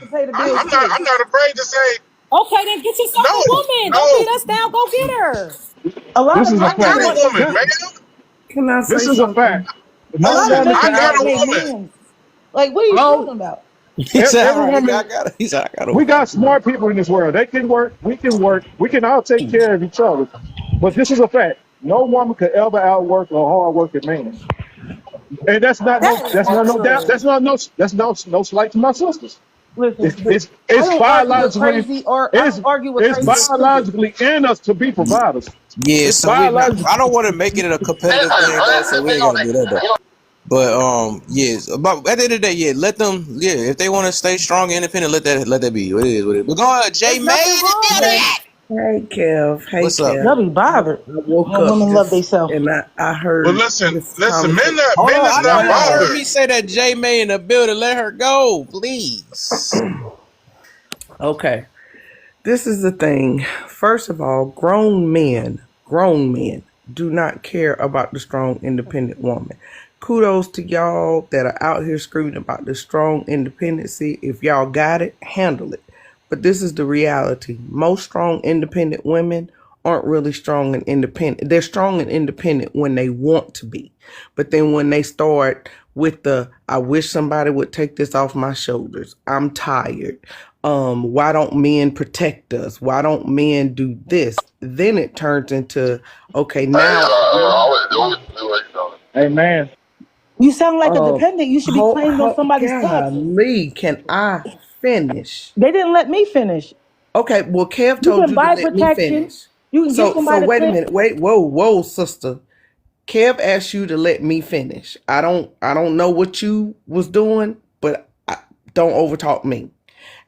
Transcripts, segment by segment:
to pay the bills I'm not. too. I'm not afraid to say Okay, then get yourself a no, woman. Don't beat no. us down. Go get her. A lot This of is a I men got don't fact. a want their. woman, This, man. Can I this say is a something? fact. A Most lot of women men I can don't got out. a want their woman. men. Like, what are you All, talking about? He said, every "All right, woman. he said, I got We over." got smart people in this world. They can work. We can work. We can all take care of each other. But this is a fact. No woman could ever outwork a hard working man. And that's not no. That is That's not not no doubt. true. That's not no. That's no slight to my sisters. Listen, I It's don't argue with biologically. crazy, or I It's don't argue with it's crazy stupid. biologically in us to be providers. Yeah, It's so we not. biologically. I don't want to make it a competitive thing though, so we ain't gotta do that though. But yes, but at the end of the day, yeah, let them, yeah, if they want to stay strong and independent, let that be what it is. What it is. But go ahead, Jay There's May nothing in the wrong with Hey, building. that. hey, Kev. Hey, What's up? They'll Kev. be bothered I woke when up women love this themselves. and I But heard listen, this listen. conversation. Hold Men on, is I know not y'all Wow. heard bothered. me say that Jay May in the building. Let her go, please. Okay. This is the thing. First of all, grown men do not care about the strong, independent woman. Kudos to y'all that are out here screaming about the strong independency. If y'all got it, handle it. But this is the reality. Most strong, independent women aren't really strong and independent. They're strong and independent when they want to be. But then when they start with the, I wish somebody would take this off my shoulders. I'm tired. Why don't men protect us? Why don't men do this? Then it turns into, okay, now Amen. You sound like a um dependent. You should be claimed on somebody's stuff. golly, can I finish? They didn't let me finish. Okay, well, Kev You told can you to buy let me protection. finish. You can get So somebody to wait a claim. minute. Wait, whoa, sister. Kev asked you to let me finish. I don't know what you was doing, but don't overtalk me.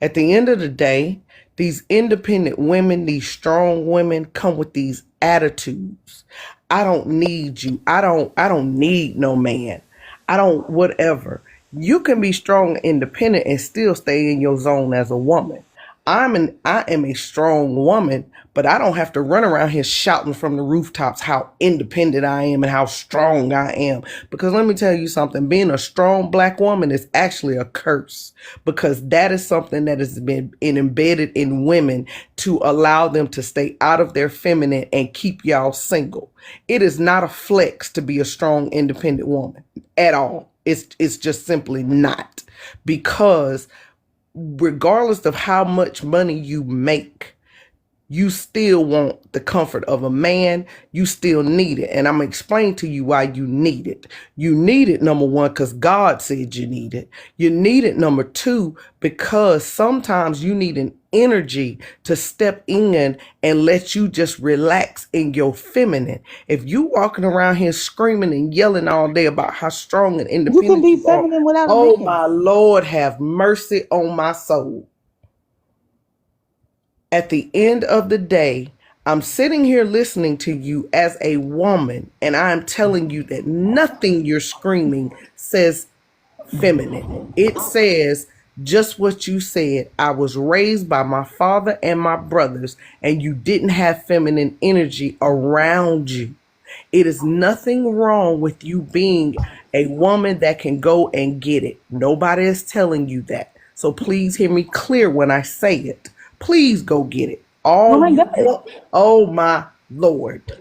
At the end of the day, these independent women, these strong women come with these attitudes. I don't need you. I don't need no man. I don't whatever. You can be strong and independent and still stay in your zone as a woman. I am a strong woman, but I don't have to run around here shouting from the rooftops how independent I am and how strong I am. Because let me tell you something, being a strong black woman is actually a curse, because that is something that has been embedded in women to allow them to stay out of their feminine and keep y'all single. It is not a flex to be a strong independent woman at all. It's just simply not, because regardless of how much money you make, you still want the comfort of a man. You still need it. And I'm going to explain to you why you need it. You need it, number one, because God said you need it. You need it, number two, because sometimes you need an energy to step in and let you just relax in your feminine. If you walking around here screaming and yelling all day about how strong and You can independent be you are, feminine without a oh man. my Lord, have mercy on my soul. At the end of the day, I'm sitting here listening to you as a woman, and I'm telling you that nothing you're screaming says feminine. It says just what you said. I was raised by my father and my brothers, and you didn't have feminine energy around you. It is nothing wrong with you being a woman that can go and get it. Nobody is telling you that. So please hear me clear when I say it. Please go get it. Oh All my you God. want, oh my Lord.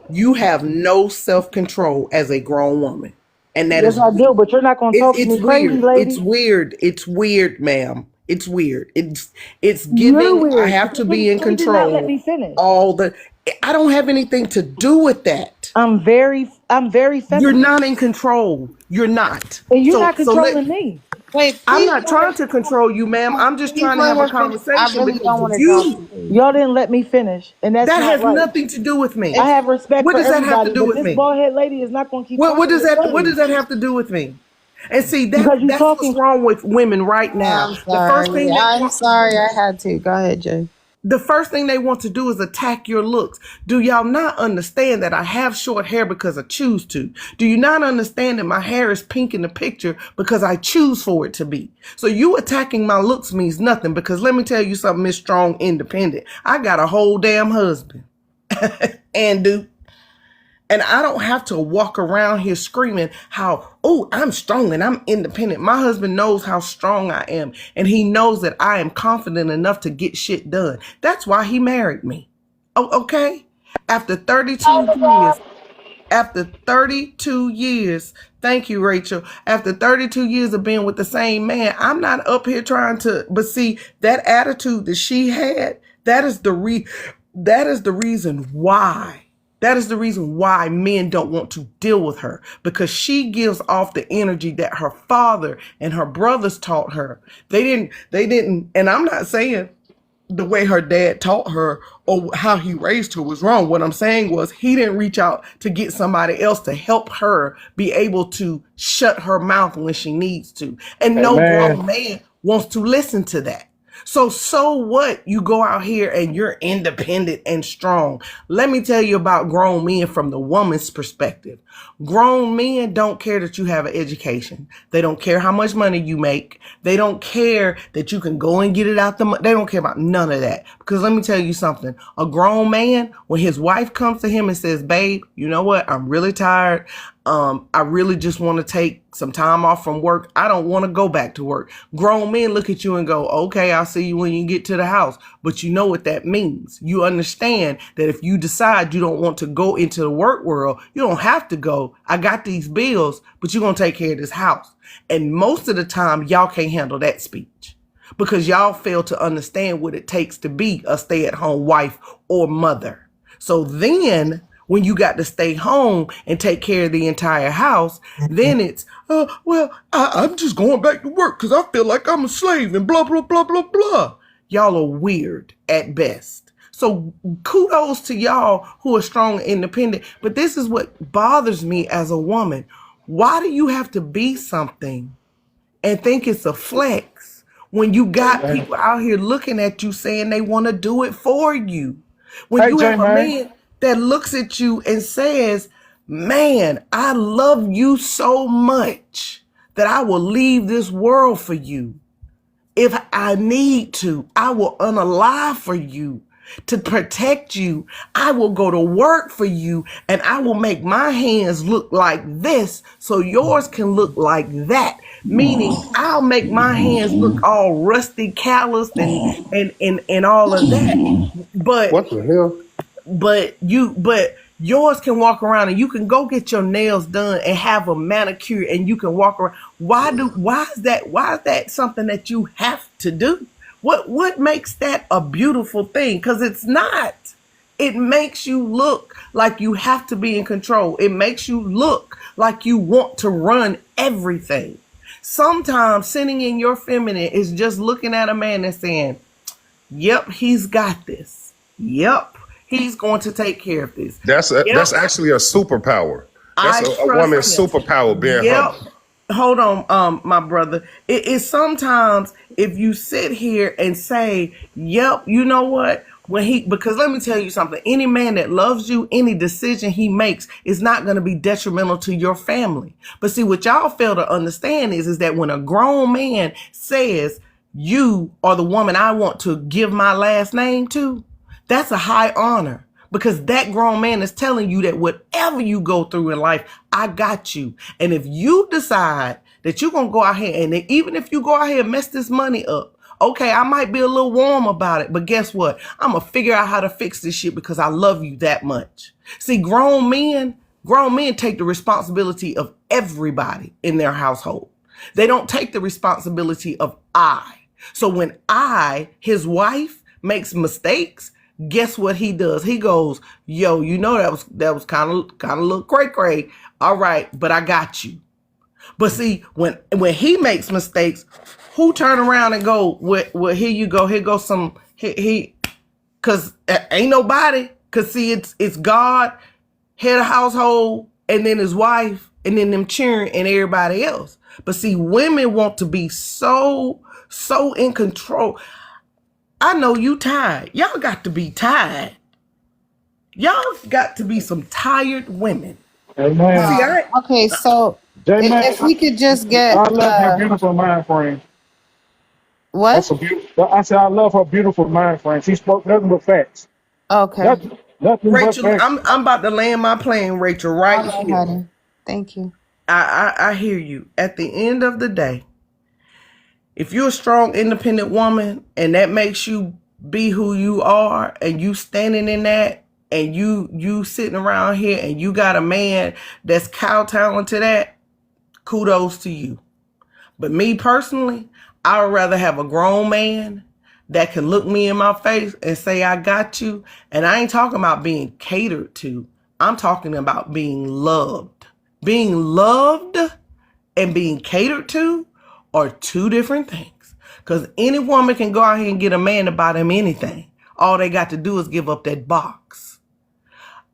You have no self control as a grown woman. And that Yes, is I do, weird. but you're not gonna talk to It's me crazy, weird. It's lady. weird. It's weird, ma'am. It's weird. It's You're giving. I weird have because to be in you did not let control. me finish. All the. I don't have anything to do with that. I'm very You're feminine, not in control. You're not. and you're So not so let. controlling me. Wait, I'm please, not trying to control you, ma'am. I'm just please trying to let have a her finish. I conversation really because don't want to talk you. to you. Y'all didn't let me finish, and that's That not has right. nothing to do with me. I It's have respect What for does that have to everybody, do but with this me? bald head lady is not gonna keep What talking does this that what does way. that have to do with me? And see Because that you're that's what's talking. wrong with women right now. I'm sorry. I'm sorry I had to. Go ahead, Jay. The first thing they want to do is attack your looks. Do y'all not understand that I have short hair because I choose to? Do you not understand that my hair is pink in the picture because I choose for it to be? So you attacking my looks means nothing, because let me tell you something, Miss Strong Independent. I got a whole damn husband. And do. And I don't have to walk around here screaming how, oh, I'm strong and I'm independent. My husband knows how strong I am, and he knows that I am confident enough to get shit done. That's why he married me. Oh, okay? After 32 years, after 32 years, thank you, Rachel. After 32 years of being with the same man, I'm not up here trying to, but see, that attitude that she had, that is the reason why. That is the reason why men don't want to deal with her, because she gives off the energy that her father and her brothers taught her. They didn't, and I'm not saying the way her dad taught her or how he raised her was wrong. What I'm saying was he didn't reach out to get somebody else to help her be able to shut her mouth when she needs to. And no Amen. grown man wants to listen to that. So what? You go out here and you're independent and strong. Let me tell you about grown men from the woman's perspective. Grown men don't care that you have an education. They don't care how much money you make. They don't care that you can go and get it out they don't care about none of that. Because let me tell you something. A grown man, when his wife comes to him and says, babe, you know what? I'm really tired. I really just want to take some time off from work. I don't want to go back to work. Grown men look at you and go, okay, I'll see you when you get to the house. But you know what that means. You understand that if you decide you don't want to go into the work world, you don't have to go. I got these bills, but you're going to take care of this house. And most of the time, y'all can't handle that speech because y'all fail to understand what it takes to be a stay-at-home wife or mother. So then when you got to stay home and take care of the entire house, then it's, I'm just going back to work because I feel like I'm a slave and blah, blah, blah, blah, blah. Y'all are weird at best. So kudos to y'all who are strong and independent. But this is what bothers me as a woman. Why do you have to be something and think it's a flex when you got people out here looking at you saying they want to do it for you? When Hey, you have a J-Man. man that looks at you and says, man, I love you so much that I will leave this world for you. If I need to, I will unalive for you to protect you. I will go to work for you and I will make my hands look like this so yours can look like that. Meaning I'll make my hands look all rusty, calloused and all of that. But What the hell? but yours can walk around and you can go get your nails done and have a manicure and you can walk around. Why is that something that you have to do? What makes that a beautiful thing? Because it's not. It makes you look like you have to be in control. It makes you look like you want to run everything. Sometimes sitting in your feminine is just looking at a man and saying, yep, he's got this. Yep, he's going to take care of this. That's Yep, actually a superpower. That's I a trust woman's him. superpower being Yep. humble. Hold on, my brother. It is sometimes if you sit here and say, yep, you know what? Because let me tell you something, any man that loves you, any decision he makes is not going to be detrimental to your family. But see, what y'all fail to understand is that when a grown man says, you are the woman I want to give my last name to, that's a high honor. Because that grown man is telling you that whatever you go through in life, I got you. And if you decide that you're going to go out here, and even if you go out here and mess this money up, okay, I might be a little warm about it, but guess what? I'm going to figure out how to fix this shit because I love you that much. See, grown men take the responsibility of everybody in their household. They don't take the responsibility of I. So when his wife, makes mistakes, guess what he does? He goes, yo, you know that was kind of a little cray-cray. All right, but I got you. But see, when he makes mistakes, who turn around and go, well, here you go. Here goes some, because ain't nobody. Because see, it's God, head of household, and then his wife, and then them cheering and everybody else. But see, women want to be so in control. I know you tired. Y'all got to be tired. Y'all got to be some tired women. Amen. See, Okay, so J-Man, if we could just get I love her beautiful mind frame. what? That's a beautiful. I said I love her beautiful mind frame. She spoke nothing but facts. Okay. That's Nothing but Rachel, back. I'm about to land my plane, Rachel, right All right, here. honey. Thank you. I hear you. At the end of the day, if you're a strong, independent woman and that makes you be who you are and you standing in that and you sitting around here and you got a man that's kowtowing to that, kudos to you. But me personally, I would rather have a grown man that can look me in my face and say, I got you. And I ain't talking about being catered to. I'm talking about being loved. Being loved and being catered to are two different things. Because any woman can go out here and get a man to buy them anything. All they got to do is give up that box.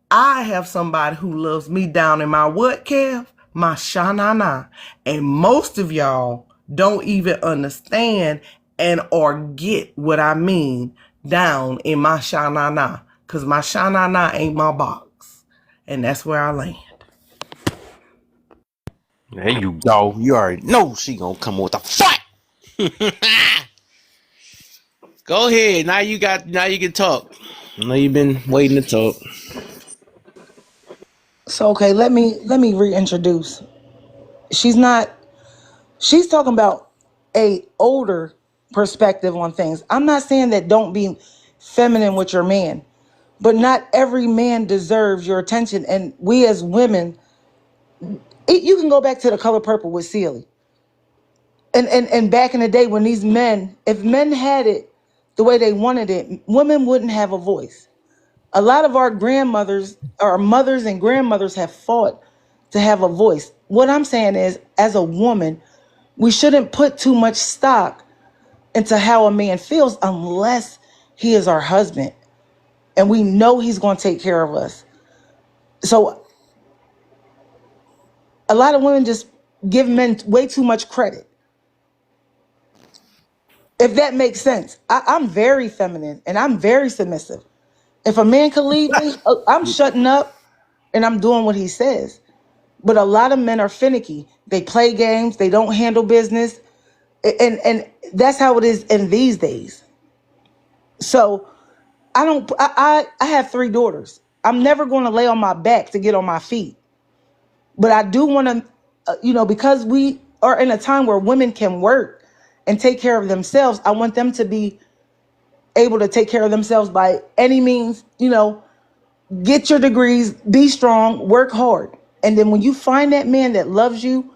I have somebody who loves me down in my what, Kev? My sha-na-na. And most of y'all don't even understand and or get what I mean down in my sha-na-na. Because my sha-na-na ain't my box. And that's where I land. There you go. You already know she gonna come with a fight. Go ahead. Now you can talk. I know you've been waiting to talk. So okay, let me reintroduce. She's talking about a older perspective on things. I'm not saying that don't be feminine with your man, but not every man deserves your attention. And we as women, you can go back to The Color Purple with Celie. And back in the day when these men, if men had it the way they wanted it, women wouldn't have a voice. A lot of our grandmothers, our mothers and grandmothers have fought to have a voice. What I'm saying is, as a woman, we shouldn't put too much stock into how a man feels unless he is our husband and we know he's going to take care of us. So a lot of women just give men way too much credit. If that makes sense. I'm very feminine and I'm very submissive. If a man could leave me, I'm shutting up and I'm doing what he says. But a lot of men are finicky. They play games. They don't handle business. And that's how it is in these days. So I have 3 daughters. I'm never going to lay on my back to get on my feet. But I do want to, because we are in a time where women can work and take care of themselves, I want them to be able to take care of themselves by any means, get your degrees, be strong, work hard. And then when you find that man that loves you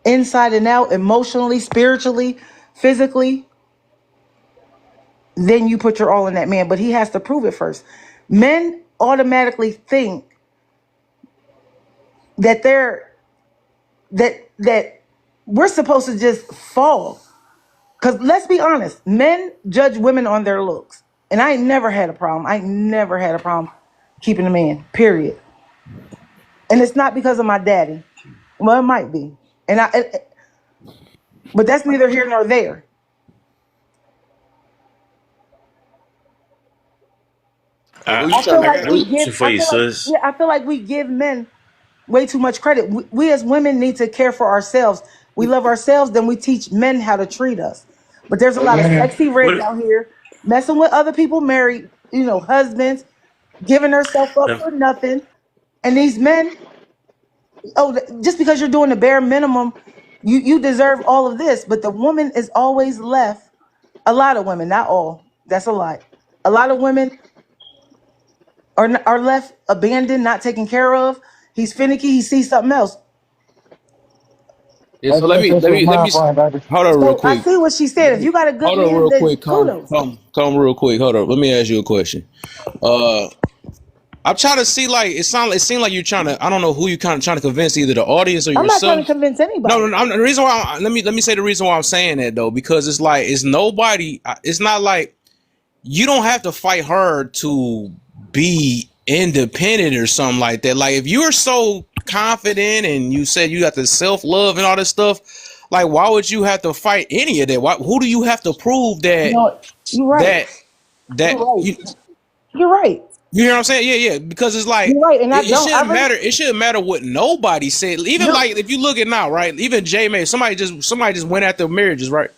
inside and out, emotionally, spiritually, physically, then you put your all in that man. But he has to prove it first. Men automatically think that that we're supposed to just fall. Because let's be honest, men judge women on their looks. And I ain't never had a problem. I never had a problem keeping a man, period. And it's not because of my daddy. Well, it might be. But that's neither here nor there. I feel like we give. I feel like we give men way too much credit. We as women need to care for ourselves. We love ourselves, then we teach men how to treat us. But there's a lot of sexy rich out here messing with other people married, husbands, giving herself up for nothing. And these men, just because you're doing the bare minimum, you deserve all of this. But the woman is always left. A lot of women, not all. That's a lot. A lot of women are left abandoned, not taken care of. He's finicky. He sees something else. Yeah, so let me hold on real quick. I see what she said. If you got a good hold on man, real then quick. kudos. Come real quick. Hold on. Let me ask you a question. I'm trying to see, it seems like you're trying to. I don't know who you kind of trying to convince, either the audience or yourself. I'm not trying to convince anybody. No. The reason why let me say the reason why I'm saying that, though, because it's nobody. It's not like you don't have to fight hard to be independent or something like that. Like, if you're so confident and you said you got the self-love and all this stuff, like, why would you have to fight any of that? Who do you have to prove that? You're right. You're right. You hear what I'm saying? Yeah. Because it's like, you're right, and it shouldn't matter. It shouldn't matter what nobody said. Even like, if you look at now, right? Even J May, somebody just went after marriages, right?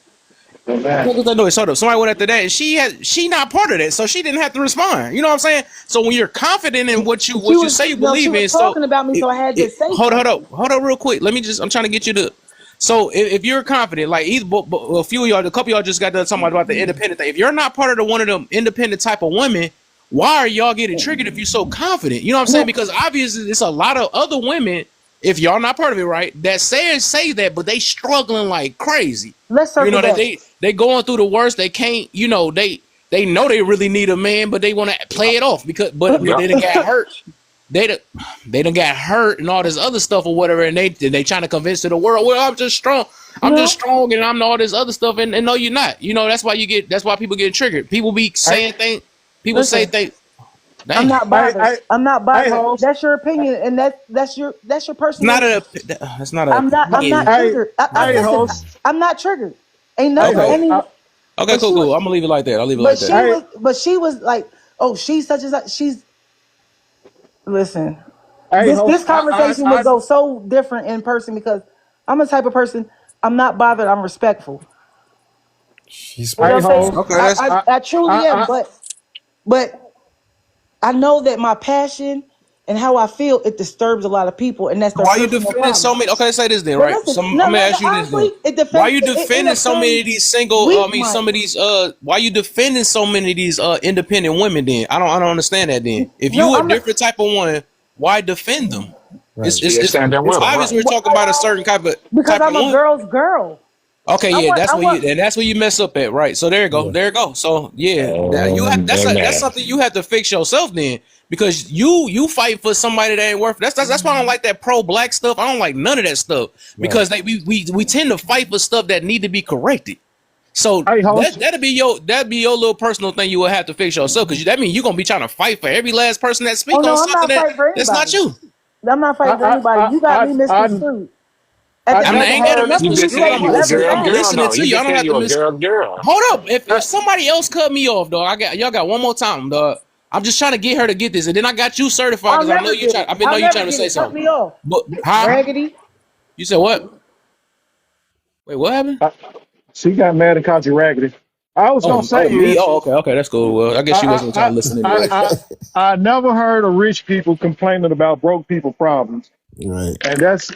Amen. Look at that noise. Hold up. Somebody went after that, and she not part of that, so she didn't have to respond. You know what I'm saying? So when you're confident in what you say you no, she believe in, was so talking about me, so I had to say hold something. up, real quick. I'm trying to get you to. So if you're confident, like either a few of y'all, a couple of y'all just got done talking about the independent thing. If you're not part of the one of them independent type of women, why are y'all getting triggered if you're so confident? You know what I'm saying? Because obviously it's a lot of other women, if y'all not part of it, right, that say that, but they struggling like crazy. Let's You circle know that back. they going through the worst. They can't. You know they know they really need a man, but they want to play it off because but Yep. they done got hurt. They done got hurt and all this other stuff or whatever, and they trying to convince to the world, well, I'm just strong. I'm No. just strong, and I'm all this other stuff, and no, you're not. You know that's why people get triggered. People be saying things. People say Listen, things. I'm Dang, not bothered. I'm not Hey, bothered. host. That's your opinion, and that's your it's personal. not a. That's not a I'm not opinion. Hey, triggered. hey, Listen, host. I'm not triggered. Ain't Hey, nothing. Okay, host. Any, okay, but cool, she cool. was, I'm gonna leave it like that. I'll leave it like but she that. Hey, was, but she was like, oh, she's such and such. She's listen. hey, This host. conversation would go so different in person because I'm a type of person. I'm not bothered. I'm respectful. She's You know Hey, what I'm saying? host. Okay, that's I truly am, but I know that my passion and how I feel it disturbs a lot of people, and that's their why you personal defending so problem. many. Okay, say this then, But right? listen, I'm no, gonna no, ask you this honestly, then. Why you it defending so many of offends these single? weak mind. Why you defending so many of these independent women? Then I don't understand that. Then if No, you a I'm not different type of one, why defend them? right. She is standing It's with him, obvious right? we're talking about a certain because type of I'm a woman. girl's girl. Okay, I yeah, want, I want. that's where you mess up at, right? So there you go, Yeah. there you go. So yeah, that's Amen. something you have to fix yourself then, because you fight for somebody that ain't worth. That's why I don't like that pro black stuff. I don't like none of that stuff Right. because we tend to fight for stuff that need to be corrected. So Hey, host. that'd be your little personal thing you will have to fix yourself because that means you're gonna be trying to fight for every last person that Oh speak on no, I'm something not fighting for that's not anybody. you. I'm not I, fighting for I, anybody. I, You got me I, misconstrued. At I the I end mean, of I the ain't day, gotta You nothing just you misconstrue. say said will you a ever girl I'm change. girl. listening No, to you you. I just don't said have you to a girl girl. Hold up. If Uh, somebody else cut me off, dog, y'all got one more time, dog. I'm just trying to get her to get this, and then I got you certified I'll because I know never you get trying. it. I been know I'll you never trying to get say it. Cut something. me off. But huh? Raggedy. You said what? Wait, what happened? she got mad and called you raggedy. I was gonna say Me. is Oh, okay, that's cool. Well, I guess she wasn't trying I to listen I anyway. I I never heard of rich people complaining about broke people problems, Right.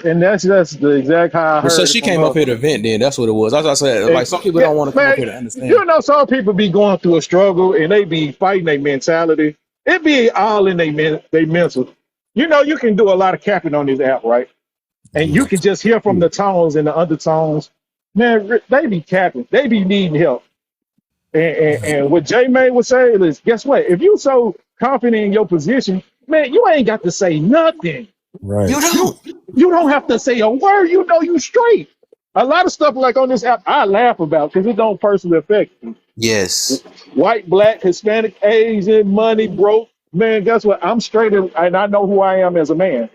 and that's just the exact how I Well, so heard it she from came up her. here to vent. Then that's what it was. As I said, like some people Yeah, don't want to come up man, here to understand. you know some people be going through a struggle and they be fighting their mentality. It be all in they mental. You know, you can do a lot of capping on this app, right? And you Yeah. can just hear from the tones and the undertones. Man, they be capping. They be needing help. And what J May was saying is, guess what? If you so confident in your position, man, you ain't got to say nothing. Right. You You don't. you don't have to say a word. You know you straight. A lot of stuff like on this app, I laugh about because it don't personally affect me. Yes. White, black, Hispanic, Asian, money, broke. Man, guess what? I'm straight and I know who I am as a man.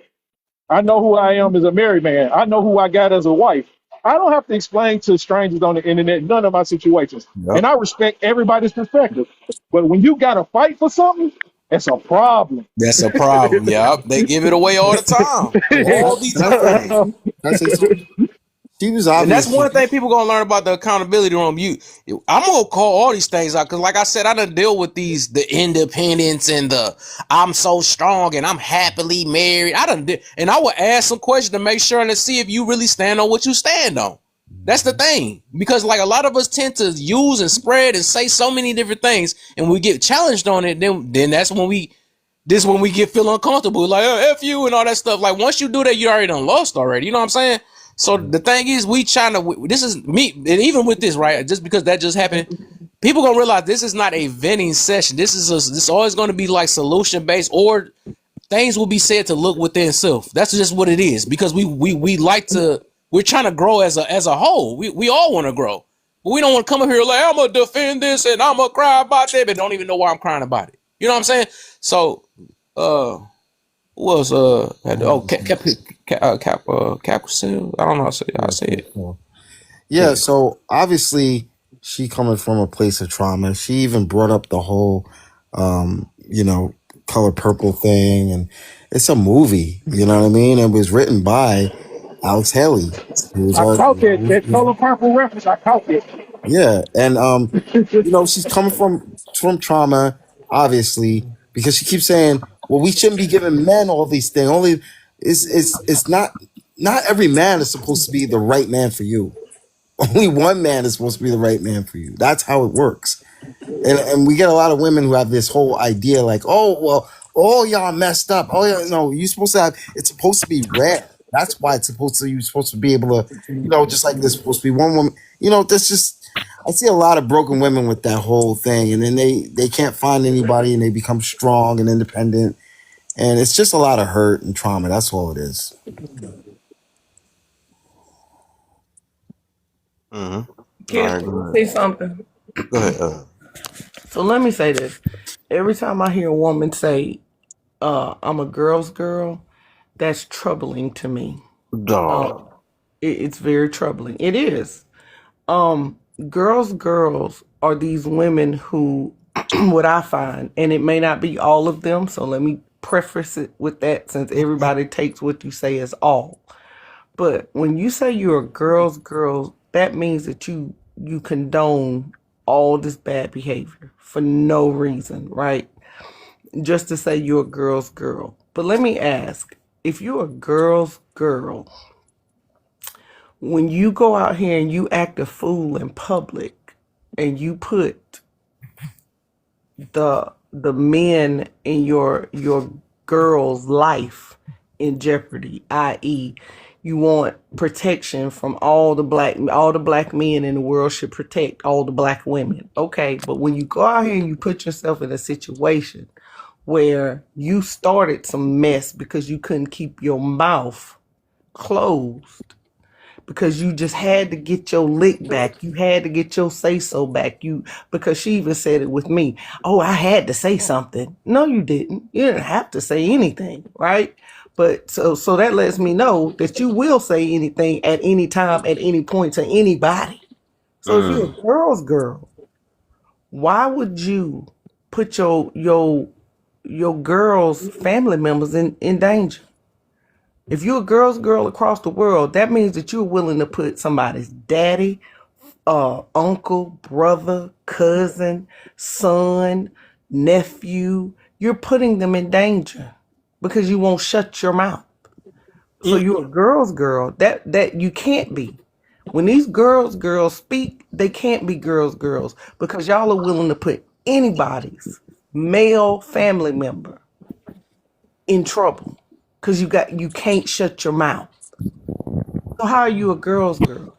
I know who I am as a married man. I know who I got as a wife. I don't have to explain to strangers on the internet none of my situations. Yep. And I respect everybody's perspective. But when you got to fight for something, it's a problem. That's a problem. Yup. They give it away all the time. Yeah. All the And that's time. Can I say something? She was And that's obviously one thing people gonna learn about the accountability room. I'm gonna call all these things out because, like I said, I done deal with the independence and the I'm so strong and I'm happily married. And I would ask some questions to make sure and to see if you really stand on what you stand on. That's the thing, because like a lot of us tend to use and spread and say so many different things, and we get challenged on it. Then that's when when we get feel uncomfortable, like F you and all that stuff. Like once you do that, you already done lost already. You know what I'm saying? So the thing is, we trying to. This is me, and even with this, right? Just because that just happened, people gonna realize this is not a venting session. This is always going to be like solution based, or things will be said to look within self. That's just what it is, because we like to. We're trying to grow as a whole. We all want to grow, but we don't want to come up here like I'm gonna defend this and I'm gonna cry about that, but don't even know why I'm crying about it. You know what I'm saying? So, who else? Capricil. I don't know how to say it. Yeah, so obviously she coming from a place of trauma. She even brought up the whole Color Purple thing, and it's a movie, you know what I mean? It was written by Alex Haley. Who was I caught that color purple reference. I caught it. Yeah, and she's coming from trauma, obviously, because she keeps saying, "Well, we shouldn't be giving men all these things. Only it's not every man is supposed to be the right man for you. Only one man is supposed to be the right man for you. That's how it works." And we get a lot of women who have this whole idea like, oh well, all y'all messed up. Oh yeah, no, you're supposed to have. It's supposed to be rare. That's why it's supposed to. You're supposed to be able to, just like there's supposed to be one woman. That's just. I see a lot of broken women with that whole thing, and then they can't find anybody, and they become strong and independent, and it's just a lot of hurt and trauma. That's all it is. Can I say something? Go ahead. So let me say this. Every time I hear a woman say, I'm a girl's girl, that's troubling to me. Dog. It's very troubling. It is. Girls are these women who, what I find, and it may not be all of them, so let me preface it with that since everybody takes what you say as all. But when you say you're a girl's girl, that means that you condone all this bad behavior for no reason, right? Just to say you're a girl's girl. But let me ask, if you're a girl's girl, when you go out here and you act a fool in public and you put the men in your girl's life in jeopardy, i.e., you want protection from all the black men in the world should protect all the black women. Okay, but when you go out here and you put yourself in a situation where you started some mess because you couldn't keep your mouth closed, because you just had to get your lick back. You had to get your say-so back. Because she even said it with me. Oh, I had to say something. No, you didn't. You didn't have to say anything, right? But so that lets me know that you will say anything at any time, at any point to anybody. So if you're a girl's girl, why would you put your girl's family members in danger? If you're a girl's girl across the world, that means that you're willing to put somebody's daddy, uncle, brother, cousin, son, nephew, you're putting them in danger because you won't shut your mouth. So you're a girl's girl. That you can't be. When these girls speak, they can't be girls because y'all are willing to put anybody's male family member in trouble. Because you can't shut your mouth. So how are you a girl's girl?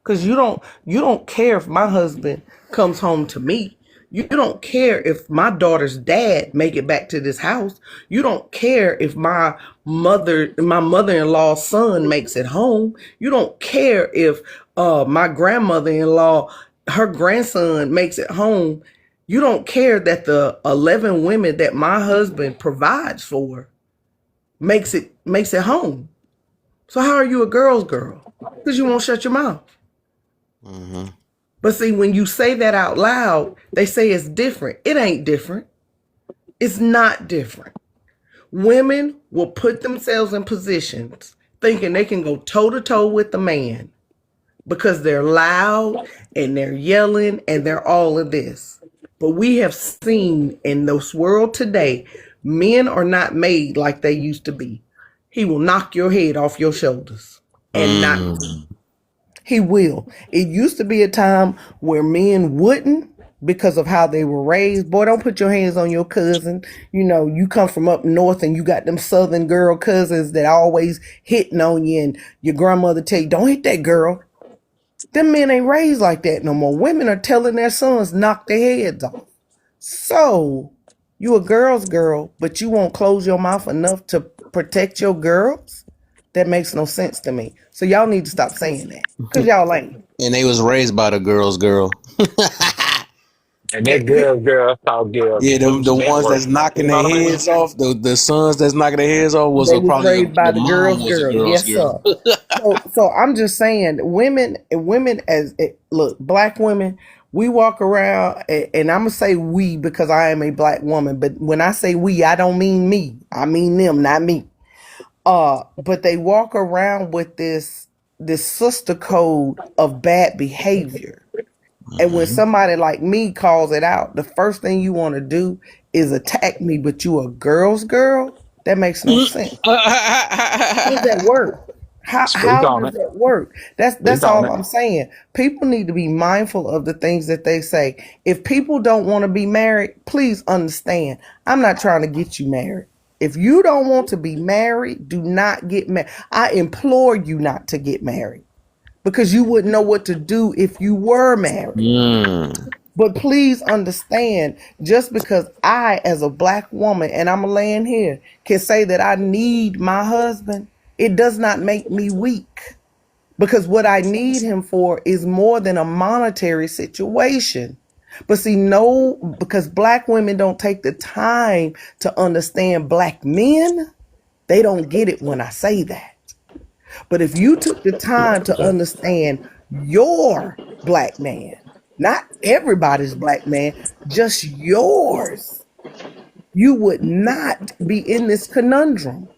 Because you don't care if my husband comes home to me. You don't care if my daughter's dad make it back to this house. You don't care if my mother-in-law's son makes it home. You don't care if my grandmother-in-law, her grandson makes it home. You don't care that the 11 women that my husband provides for makes it home. So how are you a girl's girl? Because you won't shut your mouth. But see, when you say that out loud, they say it's different. It ain't different. It's not different. Women will put themselves in positions thinking they can go toe to toe with the man because they're loud and they're yelling and they're all of this. But we have seen in this world today, men are not made like they used to be. He will knock your head off your shoulders and not. He will. It used to be a time where men wouldn't because of how they were raised. Boy, don't put your hands on your cousin. You come from up north and you got them southern girl cousins that always hitting on you, and your grandmother tell you, don't hit that girl. Them men ain't raised like that no more. Women are telling their sons knock their heads off. So you a girl's girl, but you won't close your mouth enough to protect your girls? That makes no sense to me. So y'all need to stop saying that because y'all ain't. And they was raised by the girl's girl. And that girl thought girl. Yeah, the ones that's knocking their heads off, the sons that's knocking their heads off was probably raised by the mom girl's was a girl. girl's Yes, girl. sir. So I'm just saying, women look, black women, we walk around, and I'm gonna say we because I am a black woman. But when I say we, I don't mean me. I mean them, not me. But they walk around with this sister code of bad behavior And when somebody like me calls it out, the first thing you want to do is attack me, but you a girl's girl? That makes no sense. How does that work? How Speak how on does it. that work? Speak That's on all it. I'm saying. People need to be mindful of the things that they say. If people don't want to be married, please understand. I'm not trying to get you married. If you don't want to be married, do not get married. I implore you not to get married because you wouldn't know what to do if you were married. Mm. But please understand, just because I, as a black woman, and I'm laying here, can say that I need my husband, it does not make me weak. Because what I need him for is more than a monetary situation. But see, no, because black women don't take the time to understand black men, they don't get it when I say that. But if you took the time to understand your black man, not everybody's black man, just yours, you would not be in this conundrum.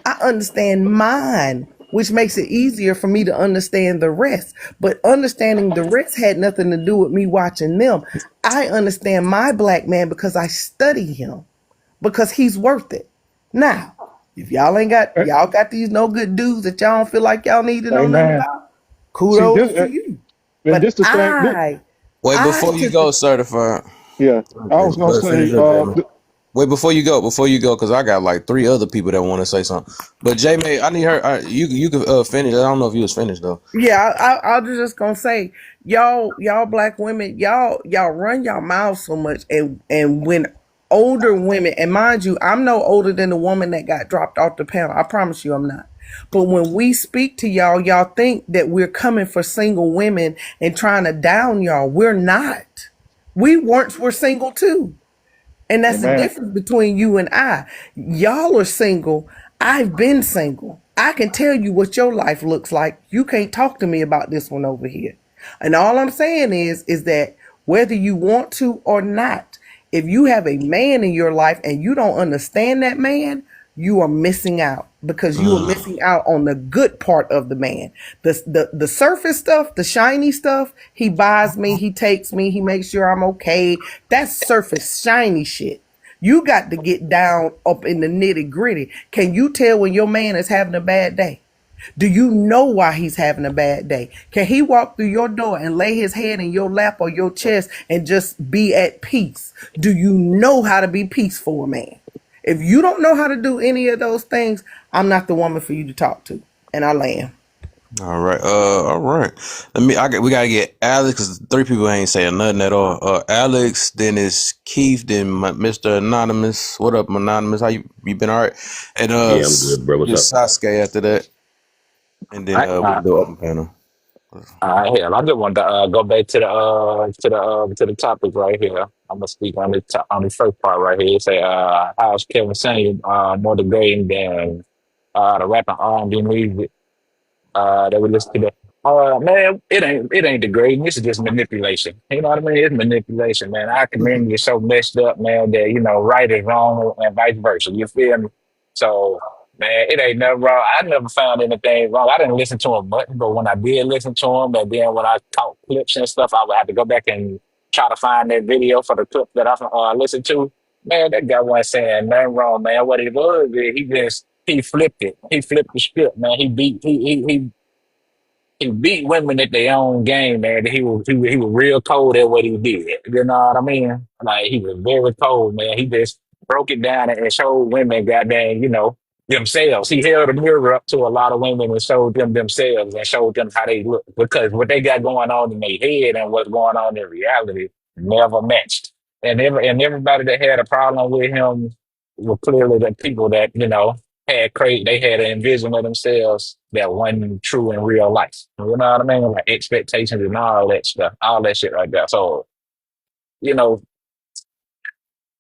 I understand mine, which makes it easier for me to understand the rest. But understanding the rest had nothing to do with me watching them. I understand my black man because I study him, because he's worth it. Now, if y'all got these no good dudes that y'all don't feel like y'all need to know nothing Amen. about, See, kudos to you. and But this the thing. Wait, I before you took the go, certified. Yeah, I was gonna Finish say, up, J-Man. Wait, before you go, because I got like 3 other people that want to say something. But J May, I need her. You can finish. I don't know if you was finished though. Yeah, I was just gonna say, y'all black women, y'all run y'all mouths so much, and when older women, and mind you, I'm no older than the woman that got dropped off the panel. I promise you, I'm not. But when we speak to y'all think that we're coming for single women and trying to down y'all. We're not. We once were single too. And that's the Amen. difference between you and I. Y'all are single. I've been single. I can tell you what your life looks like. You can't talk to me about this one over here. And all I'm saying is that whether you want to or not, if you have a man in your life and you don't understand that man, you are missing out because you are missing out on the good part of the man. The surface stuff, the shiny stuff, he buys me, he takes me, he makes sure I'm okay. That's surface shiny shit. You got to get down up in the nitty gritty. Can you tell when your man is having a bad day? Do you know why he's having a bad day? Can he walk through your door and lay his head in your lap or your chest and just be at peace? Do you know how to be peaceful, man? If you don't know how to do any of those things, I'm not the woman for you to talk to. And I land. All right. All right. We gotta get Alex because 3 people ain't saying nothing at all. Alex, then it's Keith, then Mr. Anonymous. What up, Anonymous? How you been? All right. And Yeah, I'm good, bro. What's it's up? Sasuke after that, and then we'll do open panel. Hell, I just want to go back to the topic right here. I'm gonna speak on on the first part right here. It say, how's Kevin Samuels more degrading than the rapping R&B music that we listen to? Man, it ain't degrading. This is just manipulation. You know what I mean? It's manipulation, man. Our community is so messed up, man, that right is wrong and vice versa. You feel me? So, man, it ain't nothing wrong. I never found anything wrong. I didn't listen to him much, but when I did listen to him, and then when I caught clips and stuff, I would have to go back and try to find that video for the clip that I listened to. Man, that guy wasn't saying nothing wrong, man. What he was, he flipped it. He flipped the script, man. He beat women at their own game, man. He was real cold at what he did. You know what I mean? Like he was very cold, man. He just broke it down and showed women, goddamn, themselves. He held a mirror up to a lot of women and showed them themselves and showed them how they look because what they got going on in their head and what's going on in reality never matched. And everybody that had a problem with him were clearly the people that they had an vision of themselves that wasn't true in real life. You know what I mean? Like expectations and all that stuff, all that shit right there. So, you know,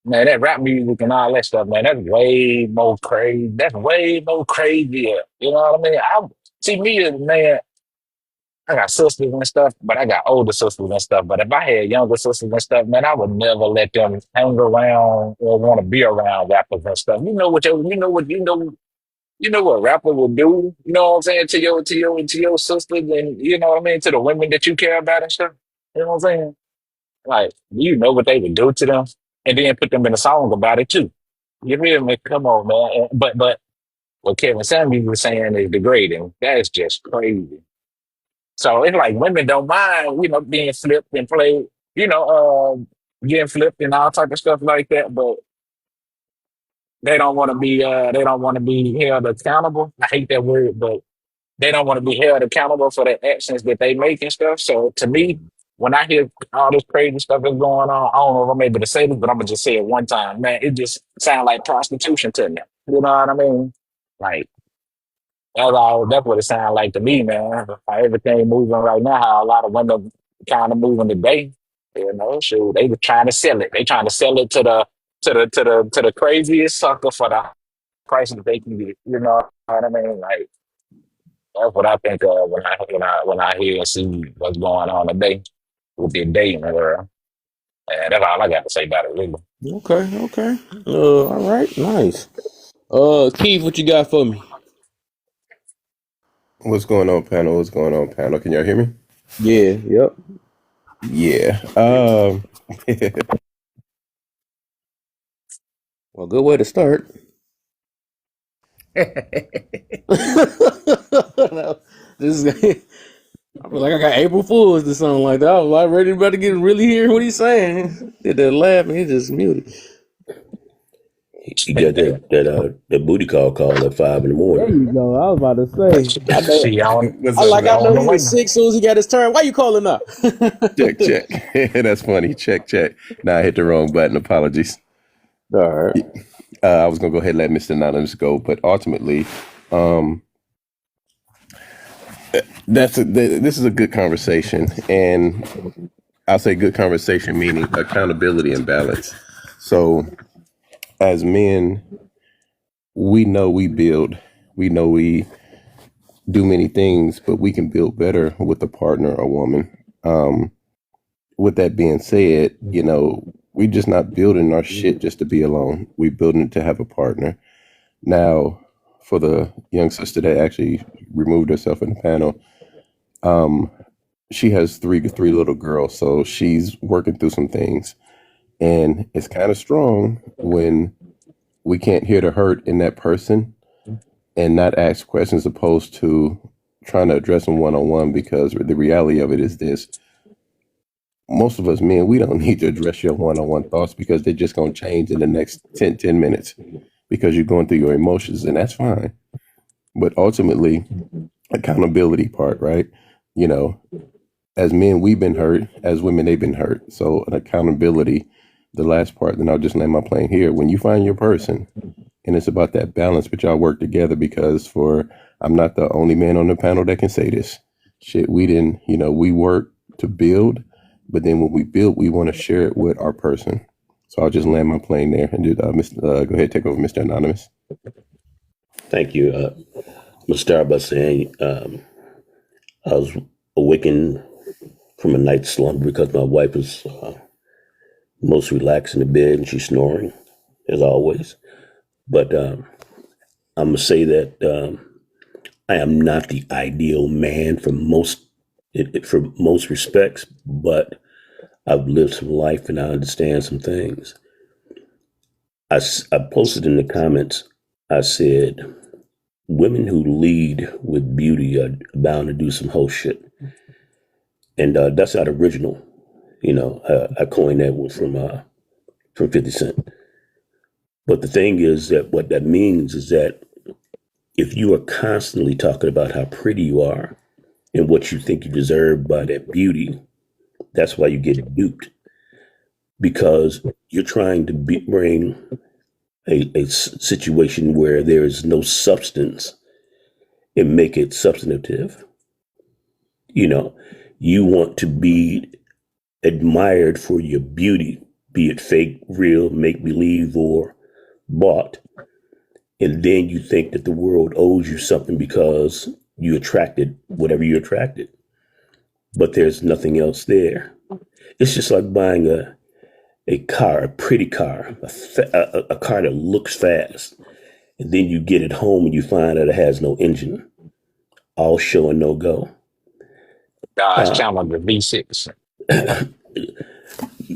man, that rap music and all that stuff, man, that's way more crazy. That's way more crazier. You know what I mean? I see me as man. I got sisters and stuff, but I got older sisters and stuff. But if I had younger sisters and stuff, man, I would never let them hang around or want to be around rappers and stuff. You know what rapper will do, you know what I'm saying, to your sisters and you know what I mean, to the women that you care about and stuff. You know what I'm saying? Like, you know what they would do to them, and then put them in a song about it too. You feel me? Come on, man. But what Kevin Samuels was saying is degrading. That's just crazy. So it's like women don't mind, being flipped and played, getting flipped and all type of stuff like that, but they don't want to be held accountable. I hate that word, but they don't want to be held accountable for the actions that they make and stuff. So to me, when I hear all this crazy stuff that's going on, I don't know if I'm able to say this, but I'm gonna just say it one time. Man, it just sounds like prostitution to me. You know what I mean? Like that's what it sounds like to me, man. How everything moving right now, how a lot of women kind of moving today. Shoot, they were trying to sell it. They trying to sell it to the craziest sucker for the price that they can get. You know what I mean? Like that's what I think of when I hear and see what's going on today with the dating world. And that's all I got to say about it, really. Okay. All right, nice. Keith, what you got for me? What's going on, panel? What's going on, panel? Can y'all hear me? Yeah, yep. Yeah. Well, good way to start. This is, I feel like I got April Fools or something like that. I was like ready to get really hear what he's saying. Did that laugh and he just muted. He got that booty call at 5 in the There morning. you go. I was about to say. See, I know he was sick soon as he got his turn. Why you calling up? Check. That's funny. Check. Nah, I hit the wrong button. Apologies. All right. I was gonna go ahead and let Mr. Anonymous go, but ultimately, this is a good conversation, and I'll say good conversation meaning accountability and balance. So, as men, we know we build, we know we do many things, but we can build better with a partner or woman. With that being said, we just not building our shit just to be alone. We building it to have a partner. Now, for the young sister that actually removed herself in the panel, she has three little girls, so she's working through some things, and it's kind of strong when we can't hear the hurt in that person and not ask questions opposed to trying to address them one-on-one, because the reality of it is this: most of us men, we don't need to address your one-on-one thoughts because they're just going to change in the next 10 minutes because you're going through your emotions, and that's fine. But ultimately, accountability part, right? As men, we've been hurt. As women, they've been hurt. So an accountability, the last part, then I'll just land my plane here. When you find your person, and it's about that balance, but y'all work together, because I'm not the only man on the panel that can say this. Shit, we work to build, but then when we build, we want to share it with our person. So I'll just land my plane there and just go ahead, take over, Mr. Anonymous. Thank you. I'm gonna start by saying I was awakened from a night slumber because my wife is most relaxed in the bed and she's snoring as always. But I'm gonna say that I am not the ideal man for most respects, but I've lived some life and I understand some things. I posted in the comments, I said, women who lead with beauty are bound to do some whole shit. And that's not original. I coined that one from 50 Cent. But the thing is that what that means is that if you are constantly talking about how pretty you are and what you think you deserve by that beauty, that's why you get duped. Because you're trying to bring a situation where there is no substance and make it substantive. You want to be admired for your beauty, be it fake, real, make-believe, or bought. And then you think that the world owes you something because you attracted whatever you attracted. But there's nothing else there. It's just like buying a car, a pretty car, a car that looks fast. And then you get it home and you find that it has no engine. All show and no go. God's challenge the V6.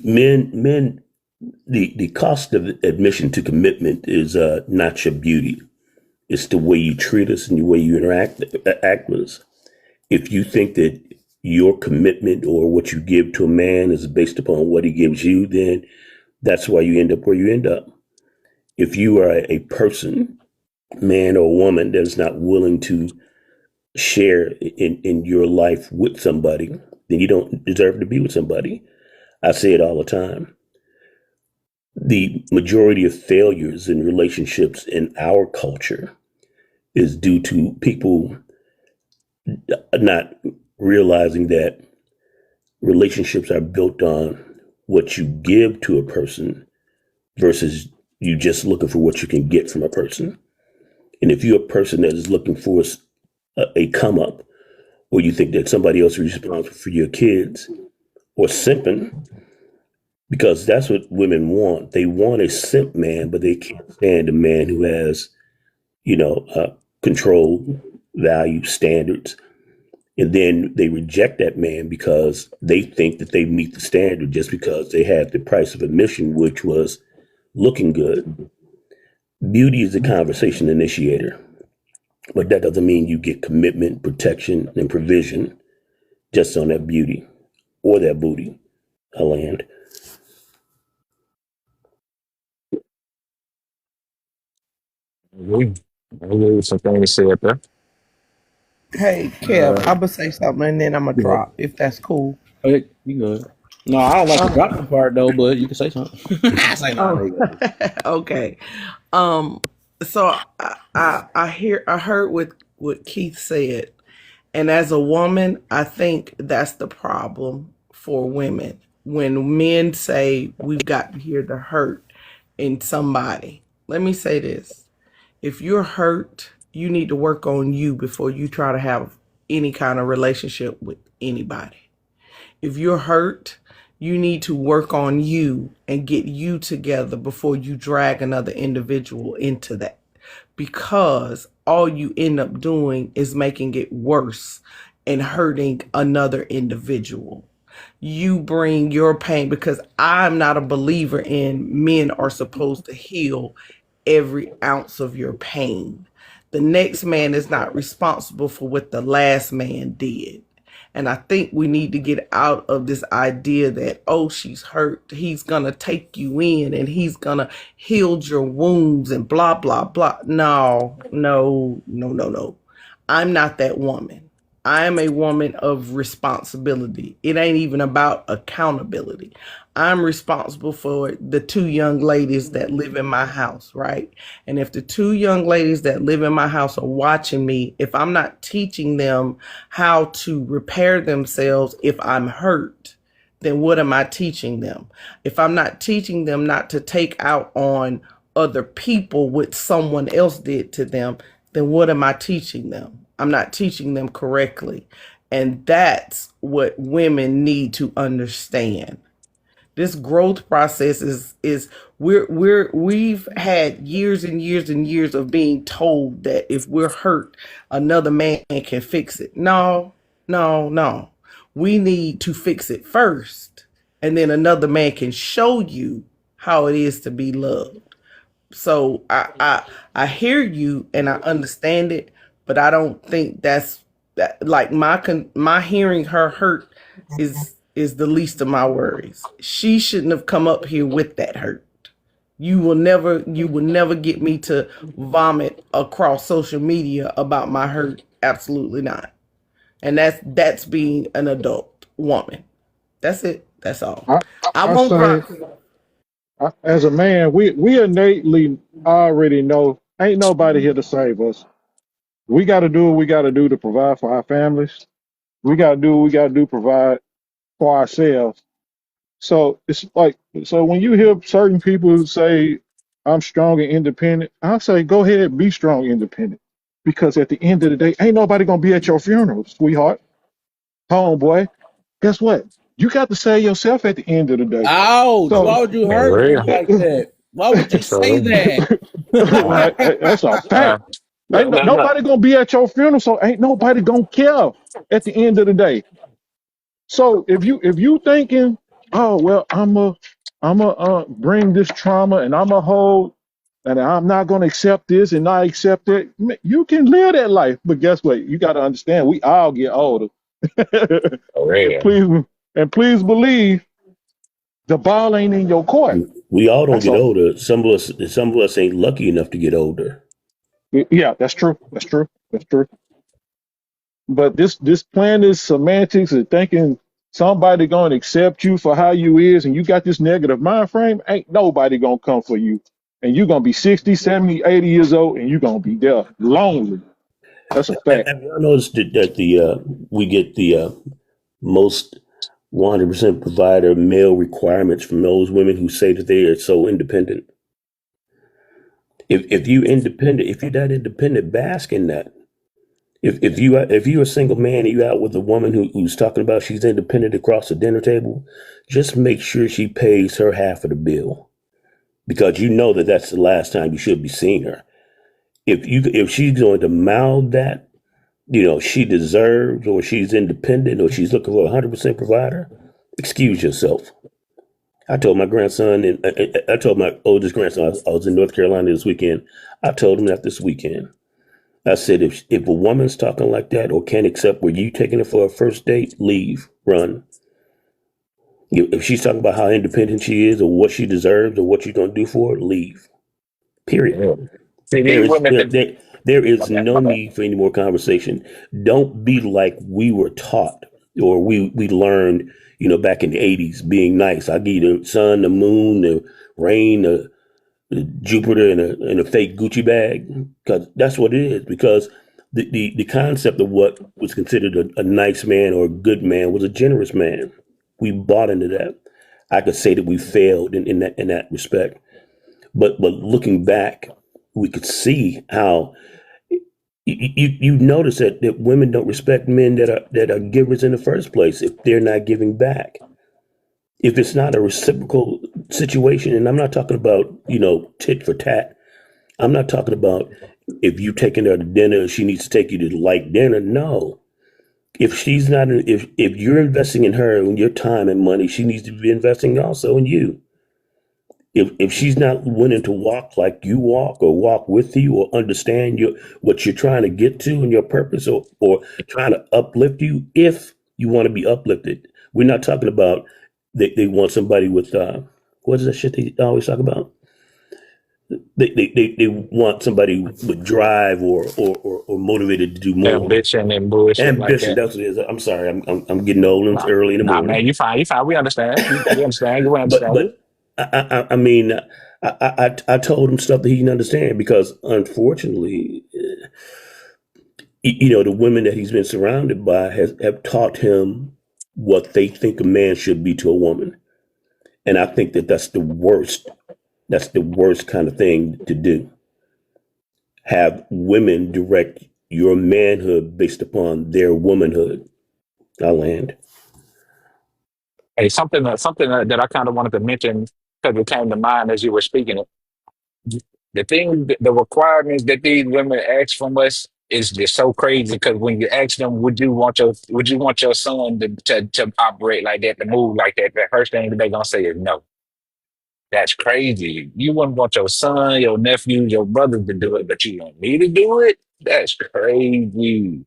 Men, the cost of admission to commitment is not your beauty. It's the way you treat us and the way you act with us. If you think that your commitment or what you give to a man is based upon what he gives you, then that's why you end up where you end up. If you are a person, man or woman, that is not willing to share in your life with somebody, then you don't deserve to be with somebody. I say it all the time. The majority of failures in relationships in our culture is due to people not realizing that relationships are built on what you give to a person versus you just looking for what you can get from a person. And if you're a person that is looking for a come up, or you think that somebody else is responsible for your kids, or simping, because that's what women want. They want a simp man, but they can't stand a man who has, control, value, standards. And then they reject that man because they think that they meet the standard just because they have the price of admission, which was looking good. Beauty is a conversation initiator, but that doesn't mean you get commitment, protection, and provision just on that beauty or that booty. I land. Some things said there. Hey, Kev, Uh, I'm gonna say something and then I'm gonna yeah. drop if that's cool. Okay, you good. No, I don't like the Uh, dropping part though, but you can say something. I say no. There oh, you go. okay. So I heard what Keith said, and as a woman, I think that's the problem for women. When men say we've got to hear the hurt in somebody, let me say this. If you're hurt, you need to work on you before you try to have any kind of relationship with anybody. If you're hurt, you need to work on you and get you together before you drag another individual into that. Because all you end up doing is making it worse and hurting another individual. You bring your pain, because I'm not a believer in men are supposed to heal every ounce of your pain. The next man is not responsible for what the last man did. And I think we need to get out of this idea that, oh, she's hurt, he's going to take you in and he's going to heal your wounds and blah, blah, blah. No, no, no, no, no. I'm not that woman. I'm a woman of responsibility. It ain't even about accountability. I'm responsible for the two young ladies that live in my house, right? And if the two young ladies that live in my house are watching me, if I'm not teaching them how to repair themselves if I'm hurt, then what am I teaching them? If I'm not teaching them not to take out on other people what someone else did to them, then what am I teaching them? I'm not teaching them correctly. And that's what women need to understand. This growth process is we've had years and years and years of being told that if we're hurt, another man can fix it. No, no, no. We need to fix it first, and then another man can show you how it is to be loved. So I hear you and I understand it, but I don't think that's that, like my hearing her hurt is the least of my worries. She shouldn't have come up here with that hurt. You will never get me to vomit across social media about my hurt. Absolutely not. And that's being an adult woman. That's it. That's all. I, I I won't say, drop. as a man, we innately already know ain't nobody here to save us. We got to do what we got to do to provide for our families. We got to do what we got to do to provide for ourselves. So it's like, so when you hear certain people say, I'm strong and independent, I say, go ahead, be strong and independent. Because at the end of the day, ain't nobody going to be at your funeral, sweetheart, homeboy. Guess what? You got to save yourself at the end of the day. Ouch! Why So, would you Yeah, hurt me real. like that? Why would you say So, that? uh, that's a uh, fact. Ain't look, nobody going to be at your funeral, so ain't nobody going to care at the end of the day. So if you thinking oh well, I'm a bring this trauma and I'm a hold and I'm not gonna accept this and not accept it. You can live that life, but guess what? You got to understand, we all get older. For and real. please believe the ball ain't in your court. We all don't That's get all. older. Some of us ain't lucky enough to get older. Yeah, that's true. That's true. That's true. But this playing this semantics and thinking somebody gonna accept you for how you is and you got this negative mind frame, ain't nobody gonna come for you. And you're gonna be 60, 70, 80 years old and you're gonna be there lonely. That's a fact. Have y'all noticed that the we get the most 100% provider male requirements from those women who say that they are so independent? If you independent, if you're that independent, bask in that. If you're a single man and you're out with a woman who's talking about she's independent across the dinner table, just make sure she pays her half of the bill, because you know that that's the last time you should be seeing her. If she's going to mouth that, she deserves, or she's independent, or she's looking for a 100% provider, excuse yourself. I told my grandson, and I told my oldest grandson, I was in North Carolina this weekend. I told him that this weekend. I said, if a woman's talking like that or can't accept where you taking her for a first date, leave, run. If she's talking about how independent she is or what she deserves or what you're going to do for her, leave. Period. Yeah. See, There these is women that there my is bad, no my bad. need for any more conversation. Don't be like we were taught or we learned, back in the 80s, being nice. I give you the sun, the moon, the rain, the Jupiter, and a fake Gucci bag, because that's what it is. Because the concept of what was considered a nice man or a good man was a generous man. We bought into that. I could say that we failed in that respect. But looking back, we could see how you notice that women don't respect men that are givers in the first place if they're not giving back. If it's not a reciprocal situation, and I'm not talking about tit for tat. I'm not talking about if you taking her to dinner, she needs to take you to like dinner. No, if she's not, if you're investing in her and your time and money, she needs to be investing also in you. If she's not willing to walk like you walk, or walk with you, or understand what you're trying to get to and your purpose, or trying to uplift you, if you want to be uplifted, we're not talking about they want somebody with what is that shit they always talk about? They want somebody with drive, or motivated to do more. Ambition and bullshit like Ambition, that. that's what it is. I'm sorry, I'm getting old and it's Nah, early in the nah, man, morning. you fine, you fine. We understand. We understand. We But understand you. but I mean, I told him stuff that he didn't understand, because unfortunately, the women that he's been surrounded by have taught him what they think a man should be to a woman, and I think that that's the worst. That's the worst kind of thing to do. Have women direct your manhood based upon their womanhood. I land. Hey, something that I kind of wanted to mention because it came to mind as you were speaking. The thing, the requirements that these women ask from us is just so crazy. Because when you ask them, would you want your son to operate like that, to move like that? The first thing they're gonna say is no. That's crazy. You wouldn't want your son, your nephew, your brother to do it, but you want me to do it? That's crazy.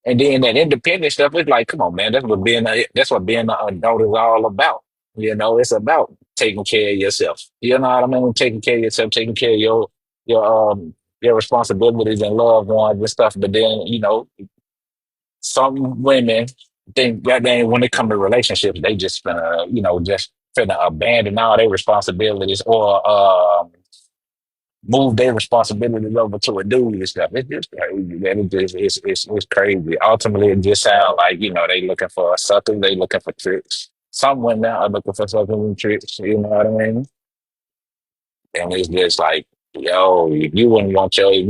And then that independent stuff is like, come on, man. That's what being an adult is all about. It's about taking care of yourself. You know what I mean? Taking care of yourself, taking care of your responsibilities and loved ones and stuff. But then, some women think that they when it come to relationships, they just finna abandon all their responsibilities, or move their responsibilities over to a dude and stuff. It's just crazy. Man. It's crazy. Ultimately, it just sounds like, they looking for a sucker. They looking for tricks. Some women are looking for suckers and tricks. You know what I mean? And it's just like, yo, if you wouldn't want the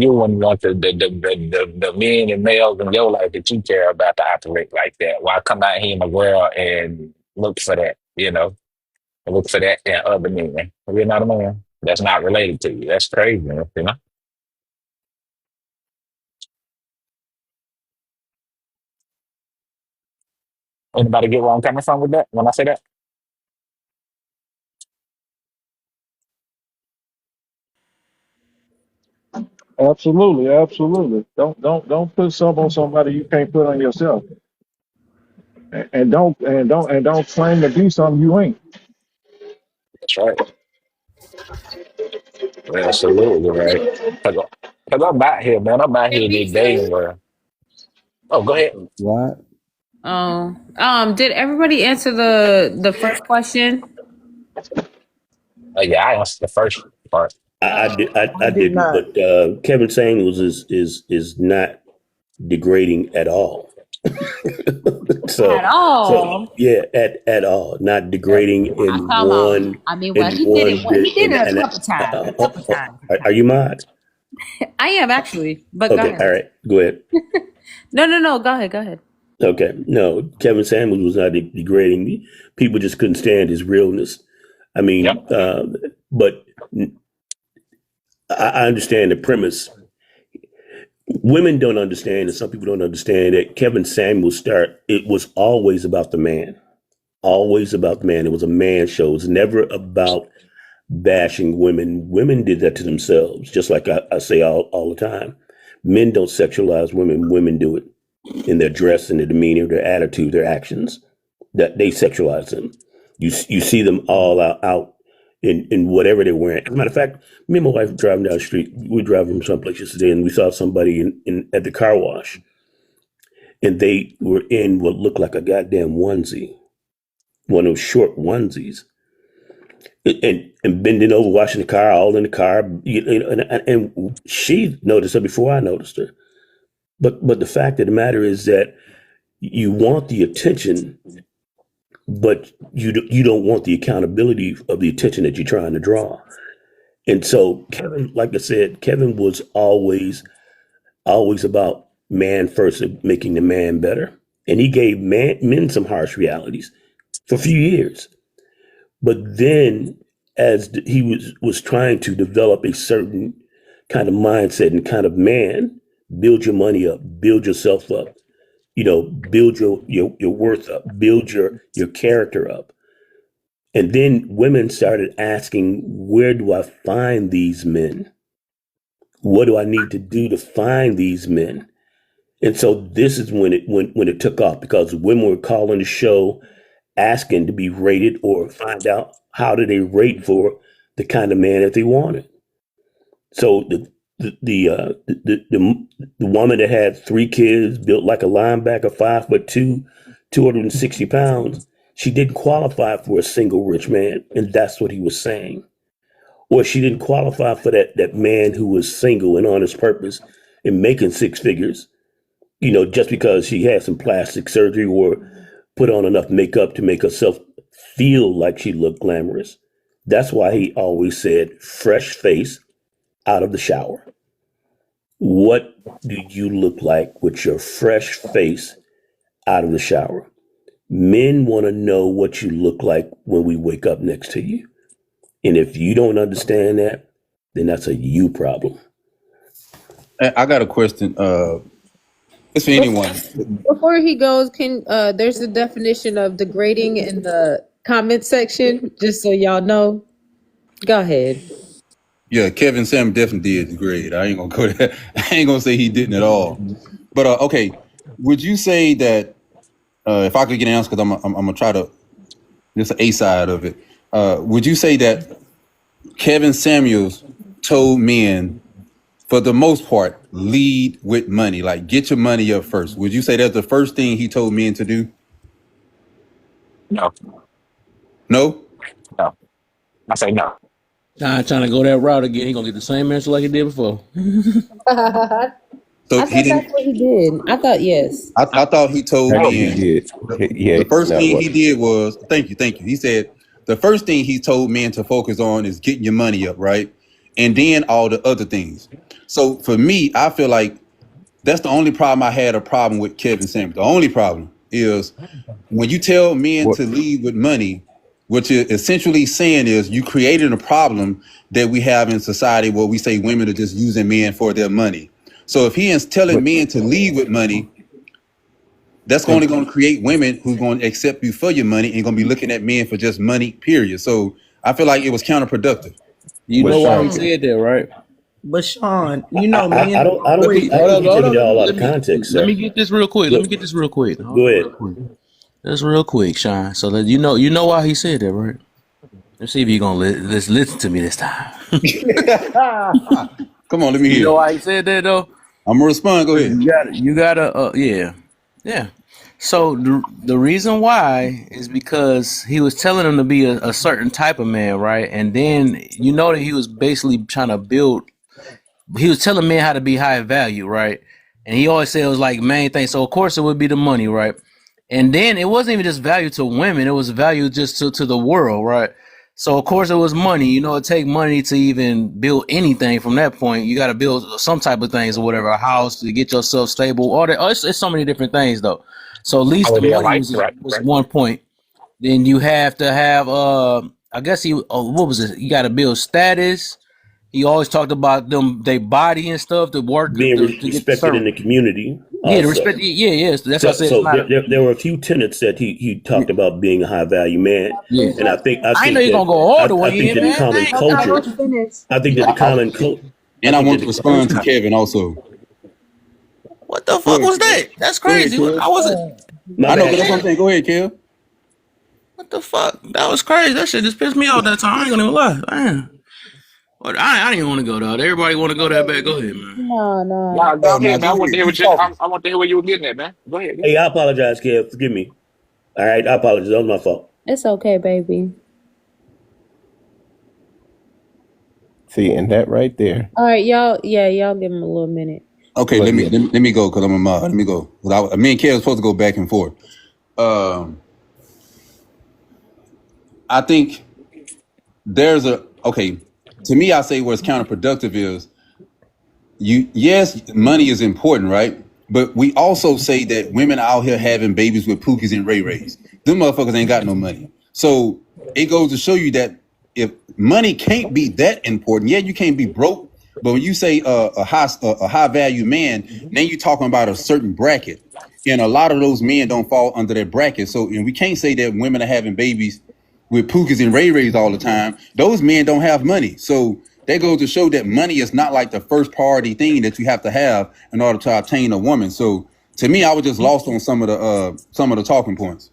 men and males in your life that you care about to operate like that, why come out here in the world and look for that? Look for that in other men. You know what I mean? That's not related to you. That's crazy, you know? Anybody get where I'm coming from with that when I say that? Absolutely, absolutely. Don't put some on somebody you can't put on yourself, and don't claim to be something you ain't. That's right. Absolutely right. Cause, 'cause I'm out here, man. I'm out here this day where. Oh, go ahead. What? Oh, did everybody answer the first question? Yeah, I answered the first part. I did. I I did didn't. not. But Kevin Samuels is not degrading at all. At So all? yeah, at all, not degrading I come on. I mean, well, he did it. in He bit. did it a And couple times. A couple times. are you mad? I am actually, but go Okay, all ahead. right, go ahead. No. Go ahead. Go ahead. Okay, no, Kevin Samuels was not degrading. People just couldn't stand his realness. I mean, Yep. but I understand the premise. Women don't understand, and some people don't understand that Kevin Samuels it was always about the man. Always about the man. It was a man show. It was never about bashing women. Women did that to themselves, just like I say all the time. Men don't sexualize women. Women do it in their dress and their demeanor, their attitude, their actions. That they sexualize them. You see them all out in whatever they're wearing. As a matter of fact, me and my wife were driving down the street. We were driving from someplace yesterday, and we saw somebody at the car wash, and they were in what looked like a goddamn onesie, one of those short onesies, and bending over, washing the car, all in the car. And she noticed her before I noticed her. But the fact of the matter is that you want the attention, but you don't want the accountability of the attention that you're trying to draw. And so Kevin, like I said, Kevin was always about man first and making the man better. And he gave men some harsh realities for a few years. But then as he was trying to develop a certain kind of mindset and kind of man, build your money up, build yourself up, build your worth up, build your character up. And then women started asking, where do I find these men? What do I need to do to find these men? And so this is when it took off, because women were calling the show asking to be rated or find out how do they rate for the kind of man that they wanted. So the woman that had 3 kids, built like a linebacker, 5'2", 260 pounds, she didn't qualify for a single rich man, and that's what he was saying. Or she didn't qualify for that man who was single and on his purpose and making 6 figures, just because she had some plastic surgery or put on enough makeup to make herself feel like she looked glamorous. That's why he always said, fresh face out of the shower. What do you look like with your fresh face out of the shower? Men want to know what you look like when we wake up next to you. And if you don't understand that, then that's a you problem. I got a question. It's for anyone. Before he goes, there's the definition of degrading in the comment section, just so y'all know. Go ahead. Yeah, Kevin Sam definitely did degrade. I ain't gonna go there. I ain't gonna say he didn't at all. But okay, would you say that if I could get an answer, because I'm gonna try to, this A side of it. Would you say that Kevin Samuels told men, for the most part, lead with money, like get your money up first? Would you say that's the first thing he told men to do? No. No? No. I say no. Nah, trying to go that route again. He gonna get the same answer like he did before. So I he thought didn't. that's what he did. I thought yes. I thought he told I No. think he men. did. Yeah, The first no, thing what? he did was, thank you. He said the first thing he told men to focus on is getting your money up, right? And then all the other things. So for me, I feel like that's the only problem I had a problem with Kevin Samuels. The only problem is when you tell men What? to lead with money, what you're essentially saying is you created a problem that we have in society where we say women are just using men for their money. So if he is telling But men to lead with money, that's only going to create women who's going to accept you for your money and going to be looking at men for just money, period. So I feel like it was counterproductive. You but know why he Sean, said that, right? But Sean, you know, men. I don't Let think me I hold think up, you're hold taking up. it all out Let of me context, let me sir. get this real quick. Let Go, me get this real quick. Hold go on, ahead. real quick. That's real quick, Sean. So that you know why he said that, right? Let's see if you're gonna listen to me this time. Come on, let me You hear know it. why he said that though? I'm gonna respond. Go ahead. You gotta, yeah. So the reason why is because he was telling him to be a certain type of man, right? And then you know that he was basically trying to build. He was telling men how to be high value, right? And he always said it was like main thing. So of course it would be the money, right? And then it wasn't even just value to women; it was value just to the world, right? So of course it was money. You know, it take money to even build anything. From that point, you got to build some type of things or whatever, a house to get yourself stable. All that. Oh, it's so many different things though. So at least the Quality of money life, was right? was Right. one point. Then you have to have I guess what was it? You got to build status. He always talked about them, they body and stuff, to work Being to get the respected in certain. the community Yeah, the also. respect. Yeah. So that's why I So, said it's so not a. there were a few tenets that he talked about being a high value man, Yeah, and I I ain't know think you're that gonna go all the I way think in, that the man. common Dang. I culture, want to finish. I think that the common cult, I And I think want that to the respond to Kevin also. What the Go fuck ahead, was Kev. that? That's Go ahead, crazy. Kev. I wasn't. my I know, bad. but that's what I'm Damn. saying. Go ahead, Kev. What the fuck? That was crazy. That shit just pissed me off that time. I ain't gonna even lie. Damn. But I didn't even want to go though. Everybody want to go that bad. Go ahead, man. No, no. Nah, go Now ahead, man. I go want to ahead. hear Keep what you. talking. I want to hear where you were getting at, man. Go ahead. Hey, I apologize, Kev. Forgive me. All right, I apologize. That was my fault. It's okay, baby. See, and that right there. All right, y'all. Yeah, y'all give him a little minute. Okay, But let me go because I'm a mod. Let me go. 'Cause me and Kev was supposed to go back and forth. Um, I think there's a okay. To me, I say what's counterproductive is yes, money is important, right? But we also say that women out here having babies with Pookies and Ray Rays. Them motherfuckers ain't got no money. So it goes to show you that if money can't be that important, yeah, you can't be broke. But when you say a high value man, now you're talking about a certain bracket, and a lot of those men don't fall under that bracket. So and we can't say that women are having babies with Pookies and Ray Rays all the time. Those men don't have money. So that goes to show that money is not like the first priority thing that you have to have in order to obtain a woman. So to me, I was just lost on some of the talking points.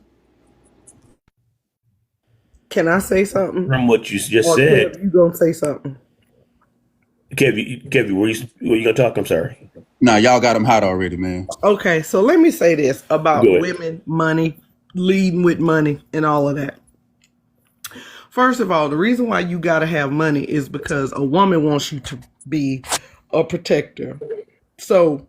Can I say something? From what you just Or said, Kev, you gonna say something? Kev, were you gonna talk? I'm sorry. Nah, y'all got them hot already, man. Okay, so let me say this about Go ahead. women, money, leading with money, and all of that. First of all, the reason why you gotta have money is because a woman wants you to be a protector. So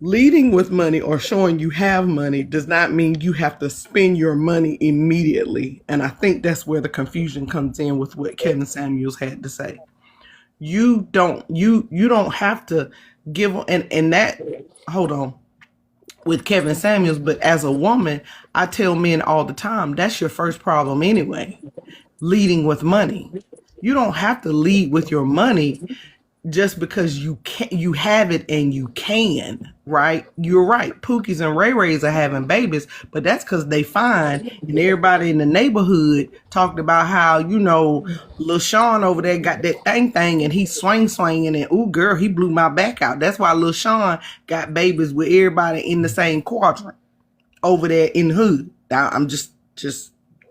leading with money or showing you have money does not mean you have to spend your money immediately. And I think that's where the confusion comes in with what Kevin Samuels had to say. You don't have to give and that hold on with Kevin Samuels, but as a woman, I tell men all the time, that's your first problem anyway. Leading with money. You don't have to lead with your money just because you have it and you can, right? You're right. Pookies and Ray Rays are having babies, but that's because they fine. And everybody in the neighborhood talked about how, Lil Sean over there got that thing and he's swinging and ooh girl, he blew my back out. That's why Lil Sean got babies with everybody in the same quadrant over there in the hood. Now I'm just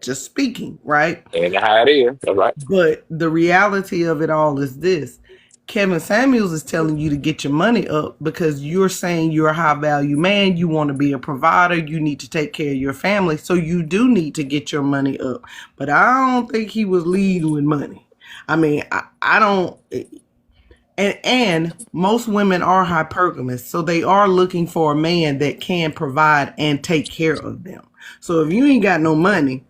speaking, right? And how it is. That's right. But the reality of it all is this. Kevin Samuels is telling you to get your money up because you're saying you're a high value man. You want to be a provider. You need to take care of your family. So you do need to get your money up. But I don't think he was leading with money. I mean, I don't. And most women are hypergamous. So they are looking for a man that can provide and take care of them. So if you ain't got no money,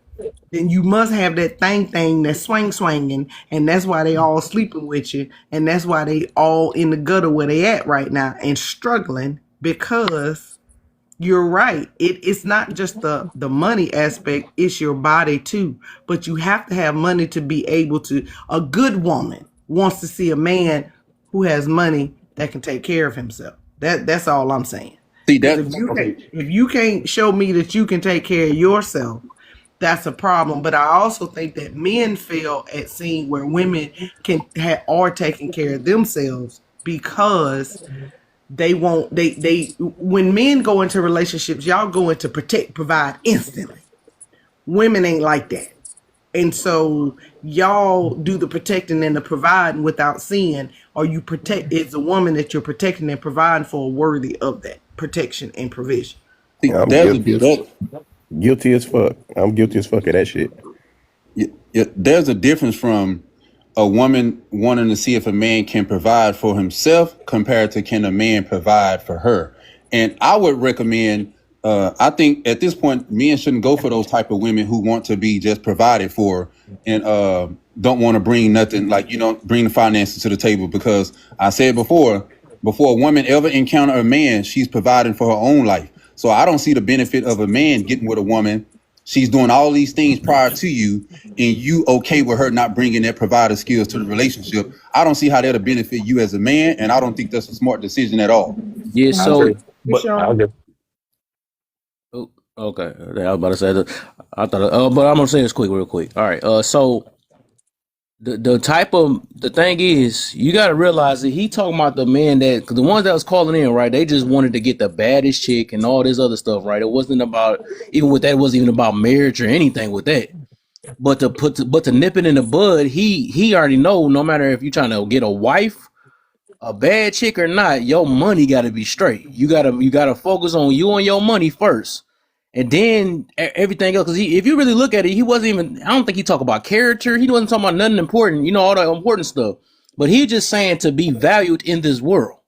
then you must have that thing that's swinging, and that's why they all sleeping with you, and that's why they all in the gutter where they at right now and struggling because you're right. It's not just the money aspect; it's your body too. But you have to have money to be able to. A good woman wants to see a man who has money that can take care of himself. That's all I'm saying. See Because that? Okay. if you can't show me that you can take care of yourself, that's a problem. But I also think that men fail at seeing where women are taking care of themselves because they won't. They when men go into relationships, y'all go into protect, provide instantly. Women ain't like that. And so y'all do the protecting and the providing without seeing, or you protect, it's a woman that you're protecting and providing for worthy of that protection and provision. See, I'm guilty as fuck. I'm guilty as fuck of that shit. there's a difference from a woman wanting to see if a man can provide for himself compared to can a man provide for her. And I would recommend, I think at this point, men shouldn't go for those type of women who want to be just provided for and don't want to bring nothing, like, bring the finances to the table. Because I said before a woman ever encounter a man, she's providing for her own life. So I don't see the benefit of a man getting with a woman. She's doing all these things prior to you, and you okay with her not bringing that provider skills to the relationship. I don't see how that'll benefit you as a man, and I don't think that's a smart decision at all. Yeah. So, but Okay. oh, okay, I was about to say that. I thought, but I'm gonna say this real quick. All right. So the thing is, you got to realize that he talking about the men that, cause the ones that was calling in, right? They just wanted to get the baddest chick and all this other stuff, right? It wasn't about, even with that, it wasn't even about marriage or anything with that. But to nip it in the bud, he already know, no matter if you're trying to get a wife, a bad chick or not, your money got to be straight. You gotta focus on you and your money first, and then everything else. Because if you really look at it, he wasn't even. I don't think he talked about character. He wasn't talking about nothing important. All the important stuff. But he just saying to be valued in this world.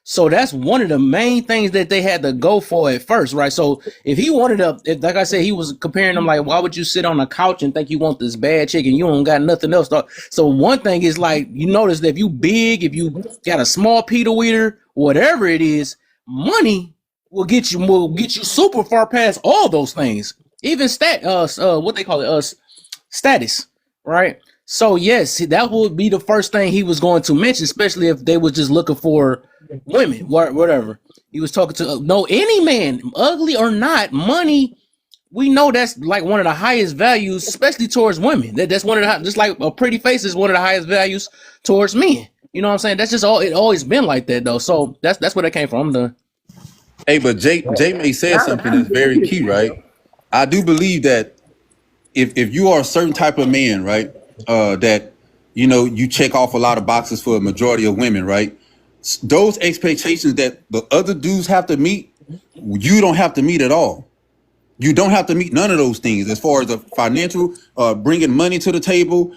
So that's one of the main things that they had to go for at first, right? So if he wanted like I said, he was comparing them like, why would you sit on a couch and think you want this bad chick and you don't got nothing else? So one thing is, like, you notice that if you big, if you got a small Peter Weeder, whatever it is, money will get you super far past all those things. Even what they call it, status, right? So yes, that would be the first thing he was going to mention, especially if they were just looking for women, whatever. He was talking to any man, ugly or not, money. We know that's like one of the highest values, especially towards women. That's one of the, just like a pretty face is one of the highest values towards men. You know what I'm saying? That's just it always been like that though. So that's where that came from. I'm done. Hey, but Jay May said something that's very key, right? I do believe that if you are a certain type of man, right, that you check off a lot of boxes for a majority of women, right? Those expectations that the other dudes have to meet, you don't have to meet at all. You don't have to meet none of those things as far as the financial, bringing money to the table,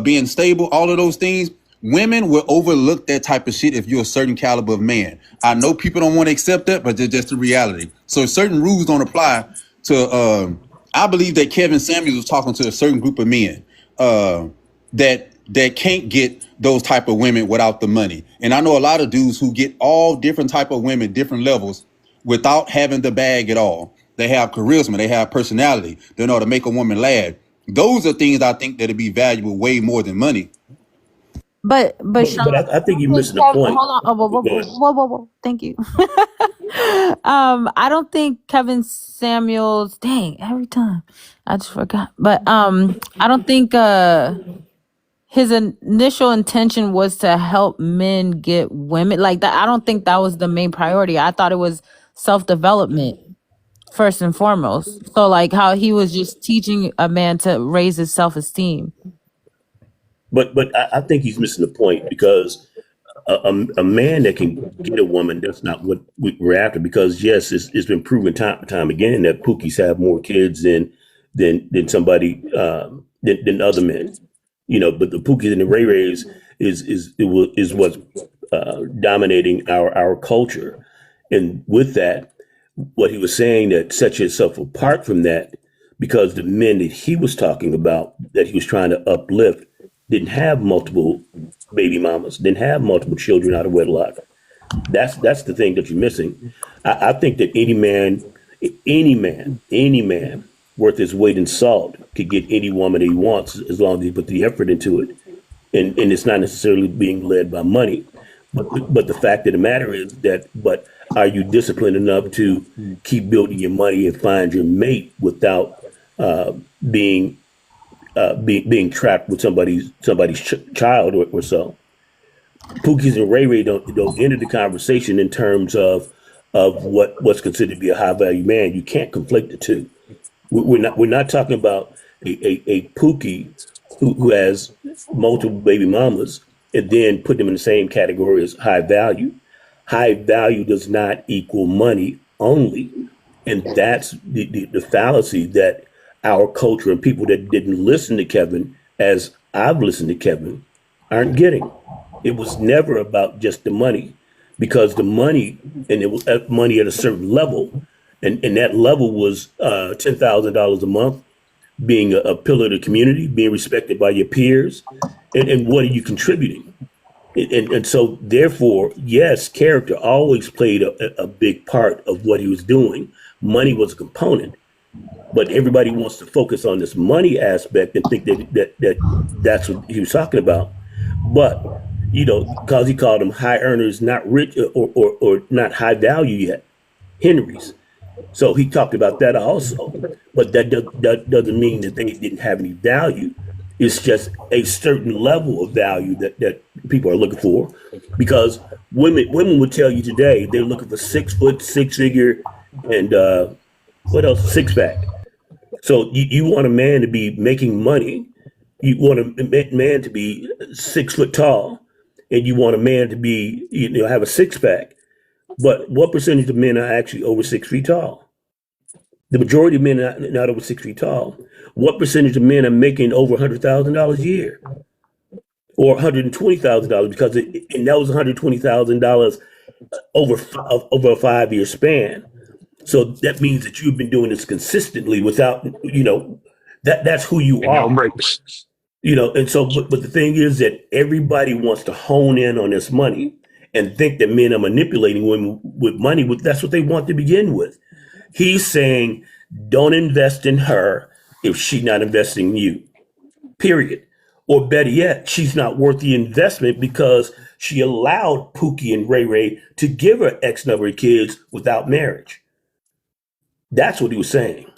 being stable, all of those things. Women will overlook that type of shit if you're a certain caliber of man. I know people don't want to accept that, but it's just the reality. So certain rules don't apply to, I believe that Kevin Samuels was talking to a certain group of men that can't get those type of women without the money. And I know a lot of dudes who get all different type of women, different levels, without having the bag at all. They have charisma, they have personality, they know how to make a woman laugh. Those are things I think that'd be valuable way more than money. But Sean, I think you're missing the point. hold on. Whoa. Thank you. I don't think Kevin Samuels, dang, every time I just forgot. But I don't think his initial intention was to help men get women like that. I don't think that was the main priority. I thought it was self-development first and foremost. So like how he was just teaching a man to raise his self-esteem. But I think he's missing the point, because a man that can get a woman, that's not what we're after. Because yes, it's been proven time and time again that Pookies have more kids than somebody than other men. But the Pookies and the Ray Rays is what's dominating our culture. And with that, what he was saying that sets yourself apart from that, because the men that he was talking about, that he was trying to uplift, didn't have multiple baby mamas, didn't have multiple children out of wedlock. That's the thing that you're missing. I think that any man worth his weight in salt could get any woman that he wants, as long as he put the effort into it. And it's not necessarily being led by money. But the fact of the matter is that, but are you disciplined enough to keep building your money and find your mate without uh, being being trapped with somebody's child or so. Pookies and Ray Ray don't enter the conversation in terms of what's considered to be a high value man. You can't conflate the two. We're not talking about a Pookie who has multiple baby mamas and then put them in the same category as high value. High value does not equal money only, and that's the fallacy that our culture and people that didn't listen to Kevin, as I've listened to Kevin, aren't getting. It was never about just the money, because the money, and it was money at a certain level, and that level was $10,000 a month, being a pillar of the community, being respected by your peers, and what are you contributing? And so, therefore, yes, character always played a big part of what he was doing. Money was a component, but everybody wants to focus on this money aspect and think that's what he was talking about. But because he called them high earners, not rich or not high value yet, Henrys. So he talked about that also. But that doesn't mean that they didn't have any value. It's just a certain level of value that people are looking for, because women would tell you today they're looking for 6 foot, 6-figure, and what else? 6-pack. So you want a man to be making money. You want a man to be 6 foot tall, and you want a man to be have a 6-pack. But what percentage of men are actually over 6 feet tall? The majority of men are not over 6 feet tall. What percentage of men are making over $100,000 a year, or $120,000? Because and that was $120,000 over a 5-year span. So that means that you've been doing this consistently without that's who you And no are. breaks. And so, but the thing is that everybody wants to hone in on this money and think that men are manipulating women with money. That's what they want to begin with. He's saying, don't invest in her if she's not investing in you, period. Or better yet, she's not worth the investment because she allowed Pookie and Ray Ray to give her X number of kids without marriage. That's what he was saying.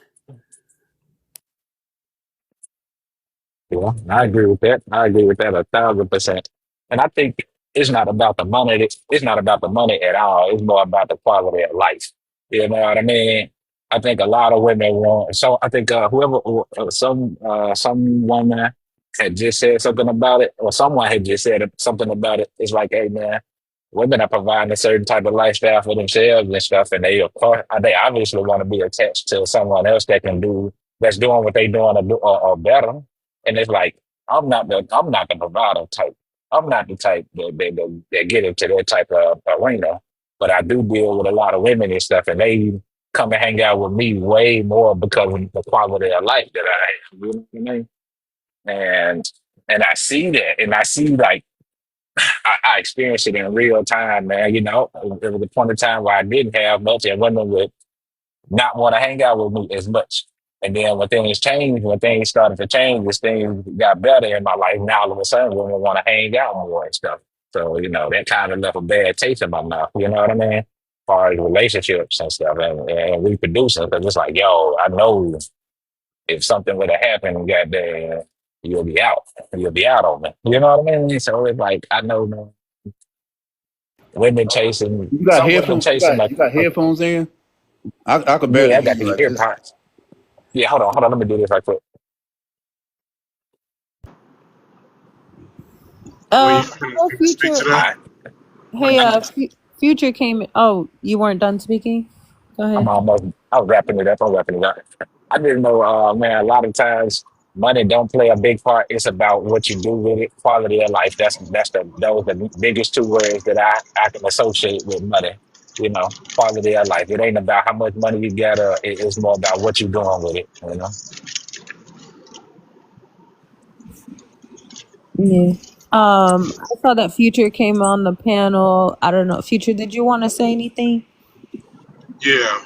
Yeah, I agree with that. I agree with that 1,000%. And I think it's not about the money. It's not about the money at all. It's more about the quality of life. You know what I mean? I think a lot of women want. So I think some woman had just said something about it, or someone had just said something about it. It's like, hey man, women are providing a certain type of lifestyle for themselves and stuff, and they of course they obviously want to be attached to someone else that's doing what they doing or better. And it's like, I'm not the provider type. I'm not the type that get into that type of arena. But I do deal with a lot of women and stuff, and they come and hang out with me way more because of the quality of life that I have. You know what I mean? And I see that, and I see like I experienced it in real time, man. There was a point in time where I didn't have much, and women would not want to hang out with me as much. And then when things changed, when things started to change, as things got better in my life, now all of a sudden women want to hang out more and stuff. So, that kind of left a bad taste in my mouth, you know what I mean? As far as relationships and stuff and reproducing, because it's like, yo, I know if something would have happened, goddamn, you'll be out. You'll be out on me. You know what I mean? So it's like, I know, man, women chasing, You got some women headphones. chasing like, You got headphones in. I could barely yeah, I hear got you the like ear this. parts. Yeah, hold on. Let me do this right quick. Well, you Oh, can speak future. to All that. right. Hey, future came. Oh, you weren't done speaking. Go I'm ahead. almost. I'm wrapping it up. I'm wrapping it up. I didn't know, man. A lot of times, money don't play a big part. It's about what you do with it. Quality of life. Those the biggest two words that I can associate with money. Quality of life. It ain't about how much money you got. It's more about what you're doing with it. Yeah. I saw that Future came on the panel. I don't know. Future, did you want to say anything? Yeah.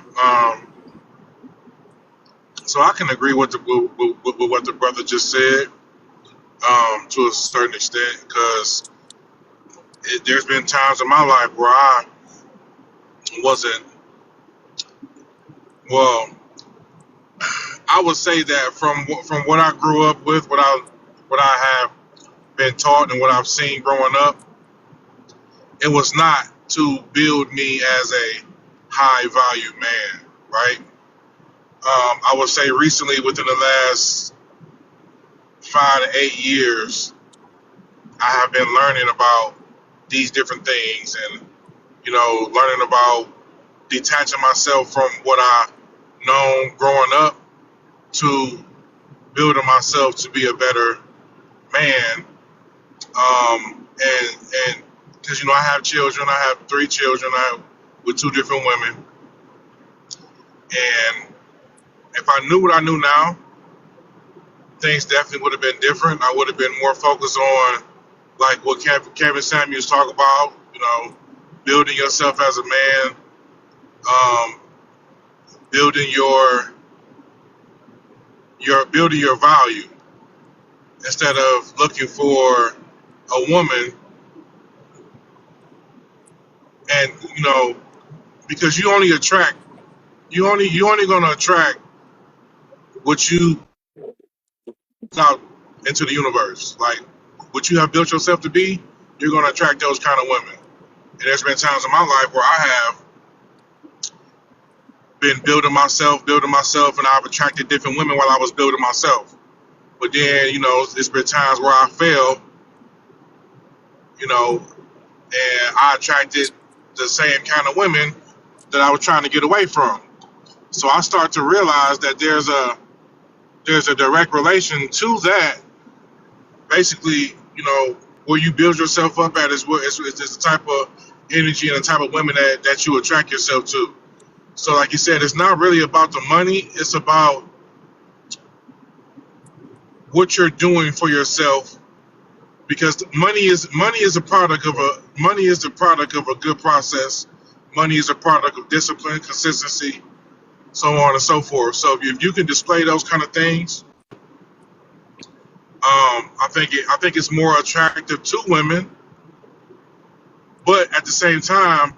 So I can agree with what the brother just said, to a certain extent, because there's been times in my life where I wasn't, well, I would say that from what I grew up with, what I have been taught and what I've seen growing up, it was not to build me as a high value man, right? I would say recently, within the last 5 to 8 years, I have been learning about these different things, and learning about detaching myself from what I known growing up to building myself to be a better man. And because I have children, I have 3 children, with 2 different women, and if I knew what I knew now, things definitely would have been different. I would have been more focused on like what Kevin Samuels talk about, building yourself as a man, building building your value instead of looking for a woman, and because you only going to attract what you out into the universe, like what you have built yourself to be. You're going to attract those kind of women. And there's been times in my life where I have been building myself, and I've attracted different women while I was building myself. But then, there's been times where I failed, and I attracted the same kind of women that I was trying to get away from. So I start to realize that there's a direct relation to that. Basically, where you build yourself up at is the type of energy and the type of women that you attract yourself to. So like you said, it's not really about the money. It's about what you're doing for yourself, because money is a product of a good process. Money is a product of discipline, consistency, so on and so forth. So if you can display those kind of things, I think it's more attractive to women. But at the same time,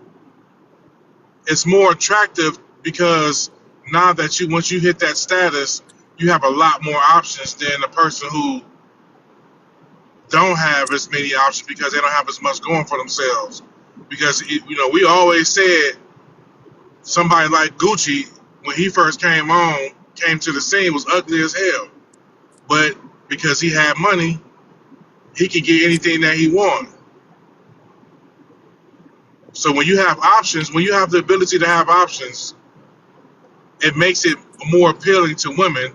it's more attractive because now that once you hit that status, you have a lot more options than a person who don't have as many options because they don't have as much going for themselves. Because we always said somebody like Gucci, when he first came to the scene, was ugly as hell. But because he had money, he could get anything that he wanted. So when you have options, when you have the ability to have options, it makes it more appealing to women.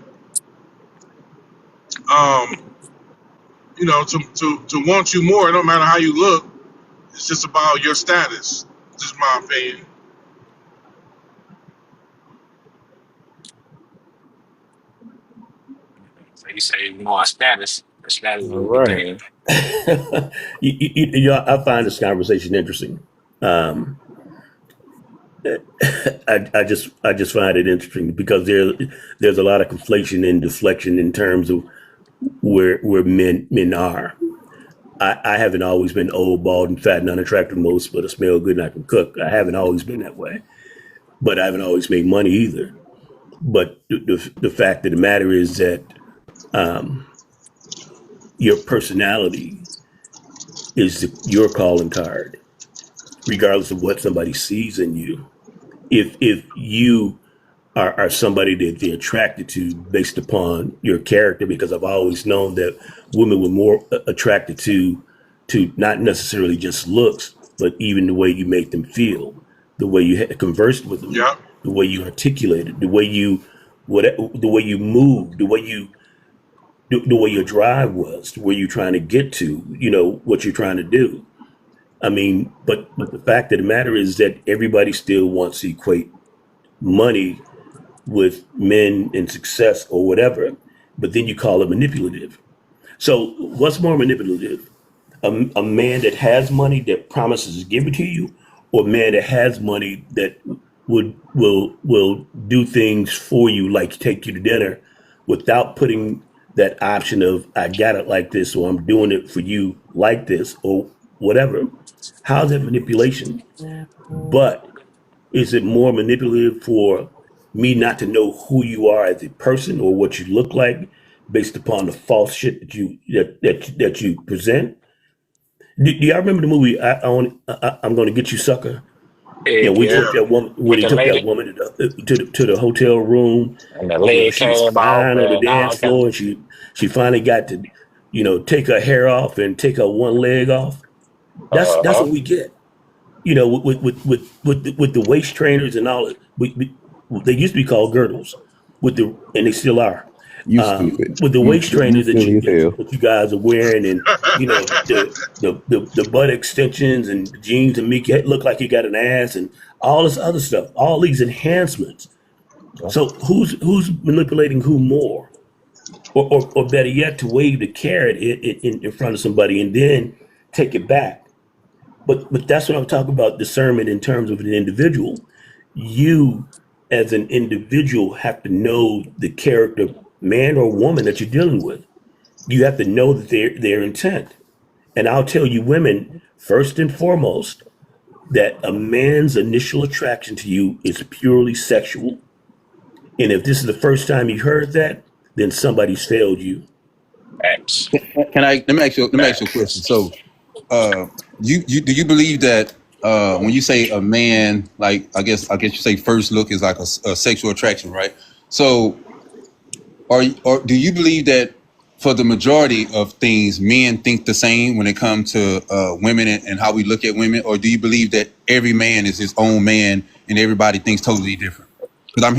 To want you more. No matter how you look, it's just about your status. Just my opinion. So you say more status. Status is All a good right. thing. I find this conversation interesting. Um, I just find it interesting because there's a lot of conflation and deflection in terms of where men are. I haven't always been old, bald, and fat and unattractive most, but I smell good and I can cook. I haven't always been that way, but I haven't always made money either. But the fact of the matter is that um, your personality is your calling card, regardless of what somebody sees in you. If you are somebody that they're attracted to based upon your character, because I've always known that women were more attracted to not necessarily just looks, but even the way you make them feel, the way you conversed with them, Yeah. the way you articulated, the way you the way you moved, the way your drive was, where you're trying to get to, what you're trying to do. I mean, but the fact of the matter is that everybody still wants to equate money with men and success or whatever, but then you call it manipulative. So what's more manipulative? A man that has money that promises to give it to you, or a man that has money that will do things for you, like take you to dinner, without putting that option of I got it like this, or I'm doing it for you like this, or whatever. How's that manipulation? But is it more manipulative for me not to know who you are as a person or what you look like based upon the false shit that you present. Do y'all remember the movie I'm going to Get You, Sucker? Heck We yeah. took that woman when With he the took that lady woman to the hotel room. and the leg She was came off fine on the and all dance kind. floor, and she finally got to, take her hair off and take her one leg off. That's Uh-huh. what we get. With the waist trainers and all. They used to be called girdles, and they still are. You stupid. With the waist You trainers that silly as hell. you guys are wearing, and the butt extensions and the jeans that make you look like you got an ass, and all this other stuff, all these enhancements. So who's manipulating who more, or better yet, to wave the carrot in front of somebody and then take it back. But that's what I'm talking about, discernment in terms of an individual. You, as an individual, have to know the character, man or woman, that you're dealing with. You have to know that their intent. And I'll tell you, women, first and foremost, that a man's initial attraction to you is purely sexual. And if this is the first time you heard that, then somebody's failed you. Facts. Let me ask you a question. So, do you believe that when you say a man, like I guess you say first look is like a sexual attraction, right? So, or do you believe that for the majority of things, men think the same when it comes to women and how we look at women, or do you believe that every man is his own man and everybody thinks totally different? Because I'm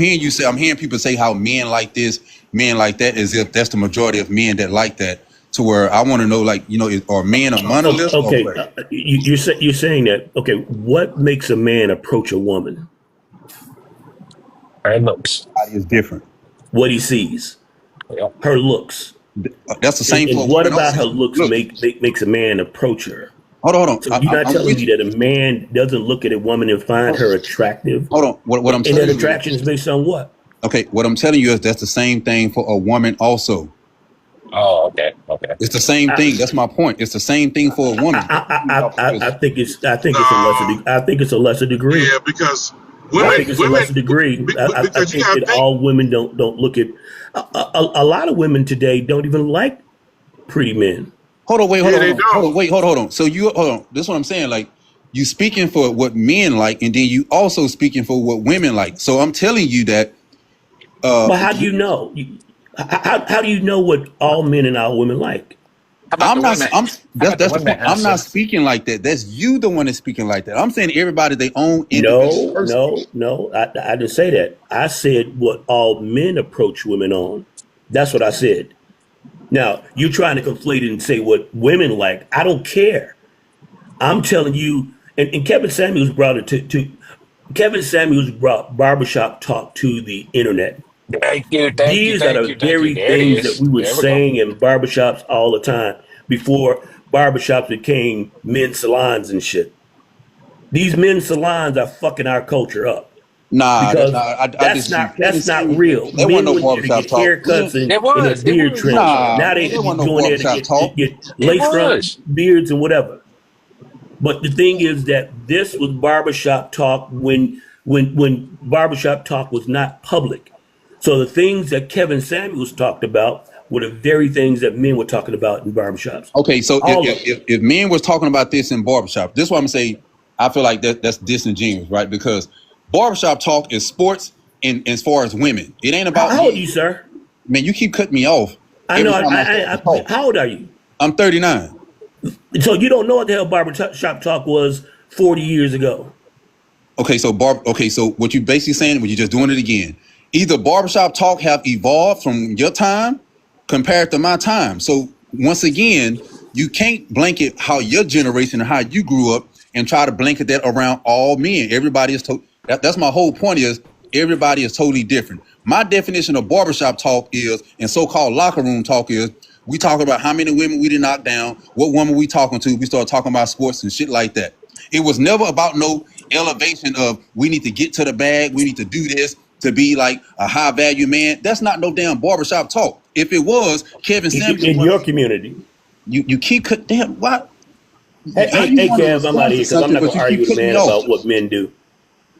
hearing people say how men like this, men like that, as if that's the majority of men that like that. To where I want to know, like, are men a monolith? Okay, or what? you're saying that. Okay, what makes a man approach a woman? Her looks. Everybody is different. What he sees, Yep. her looks. That's the same. And for what women about also. her looks Look, makes a man approach her? hold on. So you're not I'm telling with me you. that a man doesn't look at a woman and find her attractive? Hold on. What I'm And telling that you. attraction is based on what? Okay, what I'm telling you is that's the same thing for a woman also. Oh, okay. It's the same thing. That's my point. It's the same thing for a woman. I think it's a lesser degree. Yeah, because I think it's a lesser women, degree. I because you think gotta that think. all women don't look at. A lot of women today don't even like pretty men. Hold on, wait, hold Yeah, on, they hold don't. on, hold on. So hold on. This is what I'm saying. Like, you speaking for what men like, and then you also speaking for what women like. So I'm telling you that. But how do you know? How do you know what all men and all women like? How about I'm the not. women? That's the women point. I'm not answer? speaking like that. That's you, the one that's speaking like that. I'm saying everybody their own individual person. No. I didn't say that. I said what all men approach women on. That's what I said. Now you're trying to conflate it and say what women like. I don't care. I'm telling you. And Kevin Samuels brought it to Kevin Samuels brought barbershop talk to the internet. Thank you. These are the very There it things that is. we were There we go. saying in barbershops all the time before barbershops became men's salons and shit. These men's salons are fucking our culture up Nah, because I disagree. that's not real. There Men wasn't no went there to barbershop get talk. haircuts and It their was. beard trimmed. Nah, Now they there wasn't no going there to barbershop talk. get It lace front was. beards and whatever. But the thing is that this was barbershop talk when barbershop talk was not public. So the things that Kevin Samuels talked about were the very things that men were talking about in barbershops. Okay, so All of them. if men was talking about this in barbershop, this is what I'm saying. I feel like that's disingenuous, right? Because barbershop talk is sports and as far as women. It ain't about How old are men. you, sir? Man, you keep cutting me off. I know. every time I talk. How old are you? I'm 39. So you don't know what the hell barbershop talk was 40 years ago. Okay, so what you basically saying, what you just doing it again. Either barbershop talk have evolved from your time compared to my time. So once again, you can't blanket how your generation and how you grew up and try to blanket that around all men. Everybody is that's my whole point is everybody is totally different. My definition of barbershop talk is, and so-called locker room talk is, we talk about how many women we did knock down, what woman we talking to. We start talking about sports and shit like that. It was never about no elevation of we need to get to the bag, we need to do this to be like a high value man. That's not no damn barbershop talk. If it was, Kevin Samuels In your community. You keep cut damn what? Hey, Kev, I'm out of here because I'm not going to argue with a man about what men do.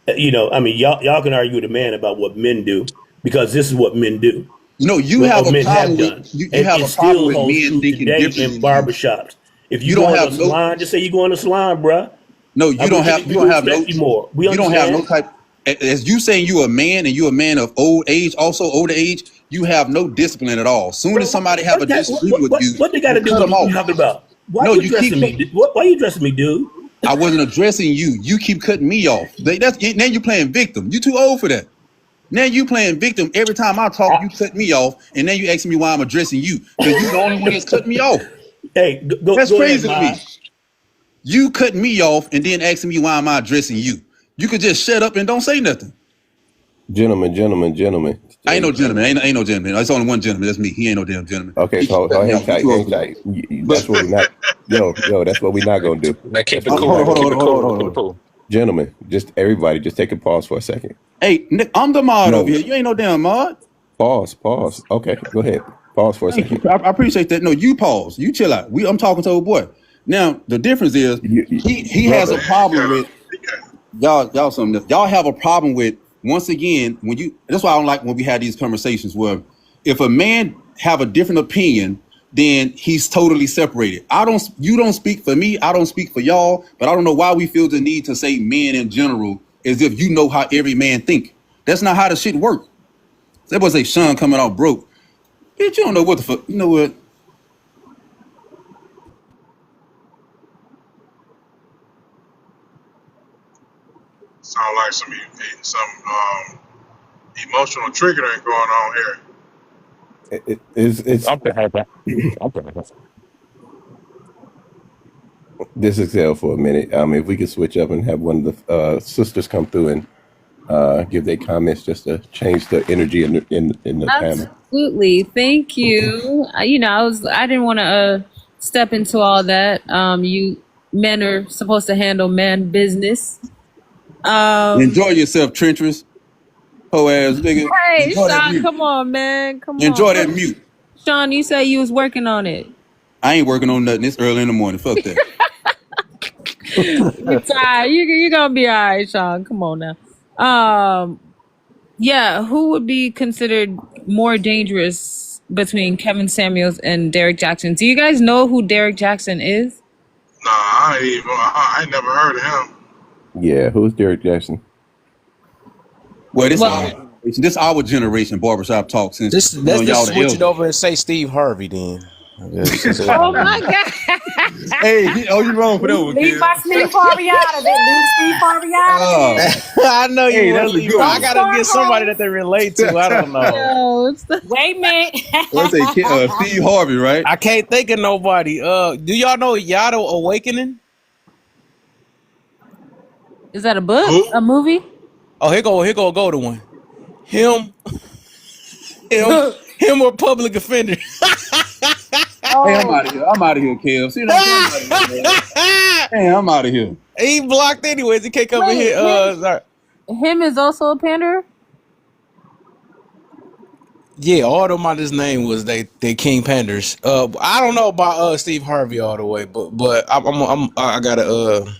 You know, I mean, y'all can argue with a man about what men do because this is what men do. No, you What have a men have problem with done, you and have it a problem still with holds men true thinking today differently in than you. barbershops. If you You don't go in a have no salon, just say you go in a salon, bruh. no, I, you we don't can have we you can don't have no respect you more. We you don't have no understand. type as you saying you a man and you a man of old age, also older age, you have no discipline at all. Soon as Bro, somebody have a disagreement with you, what they got you to do cut with them what you off. talking about? Why No, you you keep dressing me? Why you dressing me, dude? I wasn't addressing you. You keep cutting me off. That's now you playing victim. You too old for that. Now you playing victim. Every time I talk, you cut me off, and then you asking me why I'm addressing you because you the only one that's cutting me off. Hey, That's go ahead, crazy to me. Ma. You cutting me off and then asking me why am I addressing you? You could just shut up and don't say nothing. Gentlemen. I ain't no gentleman. Ain't no gentleman. There's only one gentleman. That's me. He ain't no damn gentleman. Okay, He keep so cutting me hang off. You tight, too old hang for that. tight. But That's what we not. Yo, that's what we not gonna do. Man, keep That's it what we cool, not man. gonna Keep do. it cool. Keep it cool. Gentlemen, just everybody, just take a pause for a second. hey, Nick, I'm the mod over No, here. You ain't no damn mod. pause. Okay, go ahead. Pause for a Thank you. second. I appreciate that. No, you pause. You chill out. I'm talking to old boy. Now the difference is he has a Brother, Man, you problem gotta, with y'all have a problem with once again when you that's why I don't like when we have these conversations where if a man have a different opinion then he's totally separated. You don't speak for me, I don't speak for y'all, but I don't know why we feel the need to say men in general as if you know how every man think. That's not how the shit work. That was a Sean coming out broke. Bitch, you don't know what the fuck. You know what? sound like some emotional triggering going on here. it's Something happened. Something happened. this is Excel for a minute. If we could switch up and have one of the sisters come through and give their comments just to change the energy in the panel. Absolutely. Thank you. I didn't want to step into all that. You men are supposed to handle man business. Enjoy yourself, Trentress. Ho ass nigga. Hey, Enjoy that Sean, mute. come on, man. Come Enjoy on. that mute. Sean, you said you was working on it. I ain't working on nothing. It's early in the morning. Fuck that. You tired. You're going to be all right, Sean. Come on now. Yeah, who would be considered more dangerous between Kevin Samuels and Derek Jackson? Do you guys know who Derek Jackson is? Nah, I ain't never heard of him. Yeah, who's Derek Jackson? Well, Well, this our generation barbershop talk since Let's y'all just the switch it elders. over and say Steve Harvey then. oh my God. Hey, you wrong for that one, Leave kid. my Steve Harvey out of it. Leave Steve Harvey out of it. I know you Hey, want that's to a leave. good I one. gotta get somebody that they relate to. I don't know. Yo, it's the- Wait a minute. Let's say Steve Harvey, right? I can't think of nobody. Do y'all know Yado Awakening? Is that a book? Who? A movie? Oh, here go to one. Him or public offender. Hey, I'm out of here. I'm out of here, Kev. See what I'm saying? I'm out of here, man. Hey, I'm out of here. He blocked anyways. He can't come in Wait, here. Sorry. him is also a panderer? Yeah, all of them on his name was they King Panders. I don't know about Steve Harvey all the way, but I gotta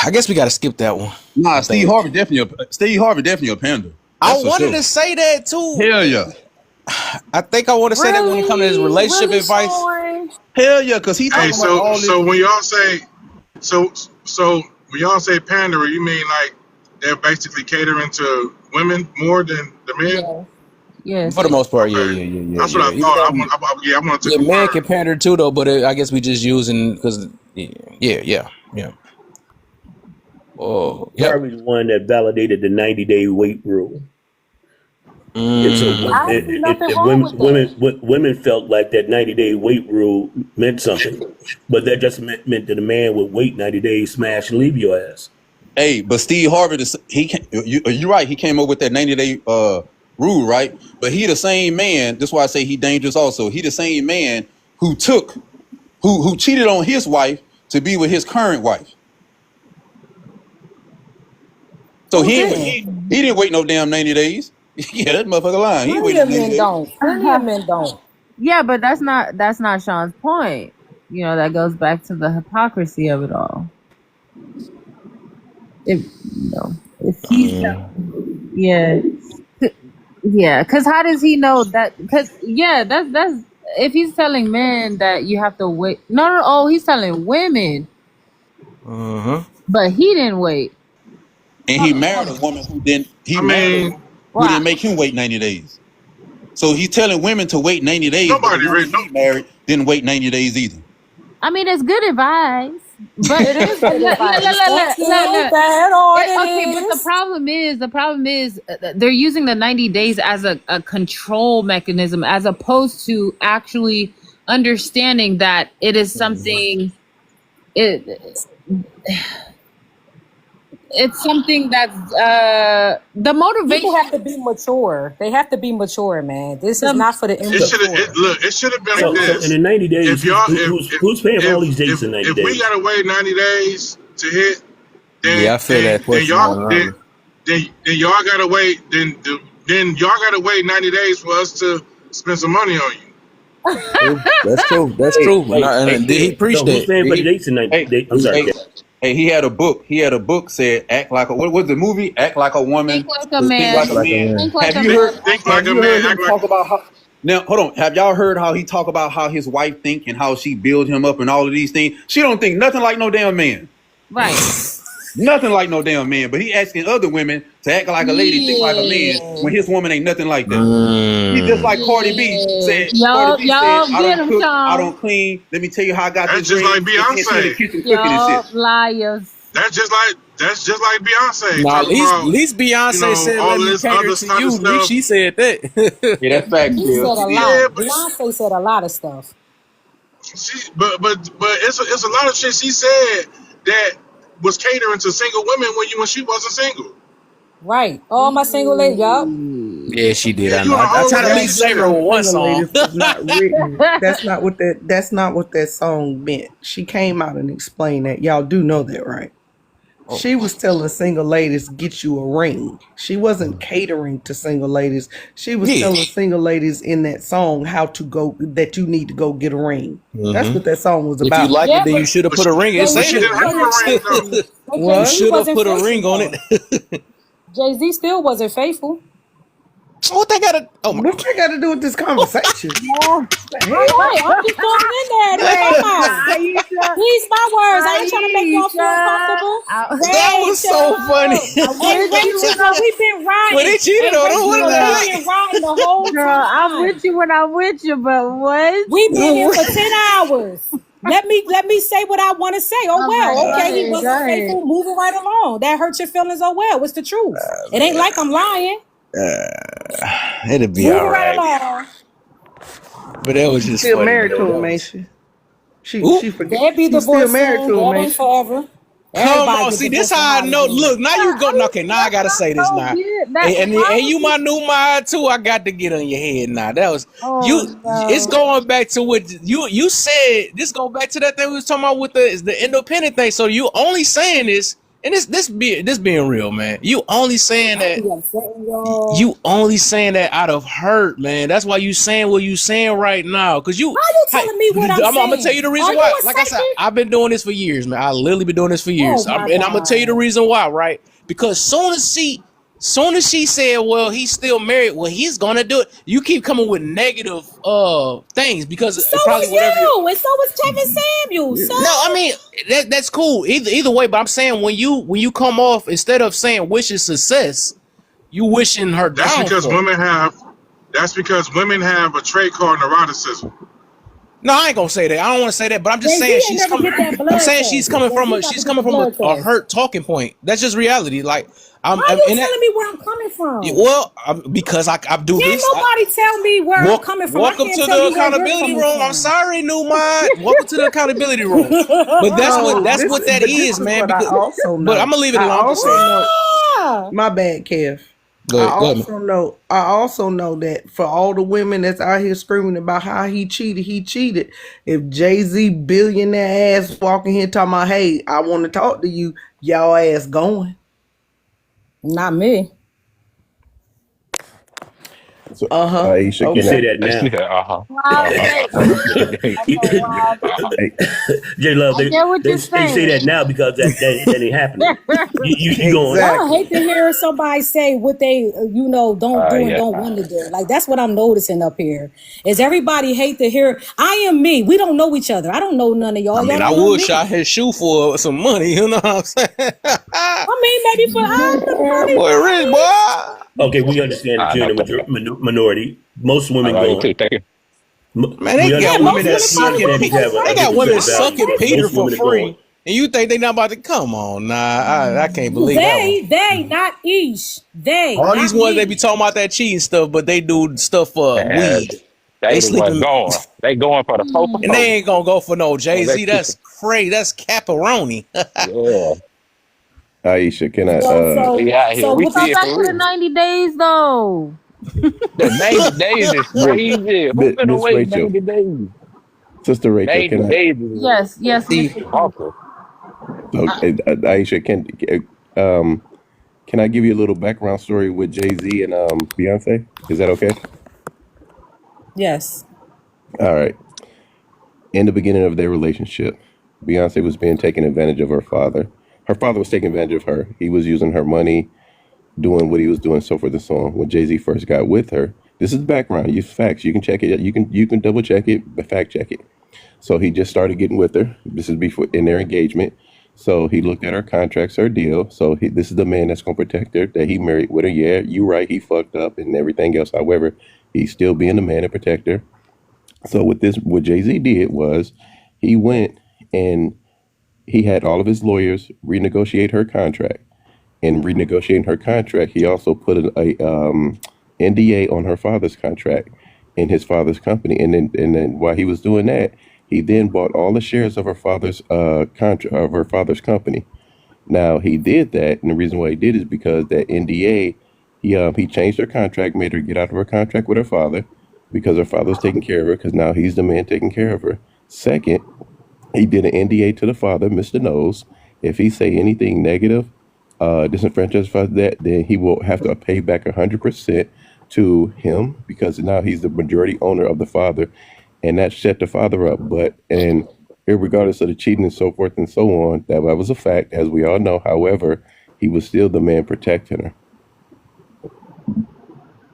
I guess we gotta skip that one. Nah, I Steve think. Harvey definitely a panda. I That's for wanted sure. to say that too. Hell yeah. I think I want to say that when it comes to his relationship Really, advice. Sean? Hell yeah, because he Hey, talking about all this. so when y'all say so when y'all say pandering, you mean like they're basically catering to women more than the men? Yes. For the most part, Okay, yeah. that's what I Even thought. though, I wanted to yeah, man confirm. can pander too though, but I guess we just using because yeah. Oh, yep. Harvey's the one that validated the 90-day wait rule. And so I don't see nothing wrong with that. women felt like that 90-day wait rule meant something, but that just meant that a man would wait 90 days, smash, and leave your ass. Hey, but Steve Harvey, you're right. He came up with that 90-day rule, right? But he the same man. That's why I say he dangerous. Also, he the same man who cheated on his wife to be with his current wife. So he didn't wait no damn 90 days. Yeah, that motherfucker lying. He ain't Plenty waited of 90 men days. don't. Plenty of men don't. Yeah, but that's not Sean's point. That goes back to the hypocrisy of it all. if if he's yeah, because how does he know that? Because that's if he's telling men that you have to wait. No, oh, he's telling women, but he didn't wait. And he married a woman who didn't. Who didn't make him wait 90 days. So he's telling women to wait 90 days. Nobody really married didn't wait 90 days either. I mean, it's good advice, but It is good advice. Okay, but the problem is they're using the 90 days as a control mechanism, as opposed to actually understanding that it is something. It's something that's the motivation. People have to be mature. They have to be mature, man. This is not for the immature. It should have been So in the 90 days, if y'all, who's paying for all these dates in 90 if days? we gotta wait 90 days to hit, then Yeah, I feel that question. then y'all gotta wait. Then y'all gotta wait 90 days for us to spend some money on you. That's true. That's true. He preached Who's paying for the that. dates in 90 days? I'm sorry. Hey, he had a book. Said, "Act like a." What was the movie? Act like a woman. Think like a man. Have you heard? Have you heard him talk about how? Now, hold on. Have y'all heard how he talk about how his wife think and how she build him up and all of these things? She don't think nothing like no damn man. Right. Nothing like no damn man. But he asking other women to act like a lady, think like a man, when his woman ain't nothing like that. He just like Cardi B said. Cardi B said, "I don't cook, I don't clean. Let me tell you how I got this." That's just ring. like Beyonce. Liars. That's just like Beyonce. Nah, at least Beyonce said, all "Let me this cater other to stuff. you." At least she said that. Yeah, that's fact. He said a lot. Beyonce said a lot of stuff. But it's a lot of shit she said that was catering to single women when she wasn't single. Right. All my single ladies, y'all. Yeah, she did. I you know. are I tried to always leave Sarah with one song. Ladies was not written. That's not what that song meant. She came out and explained that. Y'all do know that, right? She was telling single ladies, get you a ring. She wasn't catering to single ladies. She was telling single ladies in that song how to go, that you need to go get a ring. That's what that song was about. If you like it, then you should have put a ring. It She didn't have a ring though. You should have put a ring on it. Jay-Z still wasn't faithful. What they gotta? Oh my! What you got to do with this conversation? Right. I'm just throwing in there. These my words. I ain't trying to make y'all feel comfortable. That was so funny. We've been riding. When they cheated on her, what the We've been riding the whole time. Girl, I'm with you when I'm with you, but what? We've been here for 10 hours. Let me say what I want to say. Oh well, okay, he wasn't faithful. Moving right along. That hurts your feelings. Oh well, it's the truth. It ain't like I'm lying. It'll be all right. But that was just Still funny, married though. to him, ain't she? She forget. They'll be She's still divorced married soon. to him, That ain't ain't she? forever. Come on, see this how I know. Look, now you go. Okay, now I gotta say this now, and you my new mind too. I got to get on your head now. That was you. It's going back to what you said. This go back to that thing we was talking about with the independent thing. So you only saying this, and this being real, man. You only saying that. You only saying that out of hurt, man. That's why you saying what you saying right now. Cause you. How you telling me what I'm saying? I'm gonna tell you the reason why. Like I said, I've been doing this for years, man. I literally been doing this for years, and I'm gonna tell you the reason why, right? Because soon as she said, "Well, he's still married," well, he's gonna do it. You keep coming with negative things because So probably was whatever. you, and so was Kevin Samuels. So. No, I mean that's cool. Either way, but I'm saying when you come off instead of saying wishing success, you wishing her down. That's because women have a trait called neuroticism. No, I ain't gonna say that. I don't want to say that, but I'm just saying she's coming. I'm saying she's coming from a hurt talking point. That's just reality. Like Why are you telling me where I'm coming from? Well, because I do Can't this. nobody tell me where I'm coming from. Welcome to the accountability room. I'm sorry, new mind. Welcome to the accountability room. But that's what that is, man. Because, but I'm gonna leave it alone. My bad, Kev. Go ahead. I also know that for all the women that's out here screaming about how he cheated. If Jay-Z billionaire ass walking here talking about, hey, I want to talk to you, y'all ass going. Not me. So Uh-huh. Aisha, You can say I? Okay. that now. Yeah, uh-huh. Wild Uh-huh. statement. That's a wild Hey, statement. J Love, I get what they you're they say saying. that now because that ain't happening. You going? Now I hate Exactly. to hear somebody say what they, don't do and Yeah. don't want to do. Like that's what I'm noticing up here. Is everybody hate to hear? I am me. We don't know each other. I don't know none of I y'all. Y'all mean, I don't know would shot me. his shoe for some money. You know what I'm saying? I mean, maybe for the That money, boy but rich, I boy. Okay, we understand that I you're know. in the minority. Most I women love you going. too. Thank you. Man, We they mean, got yeah, women most that women we suck probably it. would understand people because have it's They a got nice. different women set that of It's suck values. at nice. Peter Most for women are free, going. and you think they not about to come on? Nah, I can't Well, believe that one. they, not Ish. They, All these not ones they be me. talking about that cheating stuff, but they do stuff for And weed. They they the one sleeping, going. They going for the four for and they four. ain't gonna go for no Well, Jay they Z. keep That's crazy. That's caparoni. yeah. Aisha, can I? So, so, We out here. so We what Go see the, it back for to the real. 90 days though. The 90 days is Well, crazy. Who been Miss away Rachel, 90 days? Sister Rachel, 90 can I? days is Yes, See, Mr. P. awful. So, Aisha, um, can I give you a little background story with Jay Z and Beyonce? Is that okay? yes. All right. In the beginning of their relationship, Beyonce was being taken advantage of her father. Her father was taking advantage of her. He was using her money, doing what he was doing, so forth and so on. When Jay Z first got with her, this is background. You facts. You can check it. You can double check it, but fact check it. So he just started getting with her. This is before in their engagement. So he looked at her contracts, her deal. So this is the man that's going to protect her, that he married with her. Yeah, you right. He fucked up and everything else. However, he's still being the man and protect her. So what Jay Z did was he went and he had all of his lawyers renegotiate her contract. In renegotiating her contract, he also put a NDA on her father's contract in his father's company. And then while he was doing that, he then bought all the shares of her father's contract of her father's company. Now he did that, and the reason why he did is because that NDA, he changed her contract, made her get out of her contract with her father because her father was taking care of her. Because now he's the man taking care of her. Second, he did an NDA to the father, Mr. Knows. If he say anything negative, disenfranchised that, then he will have to pay back 100% to him because now he's the majority owner of the father, and that set the father up. But and regardless of the cheating and so forth and so on, that was a fact, as we all know. However, he was still the man protecting her.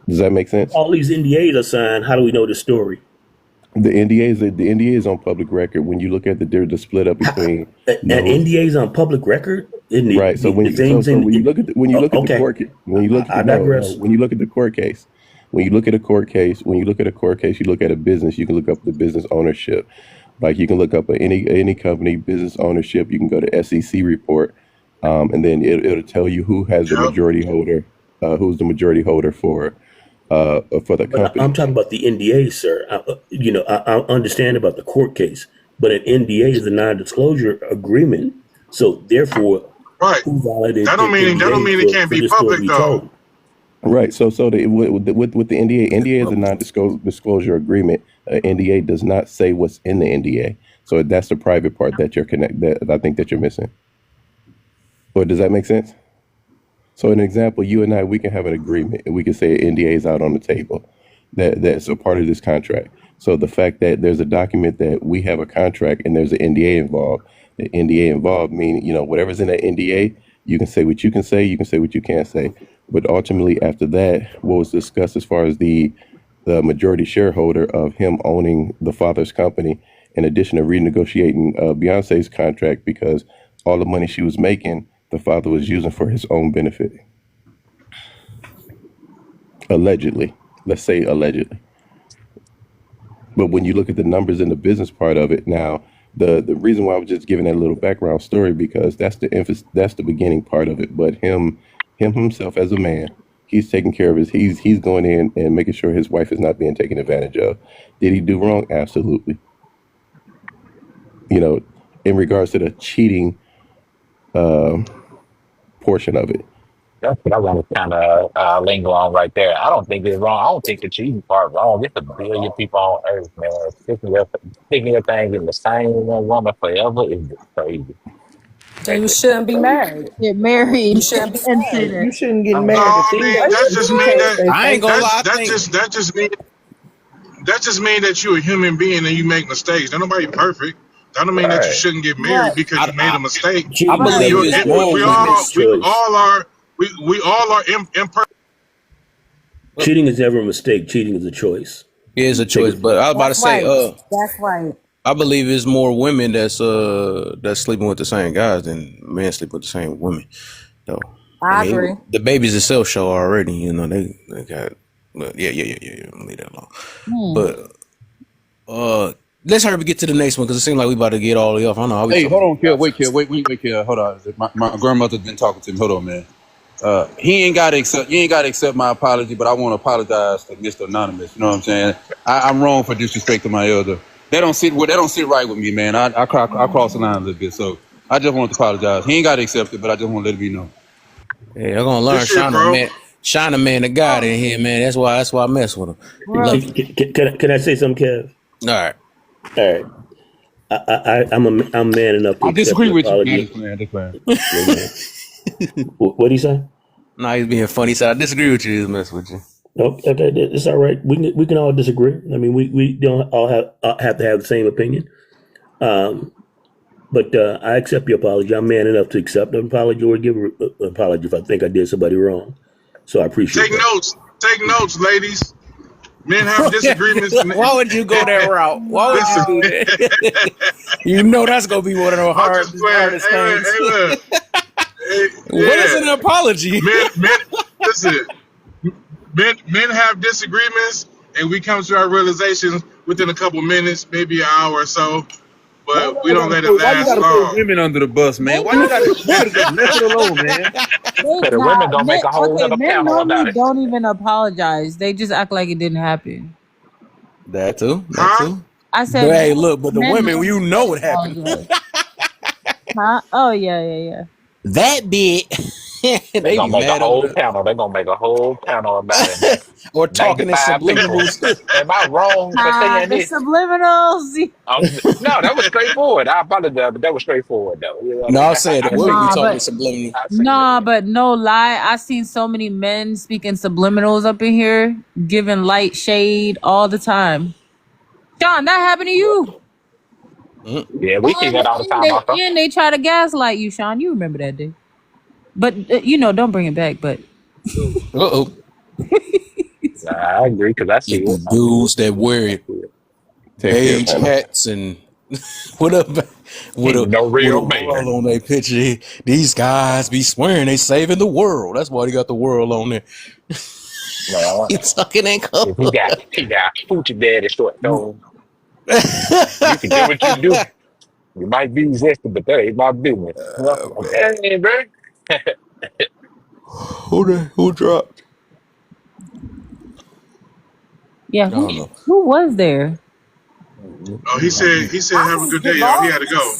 Does that make sense? All these NDAs are signed. How do we know the story? The NDA is on public record. When you look at the split up between An those. NDA is on public record. In Right. So the things in. when you look at the Okay, court when you look I no digress. when you look at the court case, when you look at a court case, when you look at a court case, you look at a business. You can look up the business ownership. Like you can look up any company business ownership. You can go to SEC report, and then it'll tell you who has the Yep. majority holder, who's the majority holder for the But I'm company. talking about the NDA, sir. I understand about the court case, but an NDA is a non-disclosure agreement. So therefore, Right. who validated That the don't mean NDA it can't for be this story to public be though. told? Right. With the NDA is a non-disclosure agreement. NDA does not say what's in the NDA. So that's the private part that that I think that you're missing. But does that make sense? So an example, you and I, we can have an agreement and we can say NDA is out on the table. That's a part of this contract. So the fact that there's a document that we have a contract and there's an NDA involved, the NDA involved meaning, whatever's in that NDA, you can say what you can say, you can say what you can't say. But ultimately after that, what was discussed as far as the majority shareholder of him owning the father's company, in addition to renegotiating Beyonce's contract because all the money she was making, the father was using for his own benefit. Allegedly. Let's say allegedly. But when you look at the numbers and the business part of it now, the reason why I was just giving that little background story because that's the emphasis, that's the beginning part of it. But him himself as a man, he's taking care of he's going in and making sure his wife is not being taken advantage of. Did he do wrong? Absolutely. You know, in regards to the cheating portion of it. That's what I want to kind of linger on right there. I don't think it's wrong. I don't think the cheating part wrong. It's a billion people on earth, man. Sticking your things in the same one woman forever is just crazy. Then you shouldn't be married. Get You married shouldn't be and say married. You that. shouldn't get I'm No, married. The I thing mean that that just you mean can't that stay I ain't gonna faithful. lie. I that think just that just mean that just mean that you're a human being and you make mistakes. Ain't nobody perfect. That don't mean that you Right. shouldn't get married But because you made a mistake. I Cheating is but believe never You, it's a it, choice. more Cheating is women. a choice. we all are imperfect. Cheating is never a mistake. Cheating is a choice. Is a Take choice, it. but I was about to That's say, right. That's right. I believe it's more women that's sleeping with the same guys than men sleep with the same women. Though, I I mean, agree. the babies itself show already. You know, they got. But yeah. Leave that alone. hmm. But let's hurry up and get to the next one because it seems like we about to get all the way off. I don't know how we Hey, hold talking on, Kev. about Wait, Kev. Hold on. My grandmother's been talking to me. Hold on, man. He ain't got to accept. You ain't got to accept my apology, but I want to apologize to Mr. Anonymous. You know what I'm saying? I'm wrong for disrespecting my elder. They don't sit. Well, they don't sit right with me, man. I cross the line a little bit, so I just want to apologize. He ain't got to accept it, but I just want to let it be known. Yeah, you're gonna Good learn. shit, bro. Shine a man of God in here, man. That's why I mess with him. Bro, Love Can, you. can I say something, Kev? All right. All right. I'm man enough to I accept disagree your with you. Yeah, apology. just playing, just playing. Amen. What do you say? Nah, he's being funny. So I disagree with you. He's mess with you. Okay, it's all right. We can all disagree. I mean, we don't all have to have the same opinion. But I accept your apology. I'm man enough to accept an apology or give an apology if I think I did somebody wrong. So I appreciate Take that. notes. Take notes, ladies. Men have disagreements. Why would you go that route? Why would you Listen, do that? You know that's gonna be one of the I'm just playing. hardest Hey, look, things. hey, look. Hey, What is yeah. an apology? Men, listen. Men have disagreements, and we come to our realizations within a couple minutes, maybe an hour or so. But we don't let it Why you last gotta throw long. women under the bus, man? they Why you gotta? not. You could have just left it alone, man. They So the women not gonna men. make a whole Okay, nother men panel normally about it. don't even apologize. They just act like it didn't happen. That too. That Huh? too. I But said hey, look. But the men women, you normally know don't what happened. apologize. Huh? Oh yeah. That bit. They're They gonna be make a mad over whole the panel. They're gonna make a whole panel about it. Man. or talking in 95 people. subliminals. Am I wrong for Ah, saying the this? subliminals. No, that was straightforward. I apologize, but that was straightforward though. You know what I No, mean? I'm saying the I women seen be it. Nah, talking in but subliminal. I seen it. nah, but no lie. I seen so many men speaking subliminals up in here, giving light shade all the time. Sean, that happened to you. Mm. Yeah, we see that all the time, also. And they try to gaslight you, Sean. You remember that day. But don't bring it back. But Uh-oh. I agree because I see Get the it. I see it. dudes that wear I see it. Take care, beige man. hats and with a with a No with a real world man. on their picture. These guys be swearing they saving the world. That's why they got the world on there. No, He tucking and if he got hoochie daddy short though, you can do what you do. You might be resistant, but that ain't my business. Well, okay, bro. Who dropped? yeah, I don't know. who was there? Oh, he said I have a think good day, y'all. He had to go.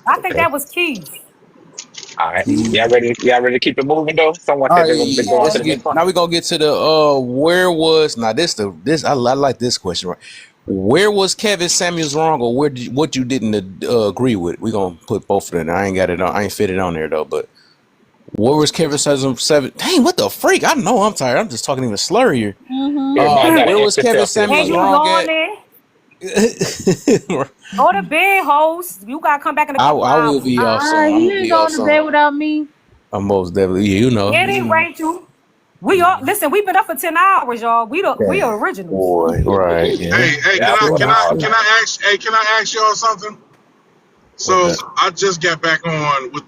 I think Okay. that was Keith. All right. Y'all ready to keep it moving though? Someone All said right, they're going to let's the next get one. now. We're gonna get to the where was now this I like this question, right? Where was Kevin Samuels wrong, or what you didn't agree with? We're gonna put both of them. I ain't got it on. I ain't fit it on there though. But where was Kevin Samuels 7? Dang, what the freak? I know I'm tired. I'm just talking even slurrier. Everybody got an Where was extra Kevin self And Samuels here. you wrong at? yawning. Go to bed, host. You gotta come back in a couple I will hours. be off soon. I'm He gonna ain't be off going to bed soon. without me. I'm most definitely. You know. Get it, Rachel. We all listen. We've been up for 10 hours, y'all. We are originals. Boy, right? Yeah. Hey, Yeah, I put all can that. I ask y'all something? What's So that? I just got back on with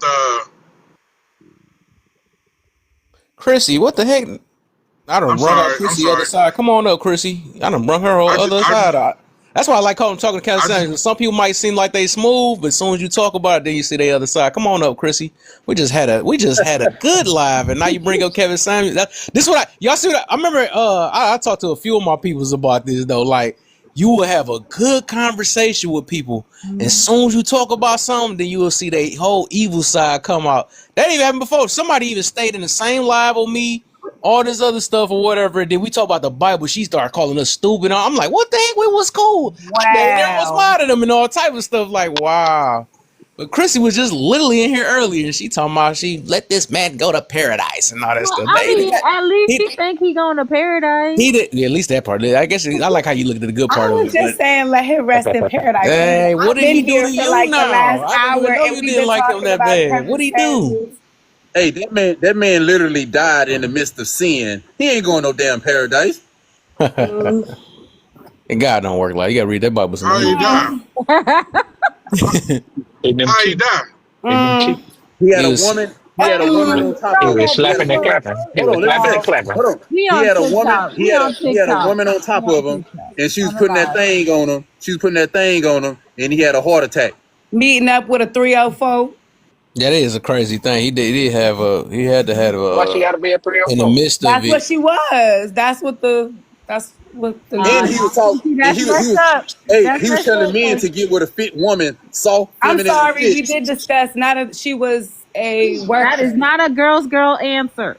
Chrissy, what the heck? I done I'm brung out sorry, I'm Chrissy other sorry. side. Come on up, Chrissy. I done brung her I just other I side just out. That's why I like talking to I just California. Some people might seem like they smooth, but as soon as you talk about it, then you see the other side. Come on up, Chrissy. We just had a good live, and now you bring up Kevin Samuels. This is what y'all see. I remember. I talked to a few of my peoples about this though. Like you will have a good conversation with people, and as soon as you talk about something, then you will see the whole evil side come out. That didn't even happened before. Somebody even stayed in the same live with me. All this other stuff or whatever. And then we talk about the Bible. She started calling us stupid. I'm like, what the heck? It was cool. I dang near almost wow. mad at them and all type of stuff. Like, wow. But Chrissy was just literally in here earlier, and she talking about she let this man go to paradise and all that stuff. I mean, at least he, he think he going to paradise. he did, yeah, at least that part. I guess I like how you look at the good part I of was it. just saying, let him rest in paradise. Hey, what I've did he been do here to for you like now? the last I didn't hour, even know and you we've didn't been like him talking that about bad. Kevin What did he do? Samuels. Hey, that man literally died in the midst of sin. He ain't going no damn paradise. And God don't work like you gotta read that Bible How you sometime. die? In them How you cheeks. die? In them cheeks. He had He a was woman. He had a woman on top He of was him. He had a slapping and woman. clapping. He Hold was on, let me slapping and finish. clapping. Hold on. He He on had a woman. TikTok. He on He had a TikTok. woman on He top on of him, TikTok. and she was On the putting that live. thing on him. She was putting that thing on him, and he had a heart attack. Meeting up with a 304. that is a crazy thing. He had to have Why she gotta be a in the 304? midst of That's what it. she was. That's what the And he was talking. And That's he messed was. up. Hey, That's he was messed telling up. men to get with a fit woman, soft, I'm feminine, and sorry, fit. we did discuss she was a That is worker. not a girl's girl answer.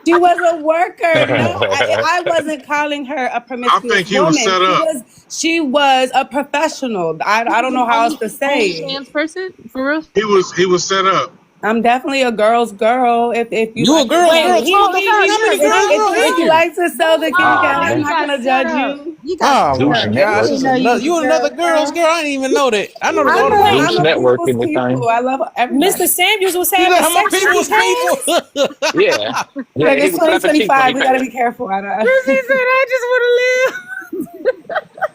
She was a worker. No, I wasn't calling her a I promiscuous think he was woman. set up. She was a professional. I don't know how else to say it. OnlyFans person for real. He was set up. I'm definitely a girl's girl. If you You a like to girl's sell girl the too? What the fuck? How many girls girl if you here? like to sell the kitty Oh, cat, man. I'm not gonna judge you. You got Oh Zeus my gosh, Network. this is another, you another girl's girl. I didn't even know that. I know the I'm all the a, females. I'm Zeus a Network people's in the people. thing. I love everybody. Mr. Samuels was You having know, I'm a sex with people's his hands. people. Yeah. Yeah, Like he it's was slapping cheeks when 2025. he We gotta be passed. careful. Chrissy said, "I just want to live."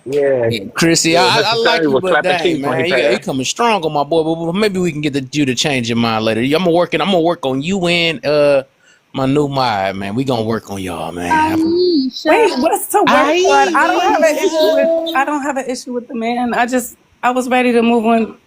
Yeah. Chrissy, Yeah, I Mr. like Terry you, was but slapping dang, cheeks when he man, you passed. coming strong on my boy. But maybe we can get you to change your mind later. I'm gonna work on you and my new mind, man. We gonna work on y'all, man. Wait, what's to work on? I don't have an issue with. Aisha. I don't have an issue with the man. I was ready to move on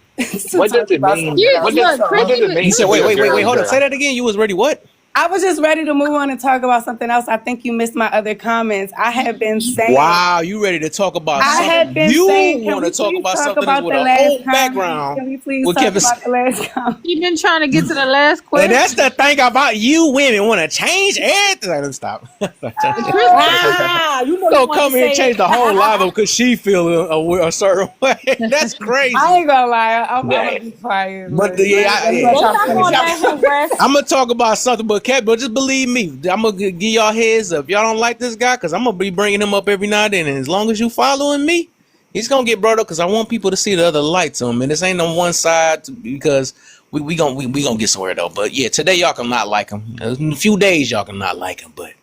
to What does talk it about mean? something You else. look, What does Chrissy. it You mean said, to be a wait, girl's hold up. Say girl? that again. You was ready? What? I was just ready to move on and talk about something else. I think you missed my other comments. I had been saying. Wow, you ready to talk about I had something? been saying, You can want we to talk please about talk something that's about with the a last whole comment? background? Can we please With talk Kevin. about the last comment? He been trying to get to the last And that's question. the thing about you women want to change everything. Let me stop. Ah, you know you Don't want come to here and say change the whole live because she feel a certain way. That's I crazy. ain't gonna lie. I'm Yeah. gonna be quiet. But Let Well, y'all I'm finish gonna y'all let him rest. I'm gonna talk about something, but just believe me, I'm gonna give y'all heads up. Y'all don't like this guy because I'm gonna be bringing him up every now and then. And as long as you following me, he's gonna get brought up because I want people to see the other lights on him. And this ain't on one side because we gonna get somewhere though. But yeah, today y'all can not like him. In a few days y'all can not like him, but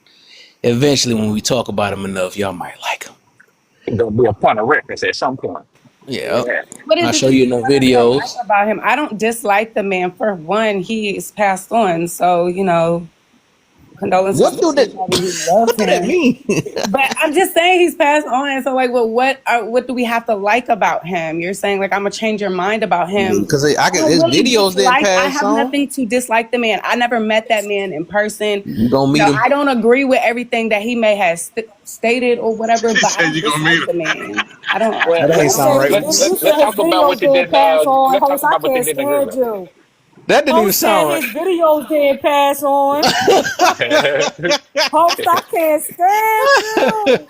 eventually when we talk about him enough, y'all might like him. It's gonna be a point of reference at some point. Yeah, Yeah. What I'll is it show that you you enough like videos. about him? I don't dislike the man. For one, he is passed on, so condolences What to do that? anybody who loves What do that him. mean? But I'm just saying he's passed on, and so what do we have to like about him? You're saying like I'm gonna change your mind about him. Because his Really videos didn't I pass have on. nothing to dislike the man. I never met that man in person. You gonna meet him? I don't agree with everything that he may have stated or whatever, She but I said don't you gonna meet dislike him. the man. I don't. Well, That ain't let's sound said right. you said let's his talk about videos what you didn't didn't. pass on. Let's talk Host, I about what you can't didn't agree stand with. you. That didn't even Host said sound right. his videos didn't pass on. Host, I can't stand you.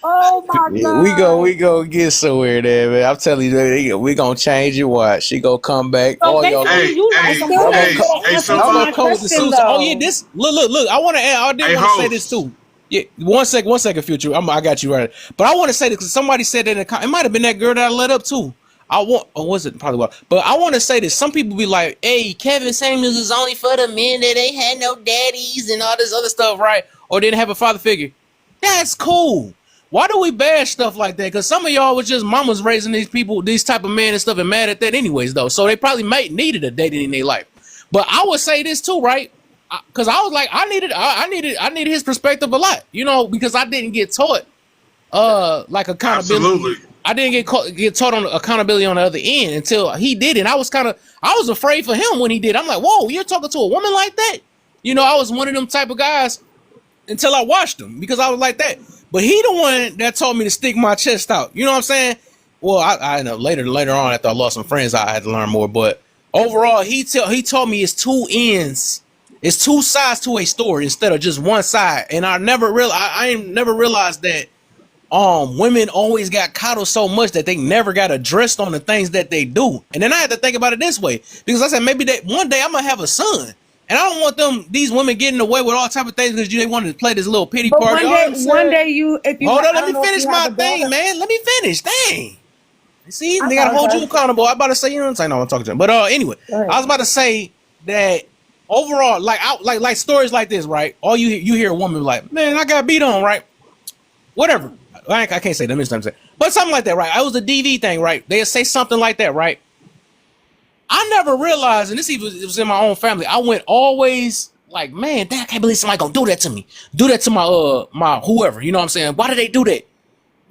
Oh my Yeah, God. we go get somewhere there, man. I'm telling you, we gonna change your watch. She gonna come back. So All y'all. basically, Hey, you like hey, him. Still hey, didn't hey, answer I'm to gonna my Sosa. come with the question suits. Oh yeah, though. this look. I did Hey, want to say this host. too. Yeah, one second, future. I got you right. But I want to say this because somebody said that in the it might have been that girl that I let up too. Or was it probably what? But I want to say this. Some people be like, "Hey, Kevin Samuels is only for the men that ain't had no daddies and all this other stuff, right? Or didn't have a father figure." That's cool. Why do we bash stuff like that? Because some of y'all was just mamas raising these people, these type of men and stuff, and mad at that anyways, though. So they probably might needed a dating in their life. But I would say this too, right? Because I was like, I needed his perspective a lot, because I didn't get taught like accountability. Absolutely. I didn't get taught on accountability on the other end until he did it. I was afraid for him when he did. I'm like, whoa, you're talking to a woman like that? I was one of them type of guys until I watched him because I was like that. But he the one that told me to stick my chest out. You know what I'm saying? Well, I know later on after I lost some friends, I had to learn more. But overall, he told me it's two ends. It's two sides to a story instead of just one side. And I ain't never realized that women always got coddled so much that they never got addressed on the things that they do. And then I had to think about it this way, because I said maybe that one day I'm gonna have a son, and I don't want these women getting away with all type of things because they wanted to play this little pity But party. one day you, if you Hold on, I let me don't know if finish you my have a thing, daughter. man. Let me finish. Dang. See, I they gotta hold you apologize. accountable. I about to say, you know what I'm saying? No, I'm talking to him. But anyway, Go ahead. I was about to say that overall, like stories like this, right? All you hear a woman like, man, I got beat on, right? Whatever. I can't say that. Let me say, but something like that, right? I was a DV thing, right? They'll say something like that, right? I never realized, and it was in my own family. I went always like, man, Dad, I can't believe somebody gonna do that to me. Do that to my whoever. You know what I'm saying? Why did they do that?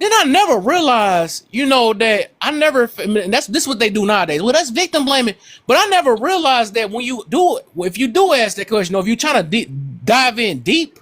Then I never realized, that this is what they do nowadays. Well, that's victim blaming. But I never realized that when you do it, if you do ask that question, or if you're trying to dive in deep,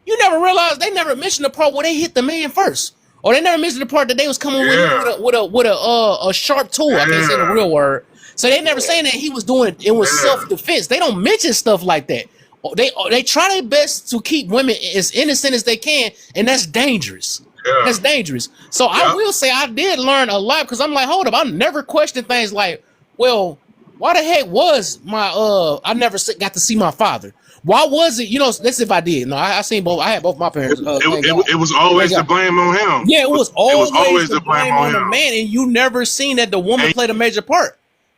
you never realize they never mentioned the part where they hit the man first, or they never mentioned the part that they was coming with a sharp tool. I can't say the real word. So they never saying that he was doing it was self defense. They don't mention stuff like that. They try their best to keep women as innocent as they can, and that's dangerous. That's dangerous. So I will say I did learn a lot, because I'm like, hold up, I never questioned things like, well, why the heck was I never got to see my father? Why was it? That's if I did. No, I seen both. I had both my parents. It was always the blame on him. Yeah, it was always the blame on the him. man, and you never seen that the woman played a major part.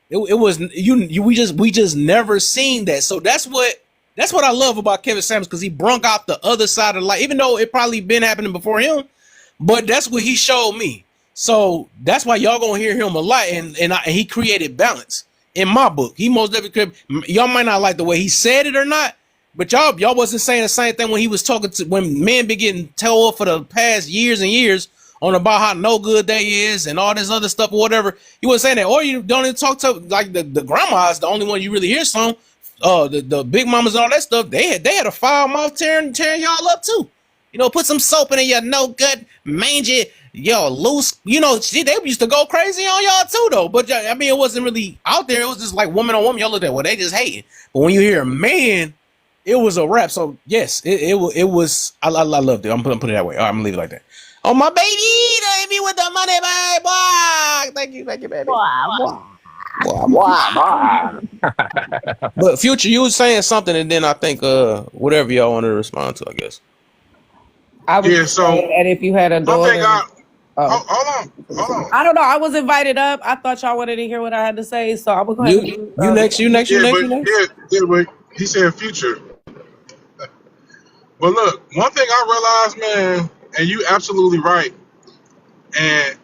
It was we just never seen that. So that's what I love about Kevin Samuels, because he brung out the other side of life, even though it probably been happening before him. But that's what he showed me. So that's why y'all gonna hear him a lot, and he created balance in my book. He most definitely could. Y'all might not like the way he said it or not, but y'all wasn't saying the same thing when he was talking to when men been getting told for the past years and years on about how no good they is and all this other stuff or whatever. He wasn't saying that. Or you don't even talk to like the grandmas, the only one you really hear some. The big mamas and all that stuff. They had a foul mouth tearing y'all up too. Put some soap in your no good mangy, loose. They used to go crazy on y'all too, though. But I mean, it wasn't really out there. It was just like woman on woman. Y'all looked at, well, they just hating. But when you hear a man, it was a rap. So yes, it was. I loved it. I'm gonna put it that way. All right, I'm gonna leave it like that. Oh my baby, hit me with the money, baby. Thank you, baby. But Future, you was saying something, and then I think whatever y'all want to respond to, I guess. I was and if you had a daughter. Hold on. I don't know. I was invited up. I thought y'all wanted to hear what I had to say, so I was going to. You next. But he said Future. But look, one thing I realized, man, and you absolutely right. And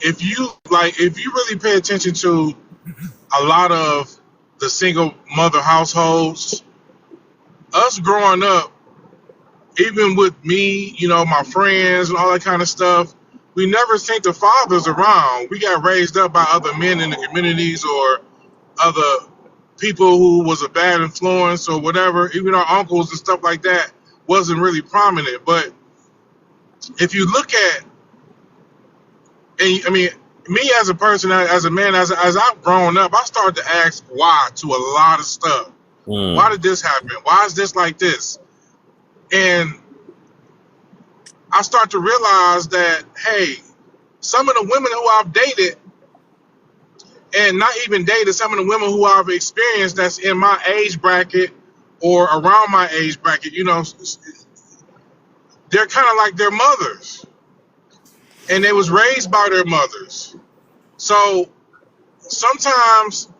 if you really pay attention to a lot of the single mother households, us growing up, even with me, my friends and all that kind of stuff, we never think the father's around. We got raised up by other men in the communities or other people who was a bad influence or whatever. Even our uncles and stuff like that wasn't really prominent. But if you look at, and I mean, me as a person, as a man, as I've grown up, I started to ask why to a lot of stuff. Why did this happen? Why is this like this? And I start to realize that, hey, some of the women who I've dated, and not even dated, some of the women who I've experienced that's in my age bracket or around my age bracket, they're kind of like their mothers. And they was raised by their mothers. So sometimes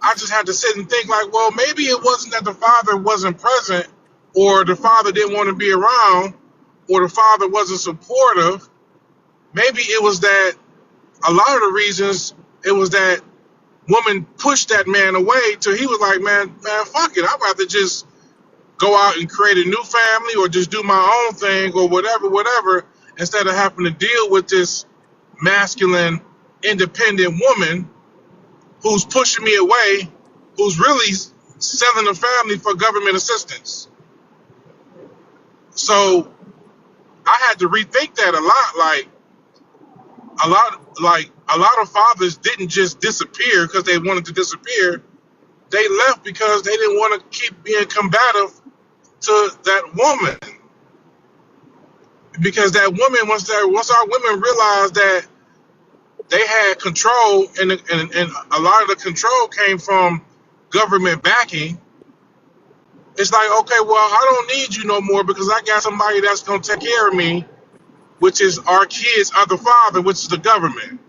I just had to sit and think like, well, maybe it wasn't that the father wasn't present, or the father didn't want to be around, or the father wasn't supportive. Maybe it was that a lot of the reasons, it was that woman pushed that man away till he was like, man, fuck it. I'd rather just go out and create a new family or just do my own thing or whatever, instead of having to deal with this masculine, independent woman who's pushing me away, who's really selling the family for government assistance. So I had to rethink that a lot. A lot of fathers didn't just disappear because they wanted to disappear. They left because they didn't want to keep being combative to that woman. because that woman, once our women realized that they had control, and a lot of the control came from government backing. It's like, okay, well, I don't need you no more because I got somebody that's gonna take care of me, which is our kids' other father, which is the government.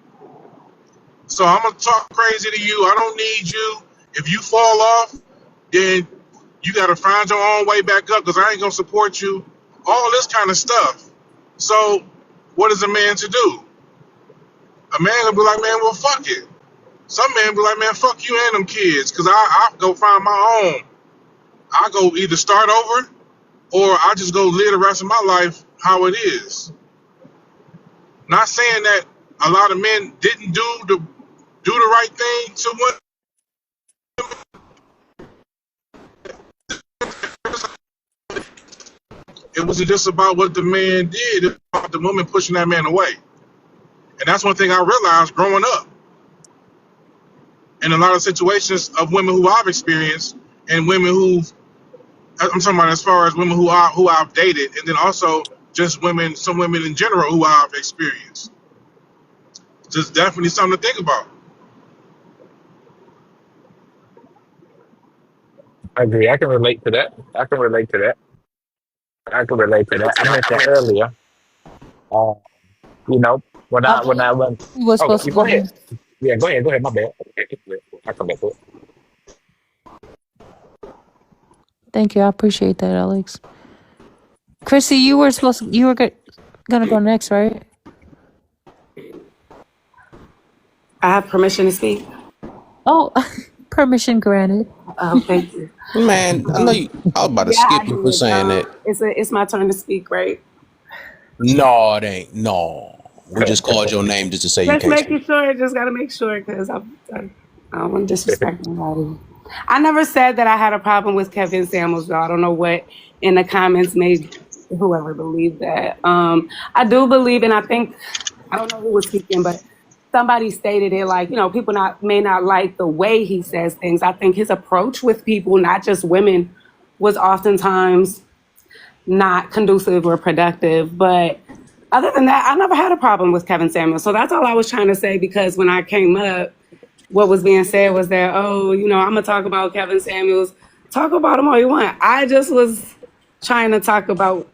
So I'm gonna talk crazy to you. I don't need you. If you fall off, then you gotta find your own way back up because I ain't gonna support you. All this kind of stuff. So what is a man to do? A man gonna be like, man, well, fuck it. Some men be like, man, fuck you and them kids, because I go find my own. I go either start over or I just go live the rest of my life how it is. Not saying that a lot of men didn't do the right thing to women. It wasn't just about what the man did, it was about the woman pushing that man away. And that's one thing I realized growing up. In a lot of situations of women who I've experienced and women who've, I'm talking about as far as women who I've dated, and then also just women, some women in general who I've experienced. Just definitely something to think about. I agree. I can relate to that. I mentioned earlier, uh, you know, when I went. He was Oh, supposed to you go go ahead. next. Yeah, go ahead. My bad. I come back to it. Thank you. I appreciate that, Alex. Chrissy, you were gonna go next, right? I have permission to speak. Oh, permission granted. Thank you. Man, I know you. I was about to Yeah, I skip you for did. saying that. It's my turn to speak, right? No, it ain't. No, we just called your name just to say you Just can't making speak. sure. Just gotta make sure because I don't want to disrespect anybody. I never said that I had a problem with Kevin Samuels, though. I don't know what in the comments made whoever believed that. I do believe, and I think I don't know who was speaking, but somebody stated it like, people may not like the way he says things. I think his approach with people, not just women, was oftentimes not conducive or productive. But other than that, I never had a problem with Kevin Samuels. So that's all I was trying to say, because when I came up, what was being said was that, I'm going to talk about Kevin Samuels. Talk about him all you want. I just was trying to talk about,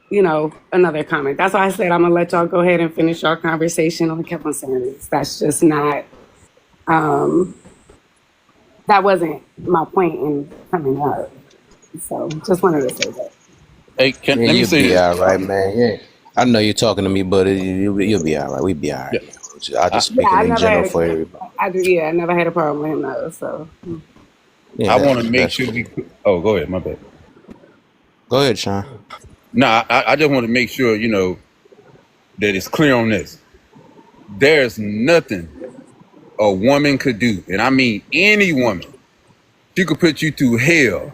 another comment. That's why I said I'm going to let y'all go ahead and finish our conversation on Kevin Samuels. That's just not, that wasn't my point in coming up. So just wanted to say that. Hey, Yeah, let me you'll say be this. all right, man. Yeah, I know you're talking to me, but you'll be all right. We'll be all right. Yeah. I just speaking in general for everybody. I never had a problem with him though. So Yeah, I want to make that's sure cool. we. Oh, go ahead. My bad. Go ahead, Sean. Nah, I just want to make sure that it's clear on this. There's nothing a woman could do, and I mean any woman. She could put you through hell.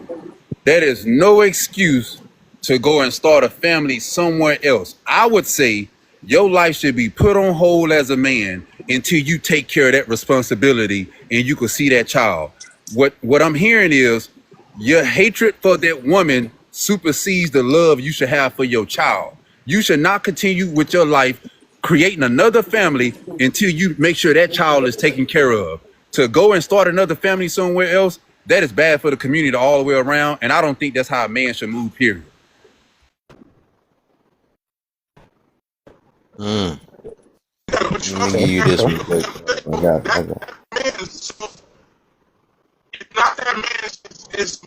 That is no excuse to go and start a family somewhere else. I would say your life should be put on hold as a man until you take care of that responsibility and you can see that child. What I'm hearing is your hatred for that woman supersedes the love you should have for your child. You should not continue with your life creating another family until you make sure that child is taken care of. To go and start another family somewhere else, that is bad for the community all the way around, and I don't think that's how a man should move, period. Let me give you this one quick. I got. Man, so it's not that man. It's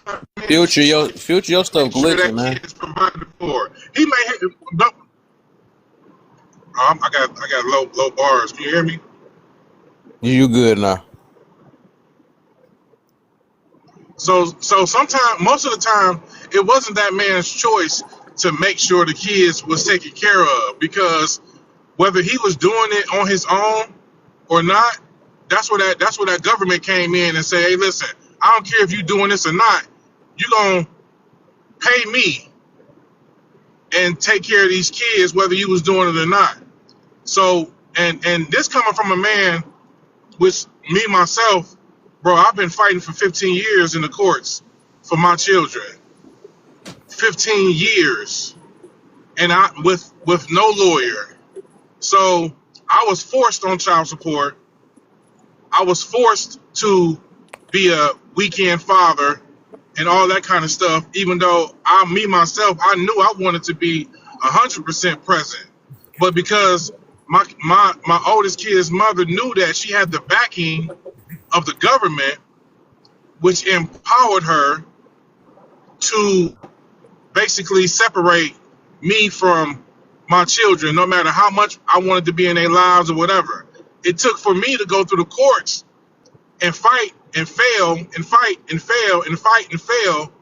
not Future, your stuff glitching, that man. kid is provided for. He may have. No, I got low bars. Can you hear me? You good now? So sometimes, most of the time, it wasn't that man's choice to make sure the kids was taken care of, because whether he was doing it on his own or not, that's where that government came in and said, hey, listen, I don't care if you're doing this or not, you're gonna pay me and take care of these kids whether you was doing it or not. So and this coming from a man, which me myself, bro, I've been fighting for 15 years in the courts for my children. 15 years. and I with no lawyer. So I was forced on child support. I was forced to be a weekend father and all that kind of stuff. Even though myself, I knew I wanted to be 100% present, but because my oldest kid's mother knew that she had the backing of the government, which empowered her to basically separate me from my children, no matter how much I wanted to be in their lives or whatever. It took for me to go through the courts and fight and fail and fight and fail and fight and fail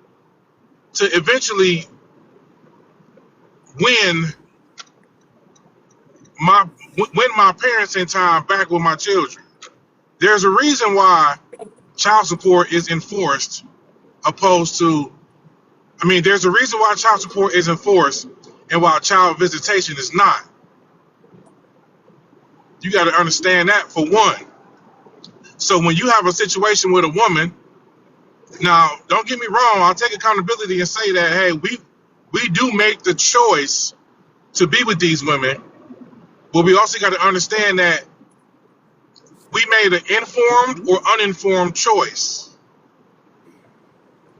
to eventually win my parents in time back with my children. There's a reason why child support is enforced opposed to, there's a reason why child support is enforced and why child visitation is not. You got to understand that, for one. So when you have a situation with a woman, now don't get me wrong, I'll take accountability and say that, hey, we do make the choice to be with these women, but we also got to understand that we made an informed or uninformed choice.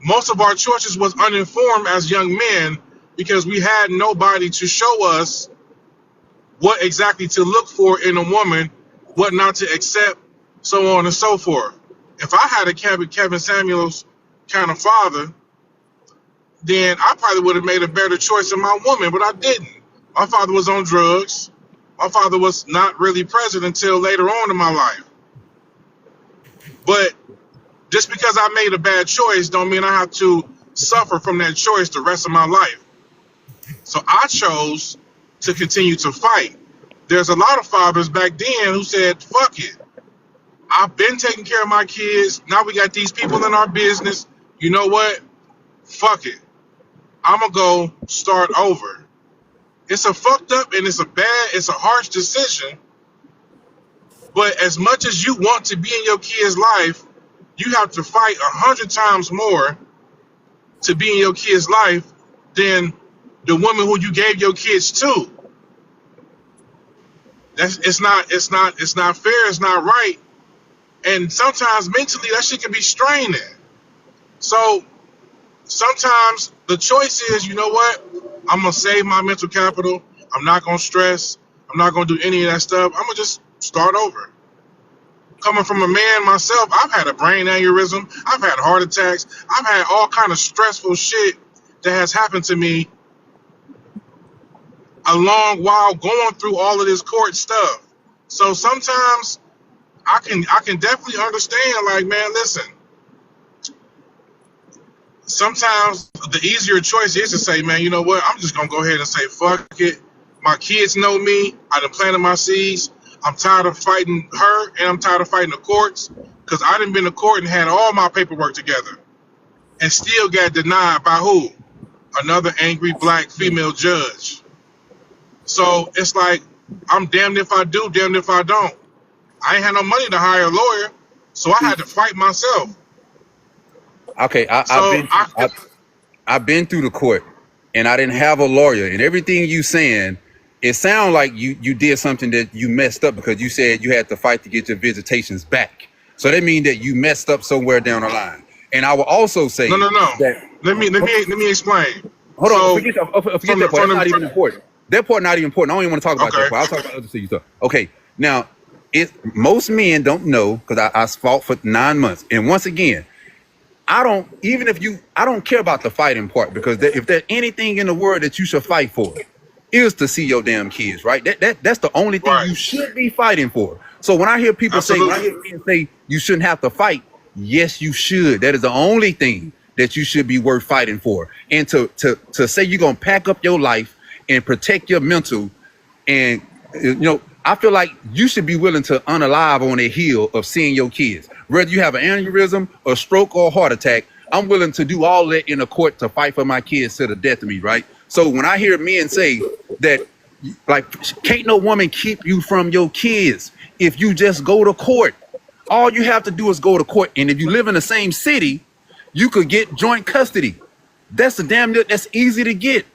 Most of our choices was uninformed as young men because we had nobody to show us what exactly to look for in a woman, what not to accept, so on and so forth. If I had a Kevin Samuels kind of father, then I probably would have made a better choice in my woman, but I didn't. My father was on drugs. My father was not really present until later on in my life. But just because I made a bad choice don't mean I have to suffer from that choice the rest of my life. So I chose to continue to fight. There's a lot of fathers back then who said, fuck it. I've been taking care of my kids. Now we got these people in our business. You know what? Fuck it. I'm going to go start over. It's a fucked up and it's a harsh decision. But as much as you want to be in your kid's life, you have to fight 100 times more to be in your kid's life than the woman who you gave your kids to. It's not fair. It's not right. And sometimes mentally that shit can be straining. So sometimes the choice is, you know what? I'm going to save my mental capital. I'm not going to stress. I'm not going to do any of that stuff. I'm going to just start over. Coming from a man myself, I've had a brain aneurysm. I've had heart attacks. I've had all kind of stressful shit that has happened to me along while going through all of this court stuff. So sometimes I can definitely understand, like, man, listen, sometimes the easier choice is to say, man, you know what? I'm just going to go ahead and say, fuck it. My kids know me. I done planted my seeds. I'm tired of fighting her, and I'm tired of fighting the courts, because I done been to court and had all my paperwork together and still got denied by who? Another angry black female judge. So it's like, I'm damned if I do, damned if I don't. I ain't had no money to hire a lawyer, so I had to fight myself. Okay, I've been through the court, and I didn't have a lawyer, and everything you saying, it sounds like you did something that you messed up, because you said you had to fight to get your visitations back. So that means that you messed up somewhere down the line. And I will also say no. That, let me explain. Hold on, forget that part. That's not even important. That part not even important. I don't even want to talk about that part. I'll talk about other stuff. Okay, now most men don't know, because I fought for 9 months, and once again, I don't care about the fighting part, because if there's anything in the world that you should fight for, is to see your damn kids, right? That's the only thing you should be fighting for. So when I hear people say you shouldn't have to fight, yes, you should. That is the only thing that you should be worth fighting for. And to say you're gonna pack up your life and protect your mental, and I feel like you should be willing to unalive on a hill of seeing your kids. Whether you have an aneurysm, a stroke, or a heart attack, I'm willing to do all that in a court to fight for my kids to the death of me, right? So when I hear men say that, like, can't no woman keep you from your kids if you just go to court. All you have to do is go to court. And if you live in the same city, you could get joint custody. That's easy to get.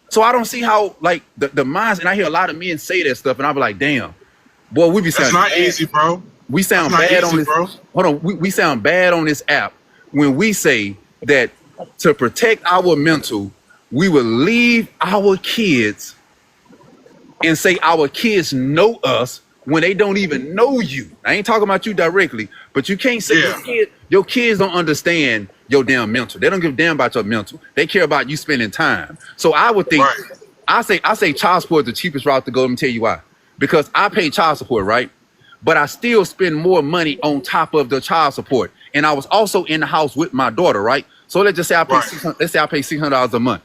So I don't see how like the minds, and I hear a lot of men say that stuff, and I be like, damn, boy, we be That's sounding not bad. easy, bro. We sound That's not bad on easy, this. bro. Hold on, we sound bad on this app when we say that to protect our mental, we will leave our kids and say our kids know us when they don't even know you. I ain't talking about you directly, but you can't say Yeah. your kids don't understand your damn mental. They don't give a damn about your mental. They care about you spending time. So I would think, Right. I say child support is the cheapest route to go. Let me tell you why. Because I pay child support, right? But I still spend more money on top of the child support. And I was also in the house with my daughter, right? So let's just say I pay Right. let's say I pay $600 a month.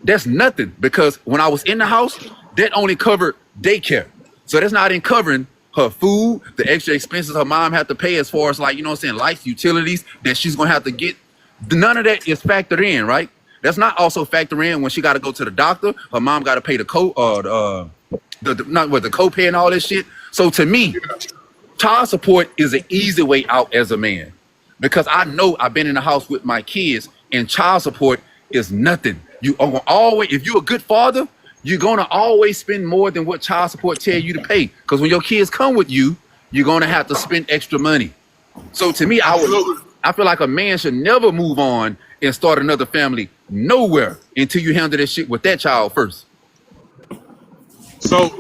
That's nothing because when I was in the house, that only covered daycare. So that's not in covering her food, the extra expenses her mom had to pay as far as like, you know what I'm saying, life utilities that she's gonna have to get. None of that is factored in, right? That's not also factored in when she got to go to the doctor. Her mom got to pay the the copay and all this shit. So to me, child support is an easy way out as a man because I know I've been in the house with my kids and child support is nothing. You are always, if you're a good father, you're gonna always spend more than what child support tell you to pay. Because when your kids come with you, you're gonna have to spend extra money. So to me, Absolutely. I feel like a man should never move on and start another family nowhere until you handle this shit with that child first. So,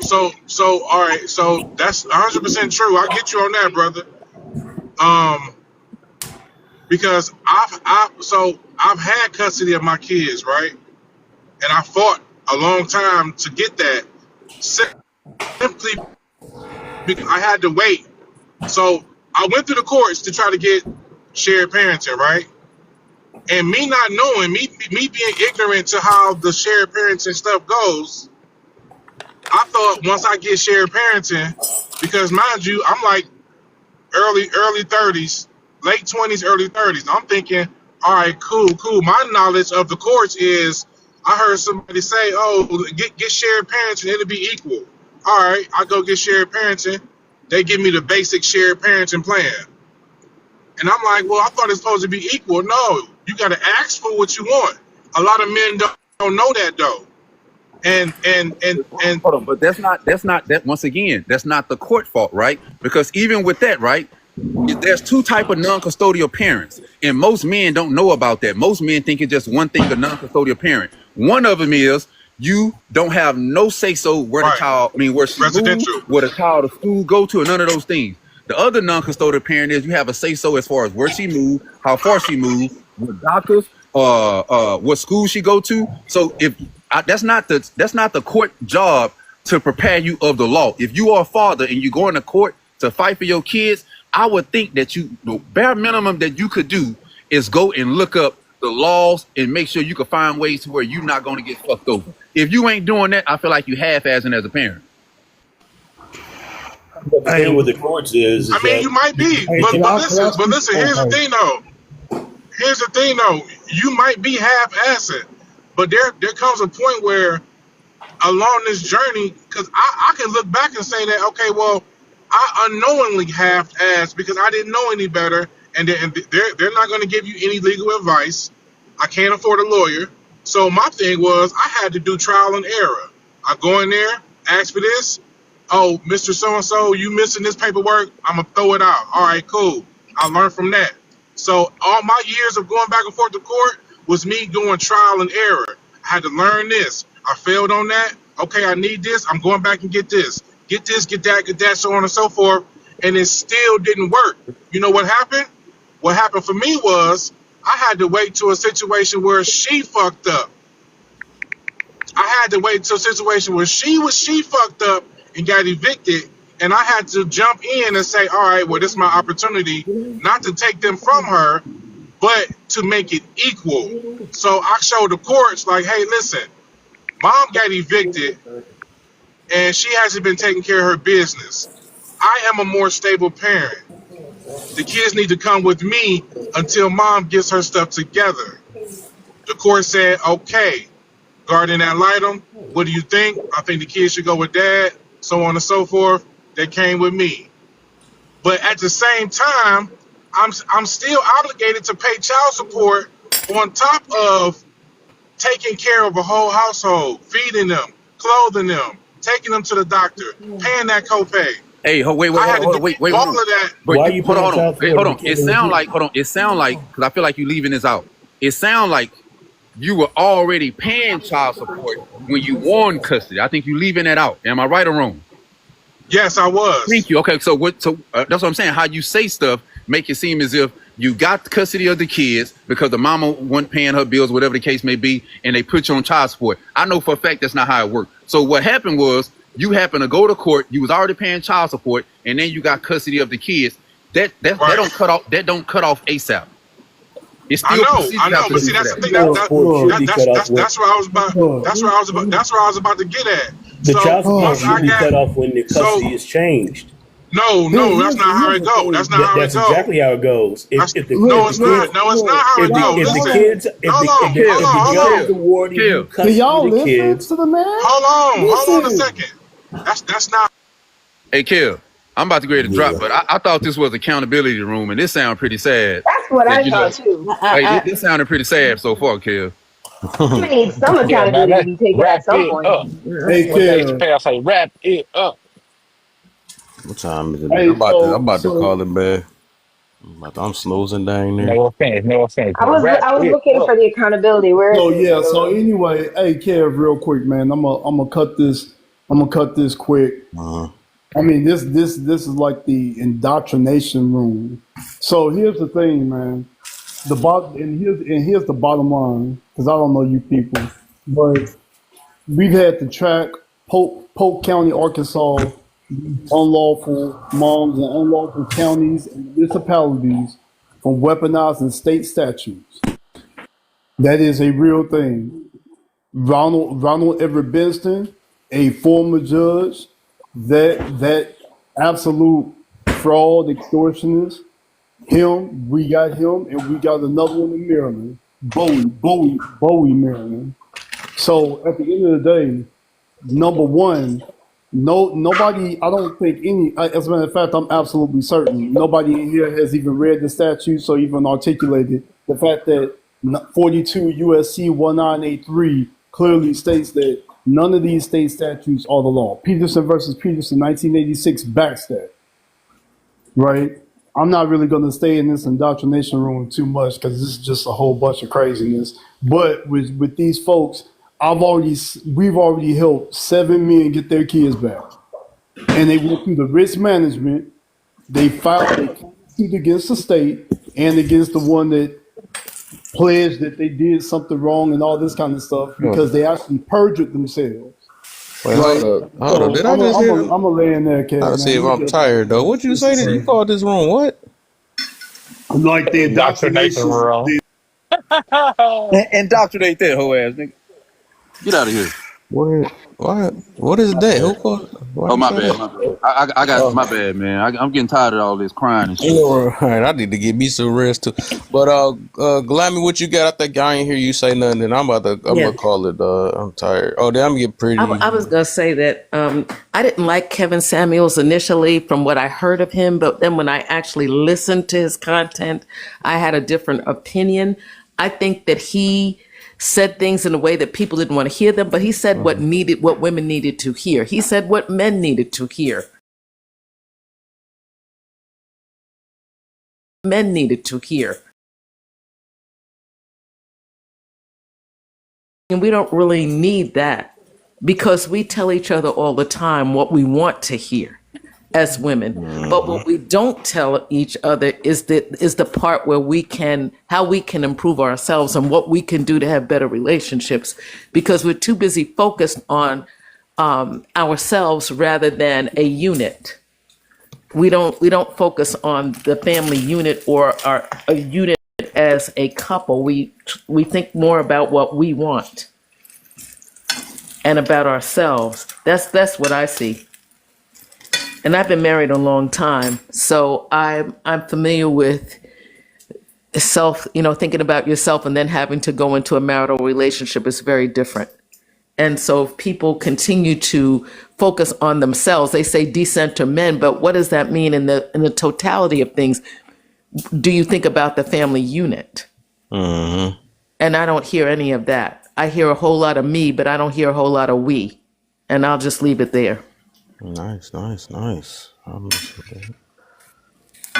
all right. So that's 100% true. I get you on that, brother. Because I've had custody of my kids, right? And I fought a long time to get that simply because I had to wait. So I went through the courts to try to get shared parenting, right? And me not knowing, me being ignorant to how the shared parenting stuff goes, I thought once I get shared parenting, because mind you, I'm like early 30s, late 20s, early 30s. I'm thinking, all right, cool. My knowledge of the courts is I heard somebody say, oh, get shared parenting, it'll be equal. All right, I go get shared parenting. They give me the basic shared parenting plan. And I'm like, well, I thought it's supposed to be equal. No, you got to ask for what you want. A lot of men don't know that though. And Hold on, but that's not that once again, that's not the court fault, right? Because even with that, right, there's two type of non-custodial parents, and most men don't know about that. Most men think it's just one thing, a non-custodial parent. One of them is you don't have no say so where the Right. child, where she moves, Residential. where the child to school go to, or none of those things. The other non-custodial parent is you have a say so as far as where she moved, how far she moved, what doctors, what school she go to. So if that's not the court job to prepare you of the law. If you are a father and you go into court to fight for your kids, I would think that the bare minimum that you could do is go and look up the laws and make sure you can find ways to where you're not going to get fucked over. If you ain't doing that, I feel like you half-assing as a parent. But the thing with the courts is I mean, that you might be, but listen. Here's the thing, though. You might be half-assing, but there comes a point where along this journey, because I can look back and say that, okay, well, I unknowingly half-assed because I didn't know any better, and they're not going to give you any legal advice. I can't afford a lawyer. So my thing was I had to do trial and error. I go in there, ask for this. Oh, Mr. So-and-so, you missing this paperwork? I'm going to throw it out. All right, cool. I learned from that. So all my years of going back and forth to court was me doing trial and error. I had to learn this. I failed on that. Okay, I need this. I'm going back and get this. Get this, get that, so on and so forth. And it still didn't work. You know what happened? What happened for me was I had to wait to a situation where she fucked up. I had to wait to a situation where she fucked up and got evicted, and I had to jump in and say, all right, well, this is my opportunity not to take them from her, but to make it equal. So I showed the courts, like, hey, listen, mom got evicted, and she hasn't been taking care of her business. I am a more stable parent. The kids need to come with me until mom gets her stuff together. The court said, okay, guardian ad litem, what do you think? I think the kids should go with dad, so on and so forth. They came with me. But at the same time, I'm still obligated to pay child support on top of taking care of a whole household, feeding them, clothing them, taking them to the doctor, paying that copay. Hey, wait, I had to do wait. all of that. But Why you, you hold on, paying child Hey, support hold if on. the kid was here? It sound like, because I feel like you leaving this out. It sound like you were already paying child support when you won custody. I think you leaving that out. Am I right or wrong? Yes, I was. Thank you. Okay, so what? So that's what I'm saying. How you say stuff make it seem as if you got custody of the kids because the mama wasn't paying her bills, whatever the case may be, and they put you on child support. I know for a fact that's not how it worked. So what happened was you happened to go to court. You was already paying child support, and then you got custody of the kids. That don't cut off. That don't cut off ASAP. It's still I know, but see, that's the thing. That's where I was about. That's where I was about to get at. The child support once should I be got cut off when the custody is changed. No, that's not how it goes. That's not how it goes. That's exactly how it goes. No, it's not. No, it's not how it goes. If the kids, if the judge is awarding you custody of the kids, to the man? Hold on a second. That's not. Hey, Kel, I'm about to go ahead and drop, but I thought this was accountability room, and this sounded pretty sad. That's what I thought too. Hey, this sounded pretty sad so far, Kel. I need some accountability to be taken at some point. Hey, Kel. Say, wrap it up. What time is it? Hey, I'm about to call it back. I'm snoozing down there. No offense. I was looking for the accountability. Where? So yeah. So anyway, hey, Kev, real quick, man. I'm gonna cut this. I'm gonna cut this quick. I mean, this is like the indoctrination room. So here's the thing, man. Here's the bottom line, because I don't know you people, but we've had to track Polk County, Arkansas, unlawful moms and unlawful counties and municipalities from weaponizing state statutes. That is a real thing. Ronald Everett Benston, a former judge, that absolute fraud, extortionist, we got him, and we got another one in Maryland, Bowie, Maryland. So at the end of the day, number one, nobody, I don't think any, as a matter of fact, I'm absolutely certain, nobody in here has even read the statutes or even articulated the fact that 42 USC 1983 clearly states that none of these state statutes are the law. Peterson versus Peterson, 1986, backs that, right? I'm not really going to stay in this indoctrination room too much because this is just a whole bunch of craziness. But with these folks, we've already helped 7 men get their kids back, and they went through the risk management. They filed a suit against the state and against the one that pledged that they did something wrong and all this kind of stuff because they actually perjured themselves. Wait, hold up. Did I just hear? I'm gonna lay in there, Kevin. I'll see if I'm tired though. What'd you say that you called this room? What? Like the indoctrination room. Indoctrinate that whole ass nigga. Get out of here. What is that? Who called? Oh, my bad. I got my bad, man. I'm getting tired of all this crying and shit. All right, I need to get me some rest too. But Glammy, what you got? I think I ain't hear you say nothing. And I'm gonna call it. I'm tired. Oh, then I'm getting pretty. I was gonna say that I didn't like Kevin Samuels initially from what I heard of him, but then when I actually listened to his content, I had a different opinion. I think that he said things in a way that people didn't want to hear them, but he said what women needed to hear. He said what men needed to hear. Men needed to hear. And we don't really need that because we tell each other all the time what we want to hear as women. But what we don't tell each other is the part where how we can improve ourselves and what we can do to have better relationships, because we're too busy focused on ourselves rather than a unit. We don't focus on the family unit or a unit as a couple. We think more about what we want and about ourselves. That's what I see. And I've been married a long time, so I'm familiar with self, thinking about yourself and then having to go into a marital relationship is very different. And so if people continue to focus on themselves, they say decenter men, but what does that mean in the totality of things? Do you think about the family unit? And I don't hear any of that. I hear a whole lot of me, but I don't hear a whole lot of we. And I'll just leave it there. Nice. All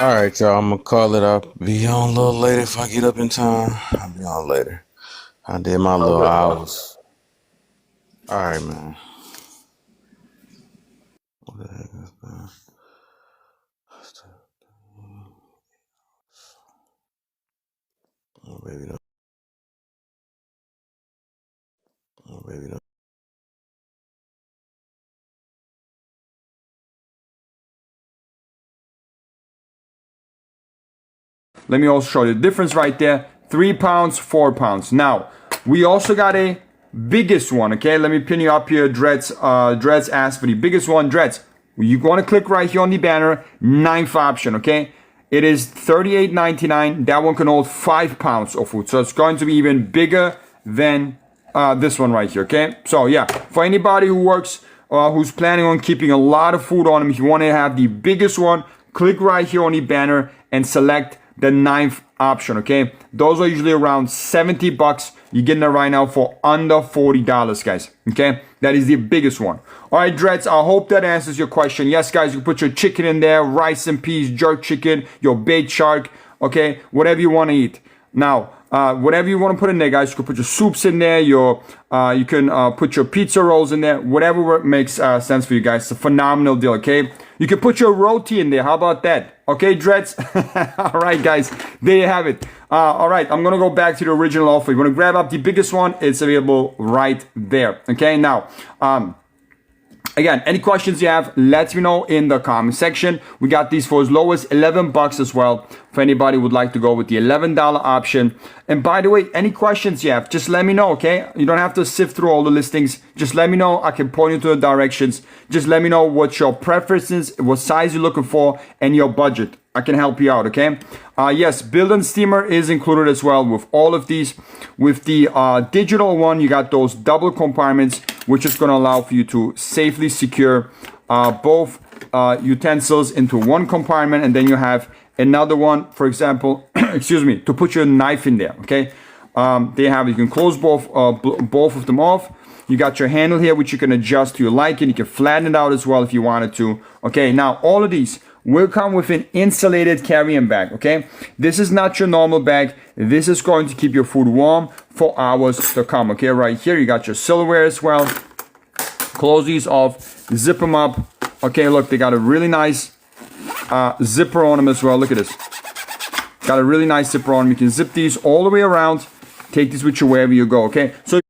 right, y'all. I'm gonna call it up. Be on a little later if I get up in time. I'll be on later. I did my little hours. All right, man. What the heck is that? Oh, baby, no. Let me also show you the difference right there. 3 pounds, 4 pounds. Now, we also got a biggest one, okay? Let me pin you up here. Dreads asked for the biggest one. Dreads, you're going to click right here on the banner, 9th option, okay? It is $38.99. That one can hold 5 pounds of food. So it's going to be even bigger than this one right here, okay? So yeah, for anybody who works, who's planning on keeping a lot of food on them, if you want to have the biggest one, click right here on the banner and select the 9th option, okay? Those are usually around 70 bucks. You're getting it right now for under $40, guys, okay? That is the biggest one. All right, Dreads, I hope that answers your question. Yes, guys, you can put your chicken in there, rice and peas, jerk chicken, your baked shark, okay? Whatever you want to eat. Now, whatever you want to put in there, guys, you can put your soups in there, you can put your pizza rolls in there, whatever makes sense for you guys. It's a phenomenal deal, okay? You can put your roti in there. How about that? Okay, Dreads? All right, guys, there you have it. All right, I'm going to go back to the original offer. You want to grab up the biggest one, it's available right there, okay? Now, again, any questions you have, let me know in the comment section. We got these for as low as 11 bucks as well. For anybody who would like to go with the $11 option. And by the way, any questions you have, just let me know, okay? You don't have to sift through all the listings. Just let me know. I can point you to the directions. Just let me know what your preferences, what size you're looking for, and your budget. I can help you out, okay? Yes, built-in steamer is included as well with all of these. With the digital one, you got those double compartments, which is going to allow for you to safely secure both utensils into one compartment, and then you have another one, for example, excuse me, to put your knife in there, okay? They have, you can close both of them off. You got your handle here, which you can adjust to your liking. You can flatten it out as well if you wanted to. Okay, now all of these will come with an insulated carry-on bag, okay? This is not your normal bag. This is going to keep your food warm for hours to come, okay? Right here, you got your silverware as well. Close these off, zip them up. Okay, look, they got a really nice zipper on them as well. Look at this. Got a really nice zipper on them. You can zip these all the way around. Take these with you wherever you go, okay? So